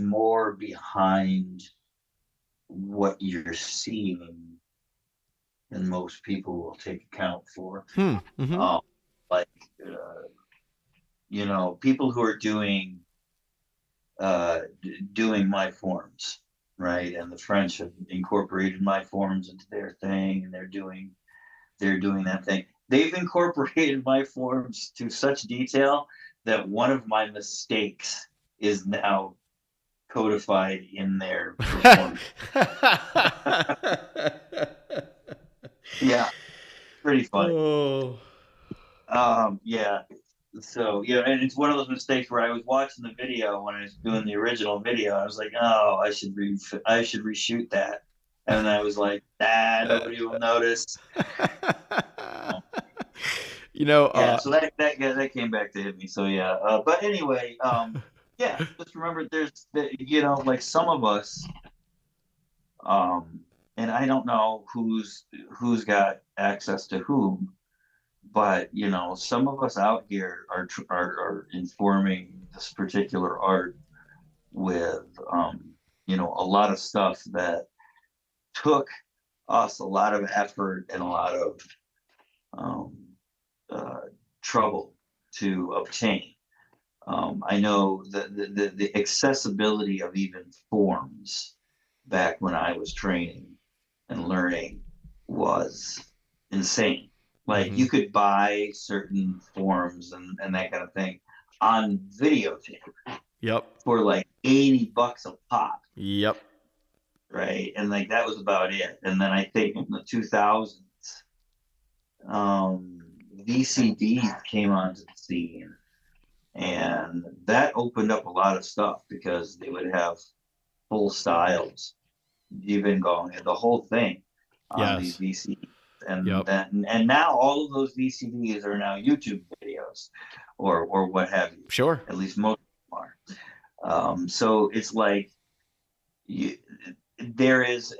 S4: more behind what you're seeing than most people will take account for.
S2: Mm-hmm.
S4: Um, like uh, people who are doing my forms, right? And the French have incorporated my forms into their thing, and they're doing that thing. They've incorporated my forms to such detail that one of my mistakes is now codified in their performance. Yeah, pretty funny.
S2: Oh.
S4: Yeah. So yeah, and it's one of those mistakes where I was watching the video when I was doing the original video. I was like, oh, I should reshoot that, and I was like, nobody will notice. Yeah, so that came back to hit me. So yeah, but anyway, yeah, just remember, like some of us, um, and I don't know who's got access to whom, but some of us out here are informing this particular art with a lot of stuff that took us a lot of effort and a lot of um, uh, trouble to obtain. I know that the accessibility of even forms back when I was training and learning was insane. Like
S2: Mm-hmm.
S4: you could buy certain forms and that kind of thing on videotape
S2: Yep.
S4: for like $80 a pop,
S2: Yep.
S4: right? And like that was about it. And then I think in the 2000s, VCDs came onto the scene, and that opened up a lot of stuff because they would have full styles, even going the whole thing on these
S2: Yes.
S4: VCDs. And
S2: Yep.
S4: then and now all of those VCDs are now YouTube videos, or what have you.
S2: Sure.
S4: At least most of them are. So it's like you, there is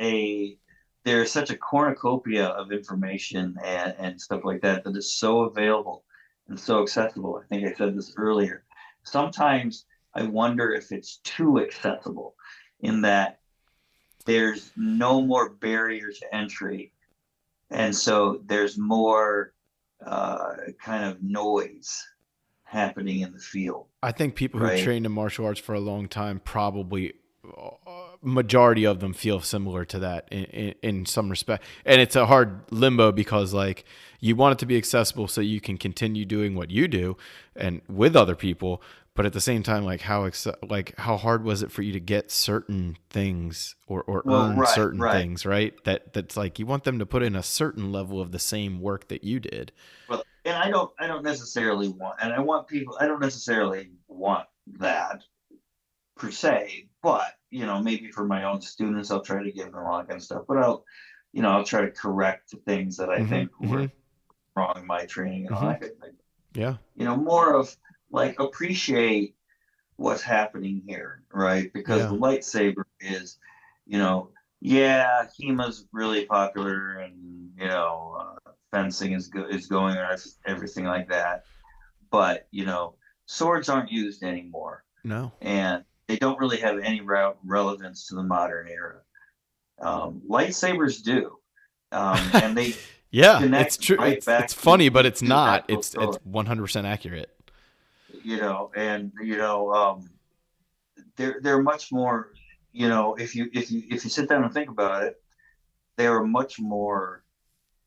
S4: such a cornucopia of information and stuff like that that is so available and so accessible. I think I said this earlier. Sometimes I wonder if it's too accessible, in that there's no more barrier to entry, and so there's more kind of noise happening in the field,
S2: I think people who
S4: right?
S2: trained in martial arts for a long time probably majority of them feel similar to that in some respect. And it's a hard limbo because like you want it to be accessible so you can continue doing what you do and with other people, but at the same time, like how hard was it for you to get certain things or
S4: Well,
S2: earn
S4: right,
S2: certain
S4: right.
S2: things, right? That's like you want them to put in a certain level of the same work that you did.
S4: Well, and I don't necessarily want, and I want people. I don't necessarily want that per se, but maybe for my own students, I'll try to give them all that kind of stuff. But I'll try to correct the things that I
S2: Mm-hmm.
S4: think
S2: Mm-hmm.
S4: were wrong in my training and all
S2: Mm-hmm.
S4: that kind of thing.
S2: Yeah.
S4: More of like appreciate what's happening here, right? Because the
S2: Yeah.
S4: lightsaber is, yeah, HEMA's really popular, and fencing is going on, everything like that. But swords aren't used anymore,
S2: No.
S4: and they don't really have any relevance to the modern era. Lightsabers do, and they
S2: Yeah, it's
S4: connect
S2: true.
S4: right
S2: It's
S4: back
S2: funny, but it's
S4: to the
S2: not.
S4: actual
S2: It's
S4: story.
S2: 100% accurate.
S4: And they're much more. If you sit down and think about it, they're a much more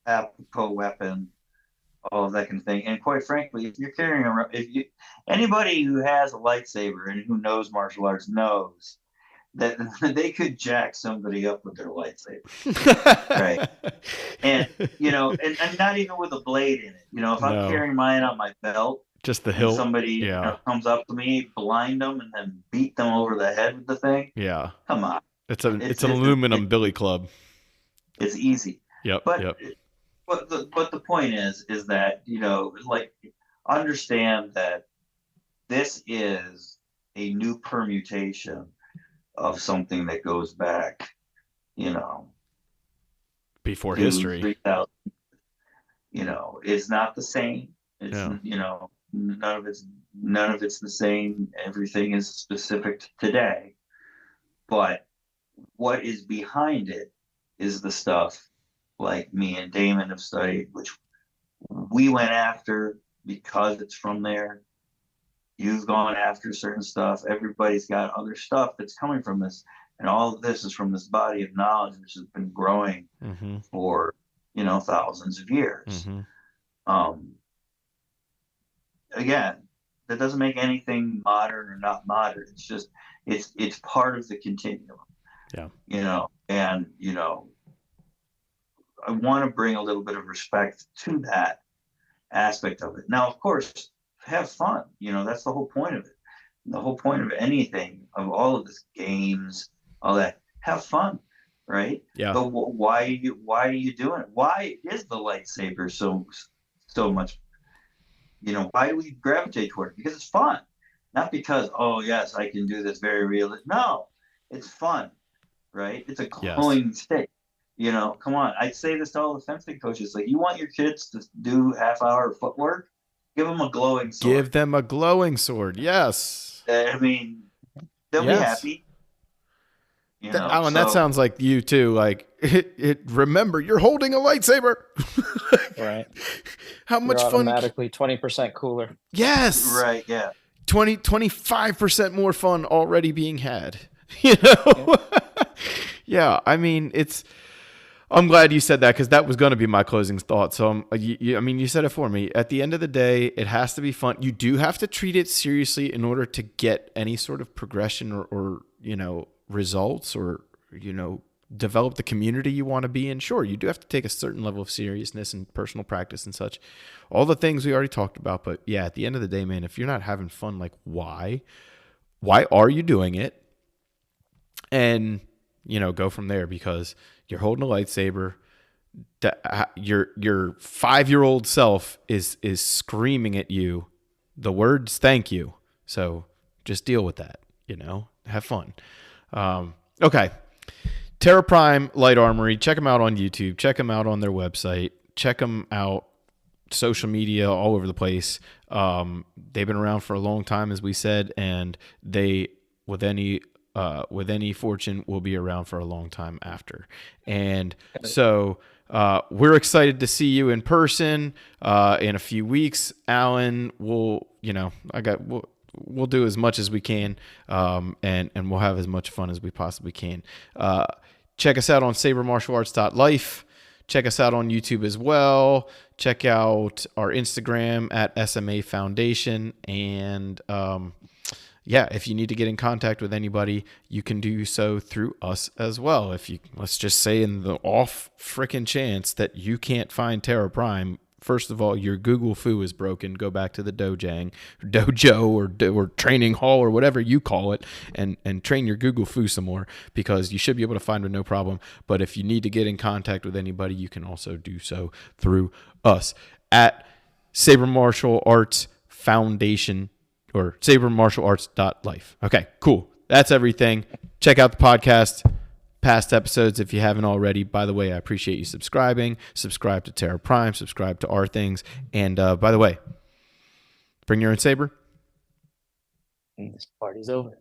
S4: apropos weapon, all of that kind of thing. And quite frankly, if you're carrying around, anybody who has a lightsaber and who knows martial arts knows that they could jack somebody up with their lightsaber, right? And and not even with a blade in it. If I'm
S2: No,
S4: carrying mine on my belt
S2: just the
S4: and
S2: hilt.
S4: somebody
S2: Yeah,
S4: comes up to me, blind them, and then beat them over the head with the thing,
S2: yeah.
S4: come on,
S2: It's an aluminum billy club.
S4: it's easy.
S2: Yep,
S4: But
S2: yep.
S4: but the point is that like, understand that this is a new permutation of something that goes back,
S2: Before
S4: to
S2: history.
S4: 3,000. It's not the same. It's
S2: Yeah.
S4: none of it's the same. Everything is specific to today, but what is behind it is the stuff like me and Damon have studied, which we went after because it's from there. You've gone after certain stuff. Everybody's got other stuff that's coming from this. And all of this is from this body of knowledge, which has been growing
S2: Mm-hmm.
S4: for, thousands of years.
S2: Mm-hmm.
S4: Again, that doesn't make anything modern or not modern. It's just, it's part of the continuum.
S2: Yeah.
S4: And, I want to bring a little bit of respect to that aspect of it. Now, of course, have fun. That's the whole point of it. The whole point of anything, of all of this, games, all that, have fun, right?
S2: Yeah.
S4: But why are you doing it? Why is the lightsaber so much? Why do we gravitate toward it? Because it's fun, not because, oh yes, I can do this very real. No, it's fun, right? It's a glowing stick. Come on. I say this to all the fencing coaches. Like, you want your kids to do half-hour footwork? Give them a glowing sword.
S2: Give them a glowing sword. Yes.
S4: I mean, they'll be happy.
S2: Alan, that sounds like you too. Like, remember, you're holding a lightsaber.
S1: Right.
S2: How much
S1: You're
S2: fun?
S1: Automatically 20% cooler.
S2: Yes.
S4: Right. Yeah.
S2: 25% more fun already being had. Yeah. Yeah. I mean, I'm glad you said that, because that was going to be my closing thought. So, you said it for me. At the end of the day, it has to be fun. You do have to treat it seriously in order to get any sort of progression or results, or, develop the community you want to be in. Sure, you do have to take a certain level of seriousness and personal practice and such. All the things we already talked about. But yeah, at the end of the day, man, if you're not having fun, like, why are you doing it? And, go from there, because you're holding a lightsaber. Your 5-year-old self is screaming at you the words "thank you." So just deal with that. Have fun. Okay, Terra Prime Light Armory. Check them out on YouTube. Check them out on their website. Check them out. Social media all over the place. They've been around for a long time, as we said, and they, with any fortune, will be around for a long time after. And so we're excited to see you in person in a few weeks. Alan, we'll do as much as we can, and we'll have as much fun as we possibly can. Check us out on sabermartialarts.life. Check us out on YouTube as well. Check out our Instagram at SMA Foundation. And if you need to get in contact with anybody, you can do so through us as well. Let's just say, in the off frickin' chance that you can't find Terra Prime, first of all, your Google foo is broken. Go back to the dojo or training hall or whatever you call it, and train your Google foo some more, because you should be able to find it no problem. But if you need to get in contact with anybody, you can also do so through us at Saber Martial Arts Foundation, or sabermartialarts.life. Okay, cool. That's everything. Check out the podcast, past episodes, if you haven't already. By the way, I appreciate you subscribing. Subscribe to Terra Prime. Subscribe to our things. And by the way, bring your own saber.
S1: This party's over.